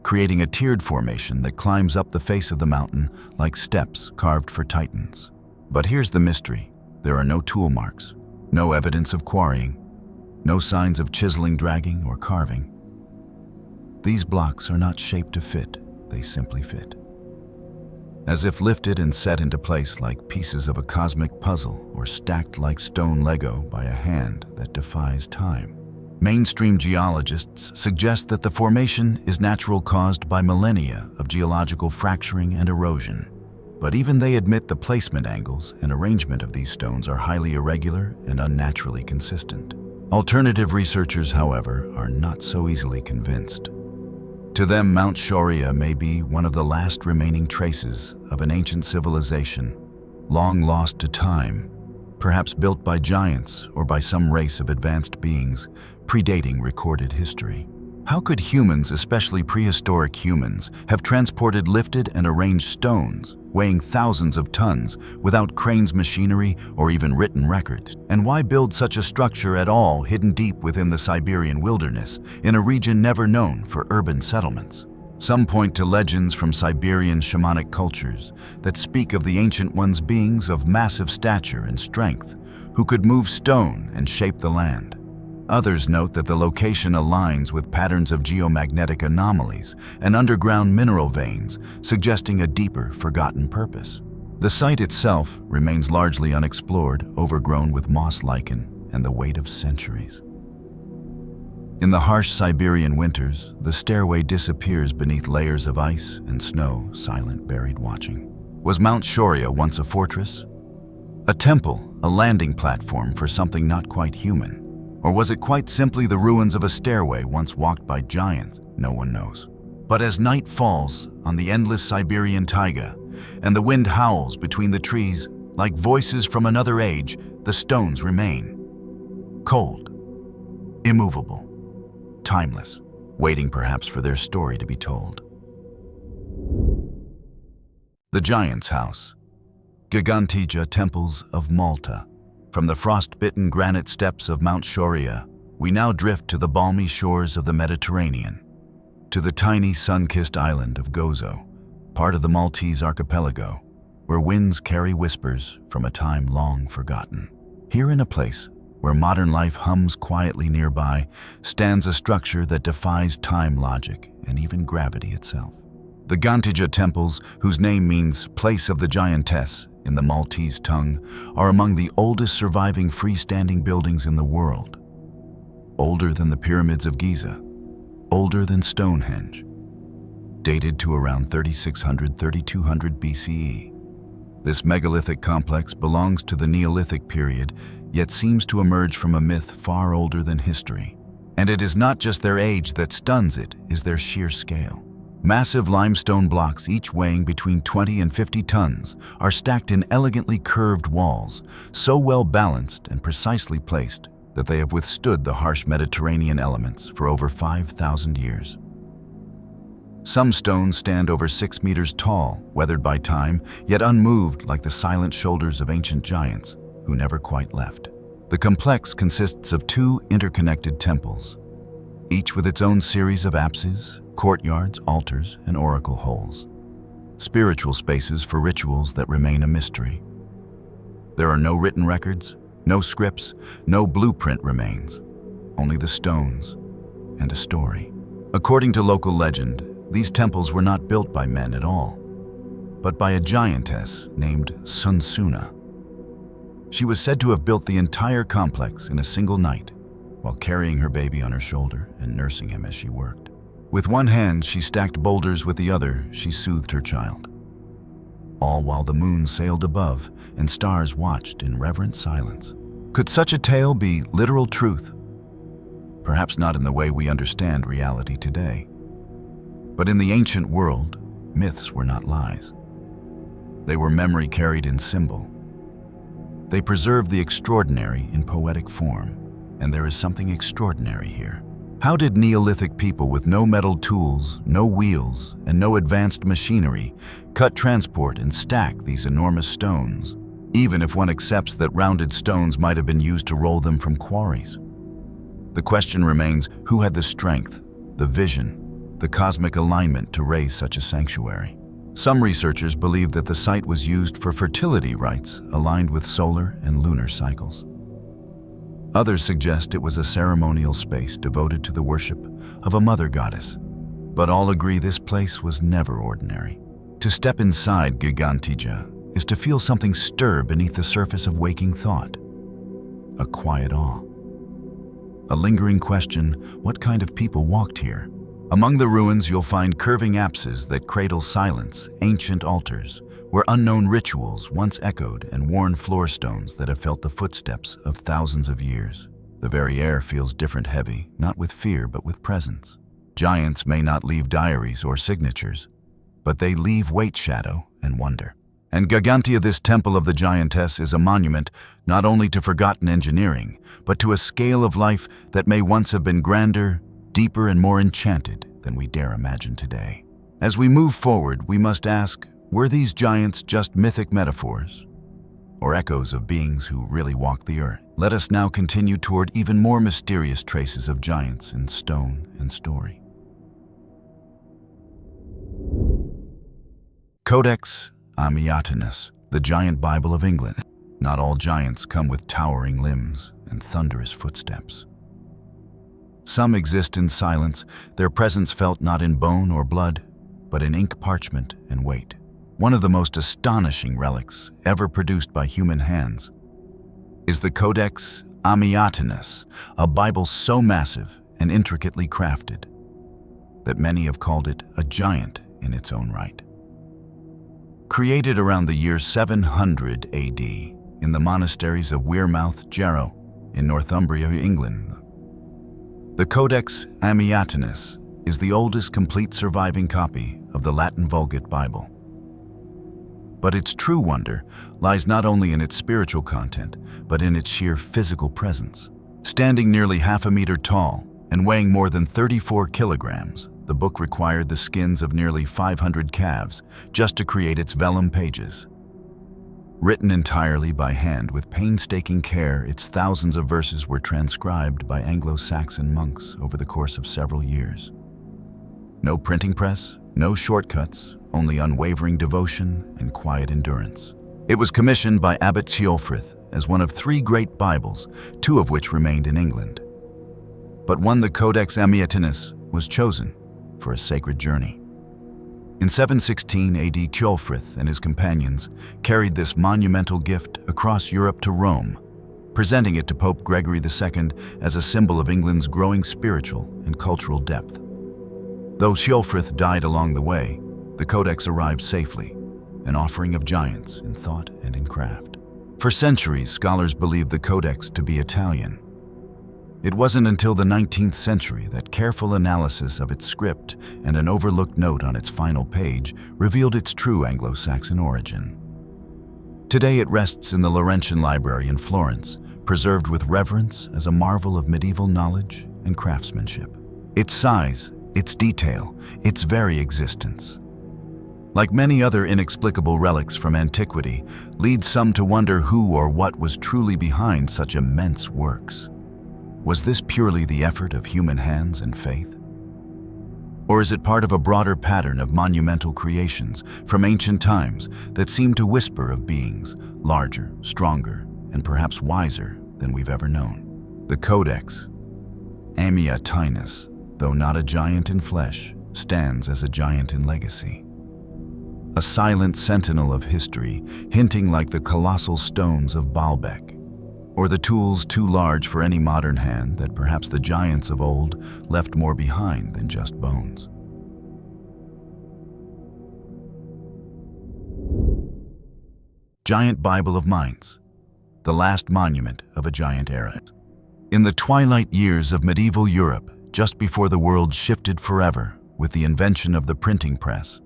S1: creating a tiered formation that climbs up the face of the mountain like steps carved for titans. But here's the mystery. There are no tool marks, no evidence of quarrying, no signs of chiseling, dragging, or carving. These blocks are not shaped to fit, they simply fit. As if lifted and set into place like pieces of a cosmic puzzle or stacked like stone Lego by a hand that defies time. Mainstream geologists suggest that the formation is natural, caused by millennia of geological fracturing and erosion. But even they admit the placement angles and arrangement of these stones are highly irregular and unnaturally consistent. Alternative researchers, however, are not so easily convinced. To them, Mount Shoria may be one of the last remaining traces of an ancient civilization, long lost to time, perhaps built by giants or by some race of advanced beings predating recorded history. How could humans, especially prehistoric humans, have transported, lifted, and arranged stones weighing thousands of tons without cranes, machinery, or even written records? And why build such a structure at all, hidden deep within the Siberian wilderness, in a region never known for urban settlements? Some point to legends from Siberian shamanic cultures that speak of the ancient ones, beings of massive stature and strength, who could move stone and shape the land. Others note that the location aligns with patterns of geomagnetic anomalies and underground mineral veins, suggesting a deeper, forgotten purpose. The site itself remains largely unexplored, overgrown with moss lichen and the weight of centuries. In the harsh Siberian winters, the stairway disappears beneath layers of ice and snow, silent, buried, watching. Was Mount Shoria once a fortress? A temple, a landing platform for something not quite human? Or was it quite simply the ruins of a stairway once walked by giants? No one knows. But as night falls on the endless Siberian taiga, and the wind howls between the trees, like voices from another age, the stones remain. Cold, immovable, timeless, waiting perhaps for their story to be told. The Giant's House. Gigantija Temples of Malta. From the frost-bitten granite steppes of Mount Shoria, we now drift to the balmy shores of the Mediterranean, to the tiny sun-kissed island of Gozo, part of the Maltese archipelago, where winds carry whispers from a time long forgotten. Here in a place where modern life hums quietly nearby, stands a structure that defies time, logic, and even gravity itself. The Gigantija temples, whose name means place of the giantess in the Maltese tongue, are among the oldest surviving freestanding buildings in the world. Older than the pyramids of Giza, older than Stonehenge, dated to around 3600–3200 BCE. This megalithic complex belongs to the Neolithic period, yet seems to emerge from a myth far older than history. And it is not just their age that stuns, it is their sheer scale. Massive limestone blocks, each weighing between 20 and 50 tons, are stacked in elegantly curved walls, so well balanced and precisely placed that they have withstood the harsh Mediterranean elements for over 5,000 years. Some stones stand over 6 meters tall, weathered by time, yet unmoved like the silent shoulders of ancient giants who never quite left. The complex consists of 2 interconnected temples, each with its own series of apses, courtyards, altars, and oracle holes. Spiritual spaces for rituals that remain a mystery. There are no written records, no scripts, no blueprint remains, only the stones and a story. According to local legend, these temples were not built by men at all, but by a giantess named Sunsuna. She was said to have built the entire complex in a single night, while carrying her baby on her shoulder and nursing him as she worked. With one hand, she stacked boulders, with the other, she soothed her child. All while the moon sailed above and stars watched in reverent silence. Could such a tale be literal truth? Perhaps not in the way we understand reality today. But in the ancient world, myths were not lies. They were memory carried in symbol. They preserved the extraordinary in poetic form, and there is something extraordinary here. How did Neolithic people with no metal tools, no wheels, and no advanced machinery cut, transport, and stack these enormous stones, even if one accepts that rounded stones might have been used to roll them from quarries? The question remains, who had the strength, the vision, the cosmic alignment to raise such a sanctuary? Some researchers believe that the site was used for fertility rites aligned with solar and lunar cycles. Others suggest it was a ceremonial space devoted to the worship of a mother goddess. But all agree this place was never ordinary. To step inside Gigantija is to feel something stir beneath the surface of waking thought. A quiet awe. A lingering question, what kind of people walked here? Among the ruins, you'll find curving apses that cradle silence, ancient altars, where unknown rituals once echoed, and worn floor stones that have felt the footsteps of thousands of years. The very air feels different, heavy, not with fear, but with presence. Giants may not leave diaries or signatures, but they leave weight, shadow, and wonder. And Gigantia, this temple of the giantess, is a monument not only to forgotten engineering, but to a scale of life that may once have been grander, deeper, and more enchanted than we dare imagine today. As we move forward, we must ask, were these giants just mythic metaphors, or echoes of beings who really walked the earth? Let us now continue toward even more mysterious traces of giants in stone and story. Codex Amiatinus, the Giant Bible of England. Not all giants come with towering limbs and thunderous footsteps. Some exist in silence, their presence felt not in bone or blood, but in ink, parchment, and weight. One of the most astonishing relics ever produced by human hands is the Codex Amiatinus, a Bible so massive and intricately crafted that many have called it a giant in its own right. Created around the year 700 AD in the monasteries of Wearmouth, Jarrow, in Northumbria, England, the Codex Amiatinus is the oldest complete surviving copy of the Latin Vulgate Bible. But its true wonder lies not only in its spiritual content, but in its sheer physical presence. Standing nearly half a meter tall and weighing more than 34 kilograms, the book required the skins of nearly 500 calves just to create its vellum pages. Written entirely by hand with painstaking care, its thousands of verses were transcribed by Anglo-Saxon monks over the course of several years. No printing press, no shortcuts, only unwavering devotion and quiet endurance. It was commissioned by Abbot Ceolfrith as one of 3 great Bibles, 2 of which remained in England. But one, the Codex Amiatinus, was chosen for a sacred journey. In 716 AD, Ceolfrith and his companions carried this monumental gift across Europe to Rome, presenting it to Pope Gregory II as a symbol of England's growing spiritual and cultural depth. Though Ceolfrith died along the way, the Codex arrived safely, an offering of giants in thought and in craft. For centuries, scholars believed the Codex to be Italian. It wasn't until the 19th century that careful analysis of its script and an overlooked note on its final page revealed its true Anglo-Saxon origin. Today it rests in the Laurentian Library in Florence, preserved with reverence as a marvel of medieval knowledge and craftsmanship. Its size, its detail, its very existence, like many other inexplicable relics from antiquity, leads some to wonder who or what was truly behind such immense works. Was this purely the effort of human hands and faith? Or is it part of a broader pattern of monumental creations from ancient times that seem to whisper of beings larger, stronger, and perhaps wiser than we've ever known? The Codex Amiatinus, though not a giant in flesh, stands as a giant in legacy. A silent sentinel of history, hinting like the colossal stones of Baalbek, or the tools too large for any modern hand that perhaps the giants of old left more behind than just bones. Giant Bible of Mainz, the last monument of a giant era. In the twilight years of medieval Europe, just before the world shifted forever with the invention of the printing press,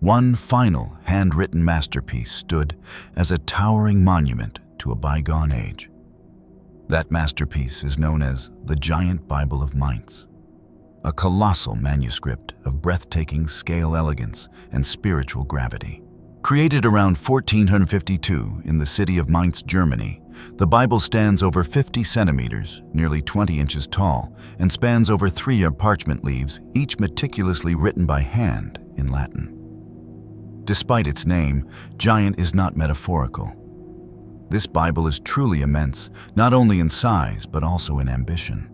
S1: one final handwritten masterpiece stood as a towering monument to a bygone age. That masterpiece is known as the Giant Bible of Mainz, a colossal manuscript of breathtaking scale elegance and spiritual gravity. Created around 1452 in the city of Mainz, Germany, the Bible stands over 50 centimeters, nearly 20 inches tall, and spans over 3 parchment leaves, each meticulously written by hand in Latin. Despite its name, giant is not metaphorical. This Bible is truly immense, not only in size, but also in ambition.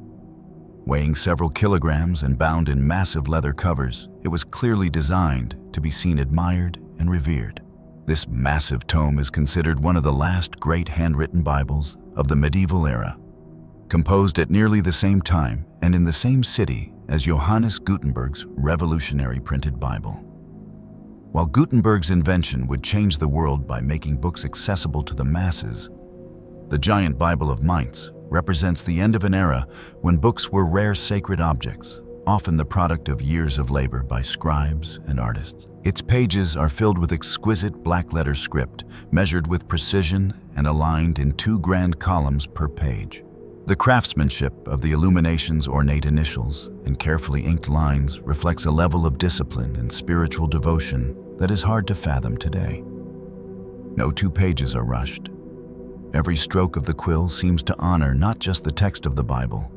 S1: Weighing several kilograms and bound in massive leather covers, it was clearly designed to be seen admired and revered. This massive tome is considered one of the last great handwritten Bibles of the medieval era, composed at nearly the same time and in the same city as Johannes Gutenberg's revolutionary printed Bible. While Gutenberg's invention would change the world by making books accessible to the masses, the Giant Bible of Mainz represents the end of an era when books were rare sacred objects, often the product of years of labor by scribes and artists. Its pages are filled with exquisite black-letter script, measured with precision and aligned in 2 grand columns per page. The craftsmanship of the illumination's ornate initials and carefully inked lines reflects a level of discipline and spiritual devotion that is hard to fathom today. No 2 pages are rushed. Every stroke of the quill seems to honor not just the text of the Bible,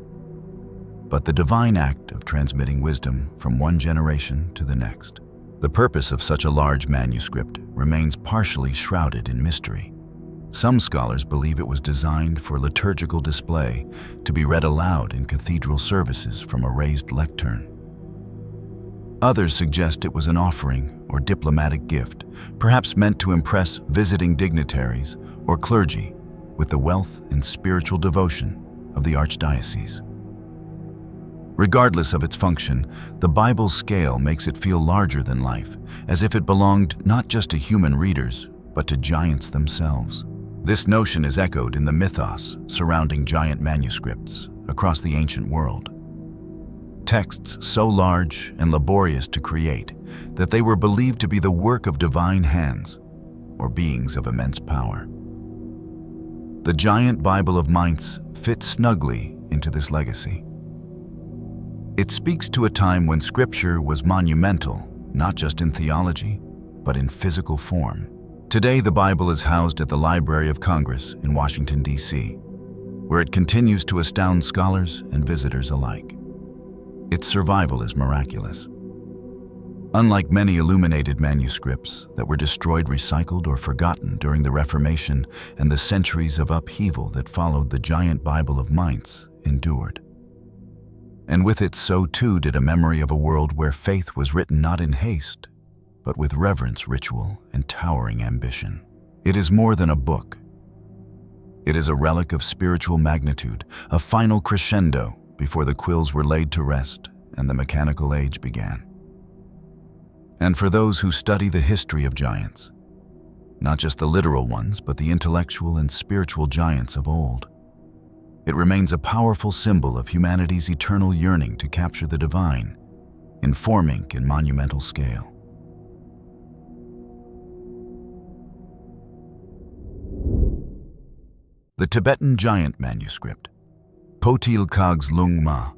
S1: but the divine act of transmitting wisdom from one generation to the next. The purpose of such a large manuscript remains partially shrouded in mystery. Some scholars believe it was designed for liturgical display, to be read aloud in cathedral services from a raised lectern. Others suggest it was an offering or diplomatic gift, perhaps meant to impress visiting dignitaries or clergy, with the wealth and spiritual devotion of the archdiocese. Regardless of its function, the Bible's scale makes it feel larger than life, as if it belonged not just to human readers, but to giants themselves. This notion is echoed in the mythos surrounding giant manuscripts across the ancient world. Texts so large and laborious to create that they were believed to be the work of divine hands or beings of immense power. The giant Bible of Mainz fits snugly into this legacy. It speaks to a time when Scripture was monumental, not just in theology, but in physical form. Today, the Bible is housed at the Library of Congress in Washington, D.C., where it continues to astound scholars and visitors alike. Its survival is miraculous. Unlike many illuminated manuscripts that were destroyed, recycled, or forgotten during the Reformation and the centuries of upheaval that followed, the giant Bible of Mainz endured. And with it, so too did a memory of a world where faith was written not in haste, but with reverence, ritual, and towering ambition. It is more than a book. It is a relic of spiritual magnitude, a final crescendo before the quills were laid to rest and the mechanical age began. And for those who study the history of giants, not just the literal ones, but the intellectual and spiritual giants of old, it remains a powerful symbol of humanity's eternal yearning to capture the divine in form, ink, and monumental scale. The Tibetan Giant Manuscript, Potil Kag's Lung Ma.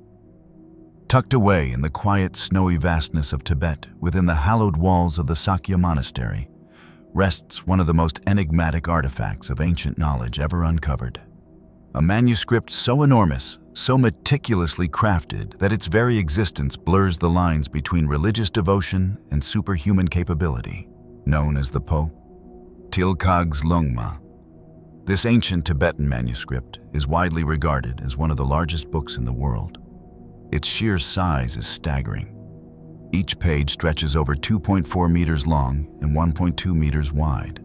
S1: Tucked away in the quiet, snowy vastness of Tibet within the hallowed walls of the Sakya Monastery, rests one of the most enigmatic artifacts of ancient knowledge ever uncovered. A manuscript so enormous, so meticulously crafted that its very existence blurs the lines between religious devotion and superhuman capability, known as the Til Kag's Lung Ma. This ancient Tibetan manuscript is widely regarded as one of the largest books in the world. Its sheer size is staggering. Each page stretches over 2.4 meters long and 1.2 meters wide.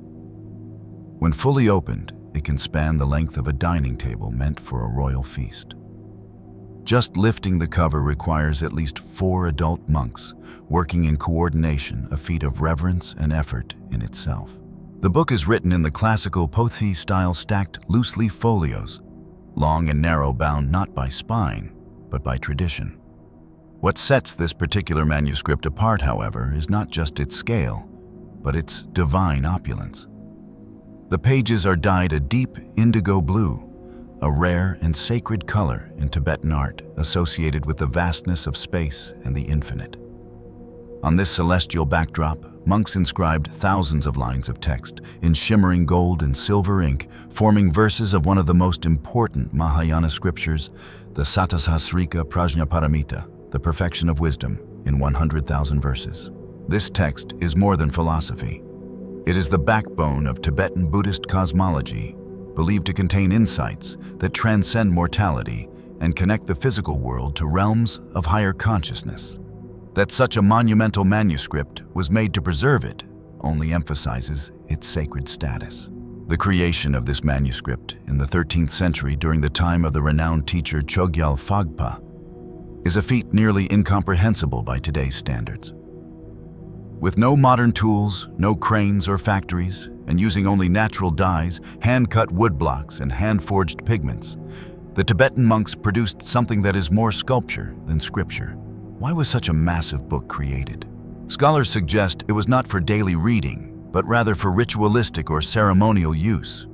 S1: When fully opened, it can span the length of a dining table meant for a royal feast. Just lifting the cover requires at least 4 adult monks working in coordination, a feat of reverence and effort in itself. The book is written in the classical pothi-style stacked loose-leaf folios, long and narrow, bound not by spine, but by tradition. What sets this particular manuscript apart, however, is not just its scale, but its divine opulence. The pages are dyed a deep indigo blue, a rare and sacred color in Tibetan art associated with the vastness of space and the infinite. On this celestial backdrop, monks inscribed thousands of lines of text in shimmering gold and silver ink, forming verses of one of the most important Mahayana scriptures, the Satasahasrika Prajnaparamita, the perfection of wisdom, in 100,000 verses. This text is more than philosophy. It is the backbone of Tibetan Buddhist cosmology, believed to contain insights that transcend mortality and connect the physical world to realms of higher consciousness. That such a monumental manuscript was made to preserve it only emphasizes its sacred status. The creation of this manuscript in the 13th century during the time of the renowned teacher Chogyal Phagpa is a feat nearly incomprehensible by today's standards. With no modern tools, no cranes or factories, and using only natural dyes, hand-cut wood blocks, and hand-forged pigments, the Tibetan monks produced something that is more sculpture than scripture. Why was such a massive book created? Scholars suggest it was not for daily reading, but rather for ritualistic or ceremonial use.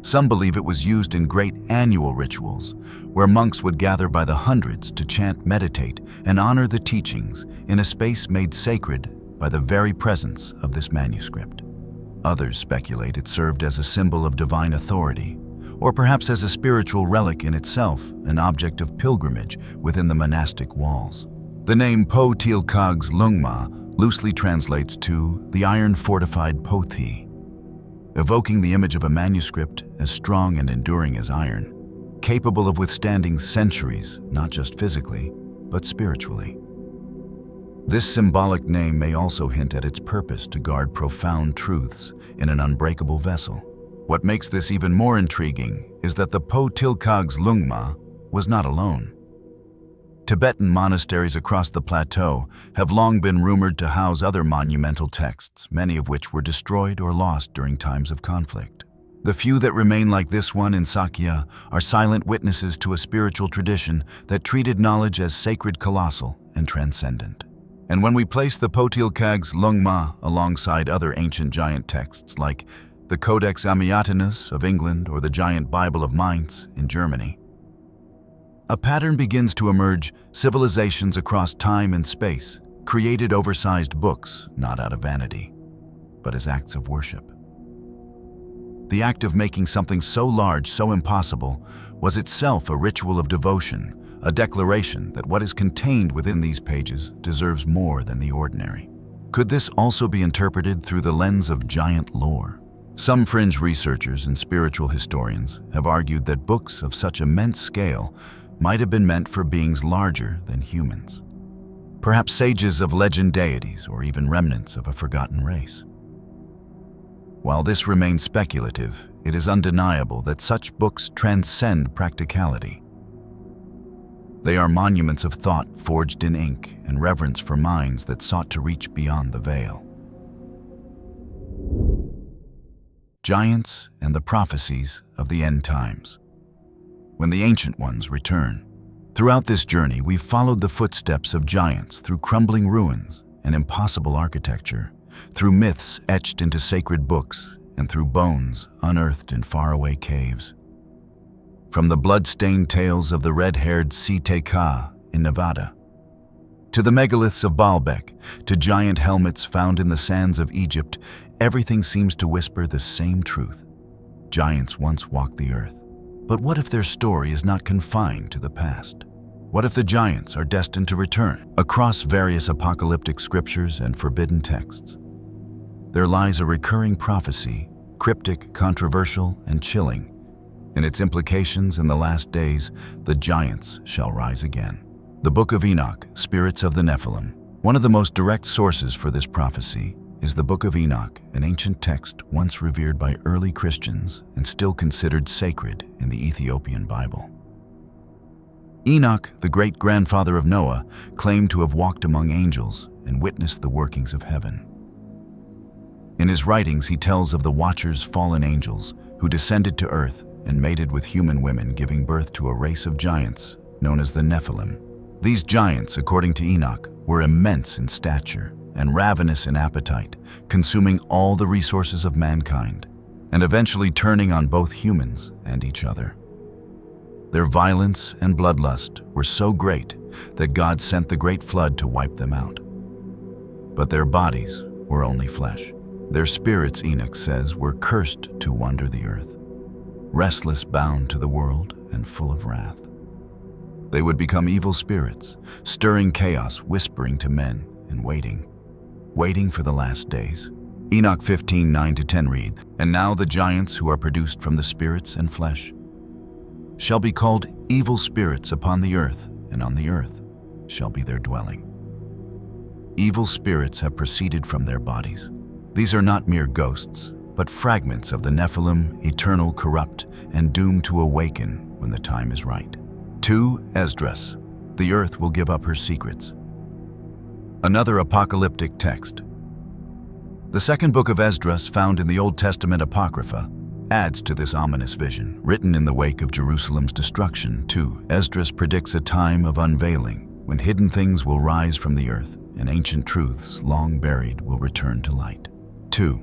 S1: Some believe it was used in great annual rituals, where monks would gather by the hundreds to chant, meditate, and honor the teachings in a space made sacred by the very presence of this manuscript. Others speculate it served as a symbol of divine authority, or perhaps as a spiritual relic in itself, an object of pilgrimage within the monastic walls. The name Til Kag's Lung Ma loosely translates to the iron-fortified Pothi, evoking the image of a manuscript as strong and enduring as iron, capable of withstanding centuries, not just physically, but spiritually. This symbolic name may also hint at its purpose to guard profound truths in an unbreakable vessel. What makes this even more intriguing is that the Po Tilkag's Lungma was not alone. Tibetan monasteries across the plateau have long been rumored to house other monumental texts, many of which were destroyed or lost during times of conflict. The few that remain like this one in Sakya are silent witnesses to a spiritual tradition that treated knowledge as sacred, colossal, and transcendent. And when we place the Potilkag's Lungma alongside other ancient giant texts like the Codex Amiatinus of England or the Giant Bible of Mainz in Germany, a pattern begins to emerge. Civilizations across time and space created oversized books not out of vanity, but as acts of worship. The act of making something so large, so impossible, was itself a ritual of devotion, a declaration that what is contained within these pages deserves more than the ordinary. Could this also be interpreted through the lens of giant lore? Some fringe researchers and spiritual historians have argued that books of such immense scale might have been meant for beings larger than humans. Perhaps sages of legend deities or even remnants of a forgotten race. While this remains speculative, it is undeniable that such books transcend practicality. They are monuments of thought forged in ink and reverence for minds that sought to reach beyond the veil. Giants and the prophecies of the end times. When the ancient ones return. Throughout this journey, we've followed the footsteps of giants through crumbling ruins and impossible architecture, through myths etched into sacred books, and through bones unearthed in faraway caves. From the blood-stained tales of the red-haired Ka in Nevada, to the megaliths of Baalbek, to giant helmets found in the sands of Egypt, everything seems to whisper the same truth. Giants once walked the earth. But what if their story is not confined to the past? What if the giants are destined to return across various apocalyptic scriptures and forbidden texts? There lies a recurring prophecy, cryptic, controversial, and chilling. In its implications in the last days, the giants shall rise again. The Book of Enoch, Spirits of the Nephilim. One of the most direct sources for this prophecy is the Book of Enoch, an ancient text once revered by early Christians and still considered sacred in the Ethiopian Bible. Enoch, the great-grandfather of Noah, claimed to have walked among angels and witnessed the workings of heaven. In his writings, he tells of the Watchers' fallen angels who descended to earth and mated with human women, giving birth to a race of giants known as the Nephilim. These giants, according to Enoch, were immense in stature and ravenous in appetite, consuming all the resources of mankind, and eventually turning on both humans and each other. Their violence and bloodlust were so great that God sent the great flood to wipe them out. But their bodies were only flesh. Their spirits, Enoch says, were cursed to wander the earth, restless, bound to the world, and full of wrath. They would become evil spirits, stirring chaos, whispering to men, and waiting for the last days. Enoch 15:9-10 read, "And now the giants who are produced from the spirits and flesh shall be called evil spirits upon the earth, and on the earth shall be their dwelling." Evil spirits have proceeded from their bodies. These are not mere ghosts, but fragments of the Nephilim, eternal, corrupt, and doomed to awaken when the time is right. 2. Esdras. The earth will give up her secrets. Another apocalyptic text. The second book of Esdras, found in the Old Testament Apocrypha, adds to this ominous vision. Written in the wake of Jerusalem's destruction, 2. Esdras predicts a time of unveiling, when hidden things will rise from the earth, and ancient truths, long buried, will return to light. 2.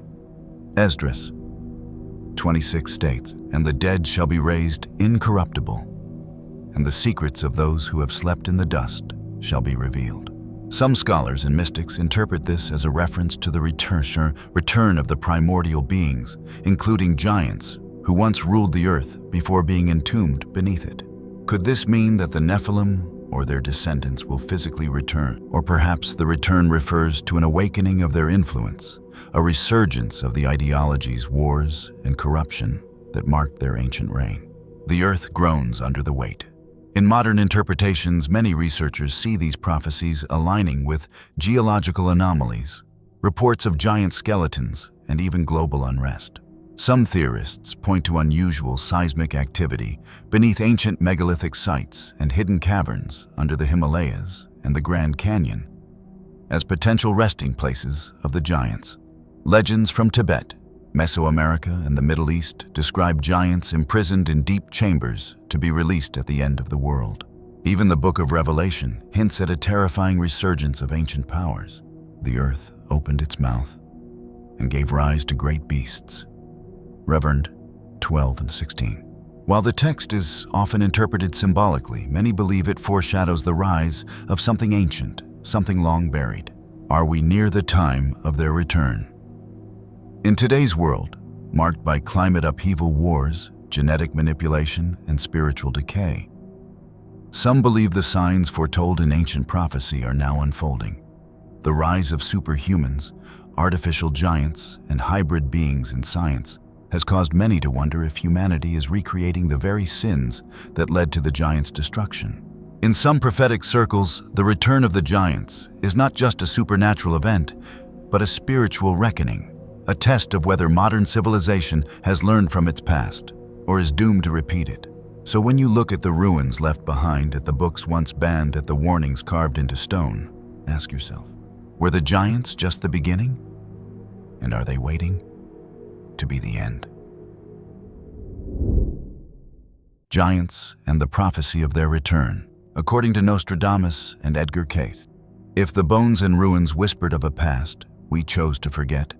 S1: Esdras 26 states, "And the dead shall be raised incorruptible, and the secrets of those who have slept in the dust shall be revealed." Some scholars and mystics interpret this as a reference to the return of the primordial beings, including giants, who once ruled the earth before being entombed beneath it. Could this mean that the Nephilim or their descendants will physically return? Or perhaps the return refers to an awakening of their influence, a resurgence of the ideologies, wars, and corruption that marked their ancient reign. The earth groans under the weight. In modern interpretations, many researchers see these prophecies aligning with geological anomalies, reports of giant skeletons, and even global unrest. Some theorists point to unusual seismic activity beneath ancient megalithic sites and hidden caverns under the Himalayas and the Grand Canyon as potential resting places of the giants. Legends from Tibet, Mesoamerica, and the Middle East describe giants imprisoned in deep chambers to be released at the end of the world. Even the Book of Revelation hints at a terrifying resurgence of ancient powers. The earth opened its mouth and gave rise to great beasts. Reverend 12 and 16. While the text is often interpreted symbolically, many believe it foreshadows the rise of something ancient, something long buried. Are we near the time of their return? In today's world, marked by climate upheaval, wars, genetic manipulation, and spiritual decay, some believe the signs foretold in ancient prophecy are now unfolding. The rise of superhumans, artificial giants, and hybrid beings in science has caused many to wonder if humanity is recreating the very sins that led to the giants' destruction. In some prophetic circles, the return of the giants is not just a supernatural event, but a spiritual reckoning, a test of whether modern civilization has learned from its past or is doomed to repeat it. So when you look at the ruins left behind, at the books once banned, at the warnings carved into stone, ask yourself, were the giants just the beginning? And are they waiting to be the end? Giants and the prophecy of their return. According to Nostradamus and Edgar Cayce, if the bones and ruins whispered of a past we chose to forget,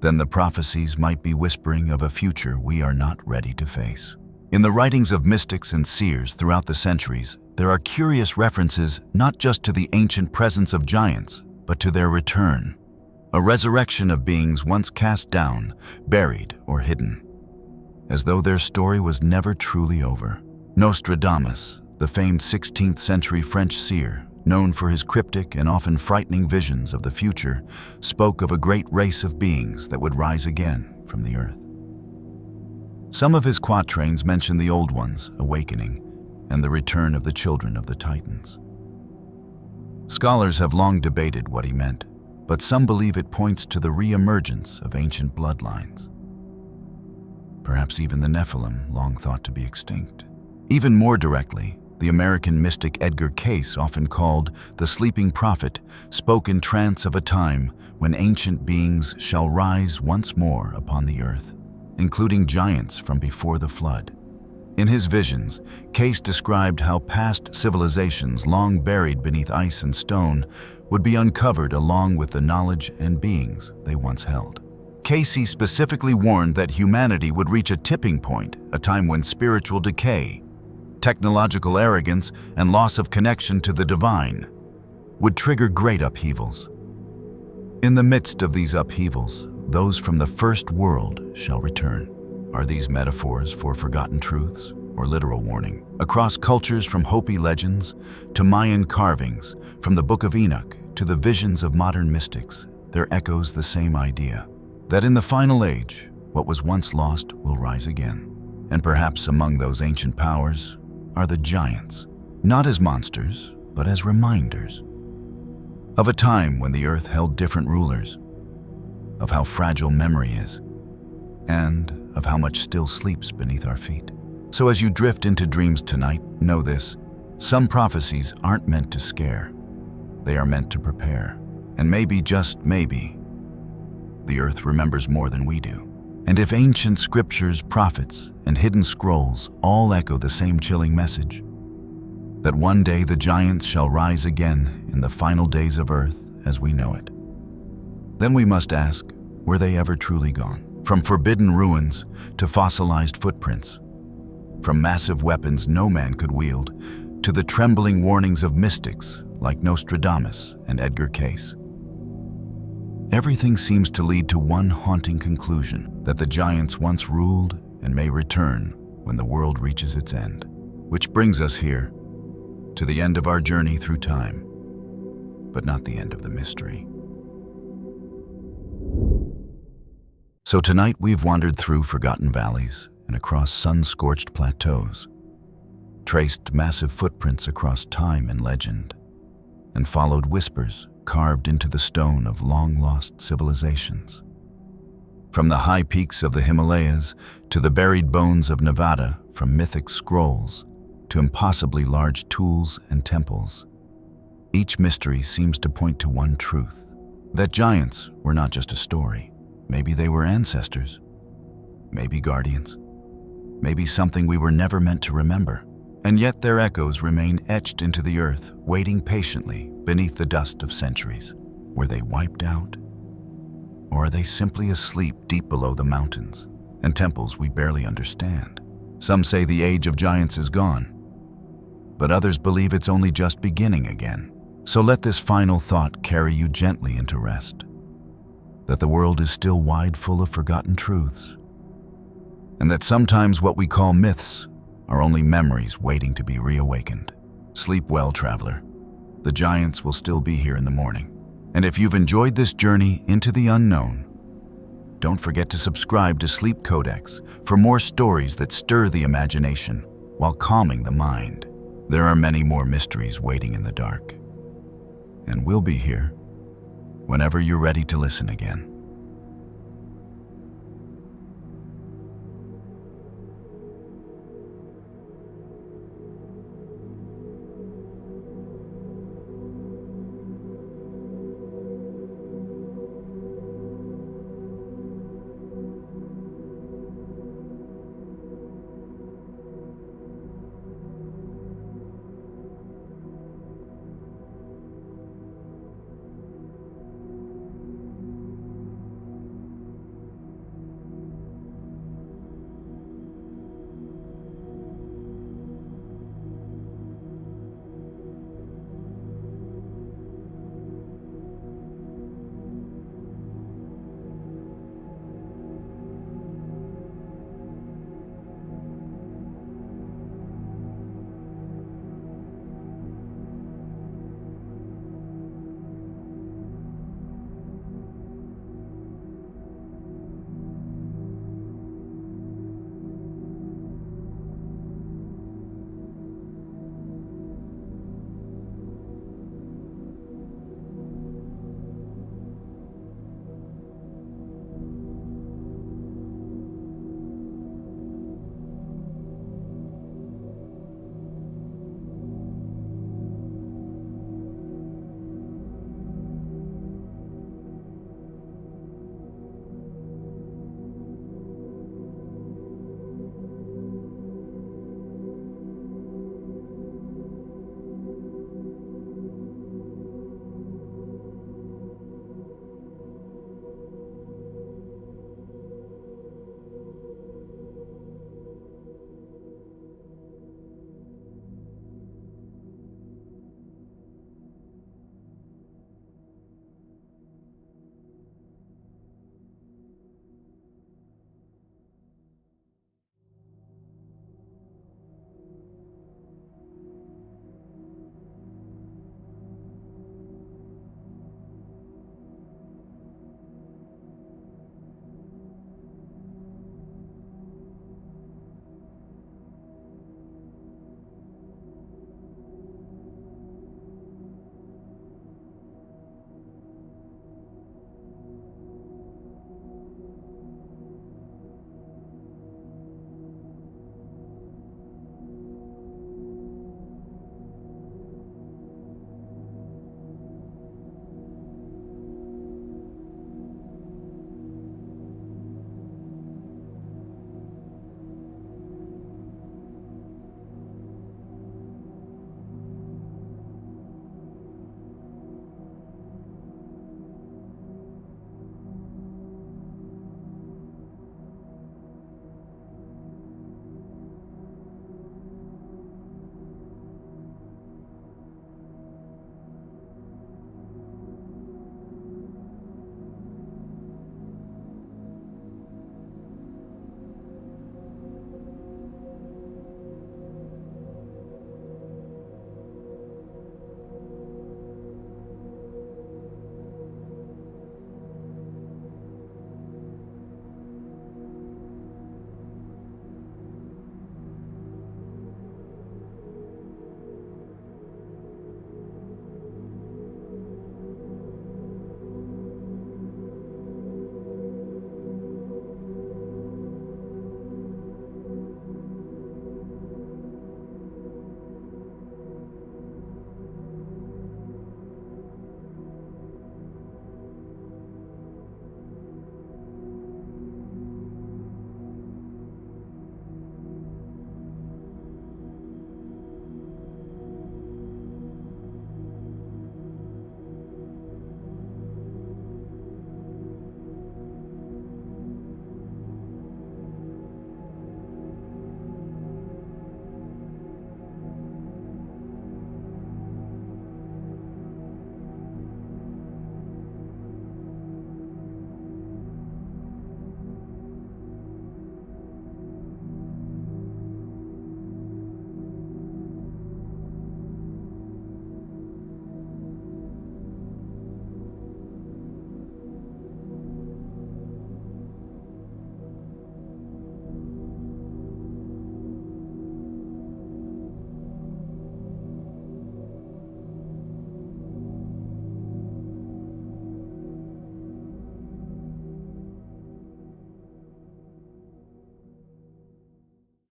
S1: then the prophecies might be whispering of a future we are not ready to face. In the writings of mystics and seers throughout the centuries, there are curious references not just to the ancient presence of giants, but to their return, a resurrection of beings once cast down, buried, or hidden, as though their story was never truly over. Nostradamus, the famed 16th century French seer, known for his cryptic and often frightening visions of the future, spoke of a great race of beings that would rise again from the earth. Some of his quatrains mention the old ones awakening and the return of the children of the Titans. Scholars have long debated what he meant, but some believe it points to the re-emergence of ancient bloodlines. Perhaps even the Nephilim, long thought to be extinct. Even more directly, the American mystic Edgar Cayce, often called the sleeping prophet, spoke in trance of a time when ancient beings shall rise once more upon the earth, including giants from before the flood. In his visions, Cayce described how past civilizations long buried beneath ice and stone would be uncovered along with the knowledge and beings they once held. Cayce specifically warned that humanity would reach a tipping point, a time when spiritual decay, technological arrogance, and loss of connection to the divine would trigger great upheavals. In the midst of these upheavals, those from the first world shall return. Are these metaphors for forgotten truths or literal warning? Across cultures, from Hopi legends to Mayan carvings, from the Book of Enoch to the visions of modern mystics, there echoes the same idea, that in the final age, what was once lost will rise again. And perhaps among those ancient powers are the giants, not as monsters, but as reminders of a time when the earth held different rulers, of how fragile memory is, and of how much still sleeps beneath our feet. So as you drift into dreams tonight, know this: some prophecies aren't meant to scare. They are meant to prepare. And maybe, just maybe, the earth remembers more than we do. And if ancient scriptures, prophets, and hidden scrolls all echo the same chilling message, that one day the giants shall rise again in the final days of earth as we know it, then we must ask, were they ever truly gone? From forbidden ruins to fossilized footprints, from massive weapons no man could wield to the trembling warnings of mystics like Nostradamus and Edgar Cayce, everything seems to lead to one haunting conclusion: that the giants once ruled and may return when the world reaches its end. Which brings us here, to the end of our journey through time, but not the end of the mystery. So tonight we've wandered through forgotten valleys and across sun-scorched plateaus, traced massive footprints across time and legend, and followed whispers carved into the stone of long-lost civilizations. From the high peaks of the Himalayas to the buried bones of Nevada, from mythic scrolls to impossibly large tools and temples, each mystery seems to point to one truth: that giants were not just a story. Maybe they were ancestors, maybe guardians, maybe something we were never meant to remember. And yet their echoes remain etched into the earth, waiting patiently beneath the dust of centuries. Were they wiped out? Or are they simply asleep deep below the mountains and temples we barely understand? Some say the age of giants is gone, but others believe it's only just beginning again. So let this final thought carry you gently into rest, that the world is still wide full of forgotten truths, and that sometimes what we call myths are only memories waiting to be reawakened. Sleep well, traveler. The giants will still be here in the morning. And if you've enjoyed this journey into the unknown, don't forget to subscribe to Sleep Codex for more stories that stir the imagination while calming the mind. There are many more mysteries waiting in the dark, and we'll be here whenever you're ready to listen again.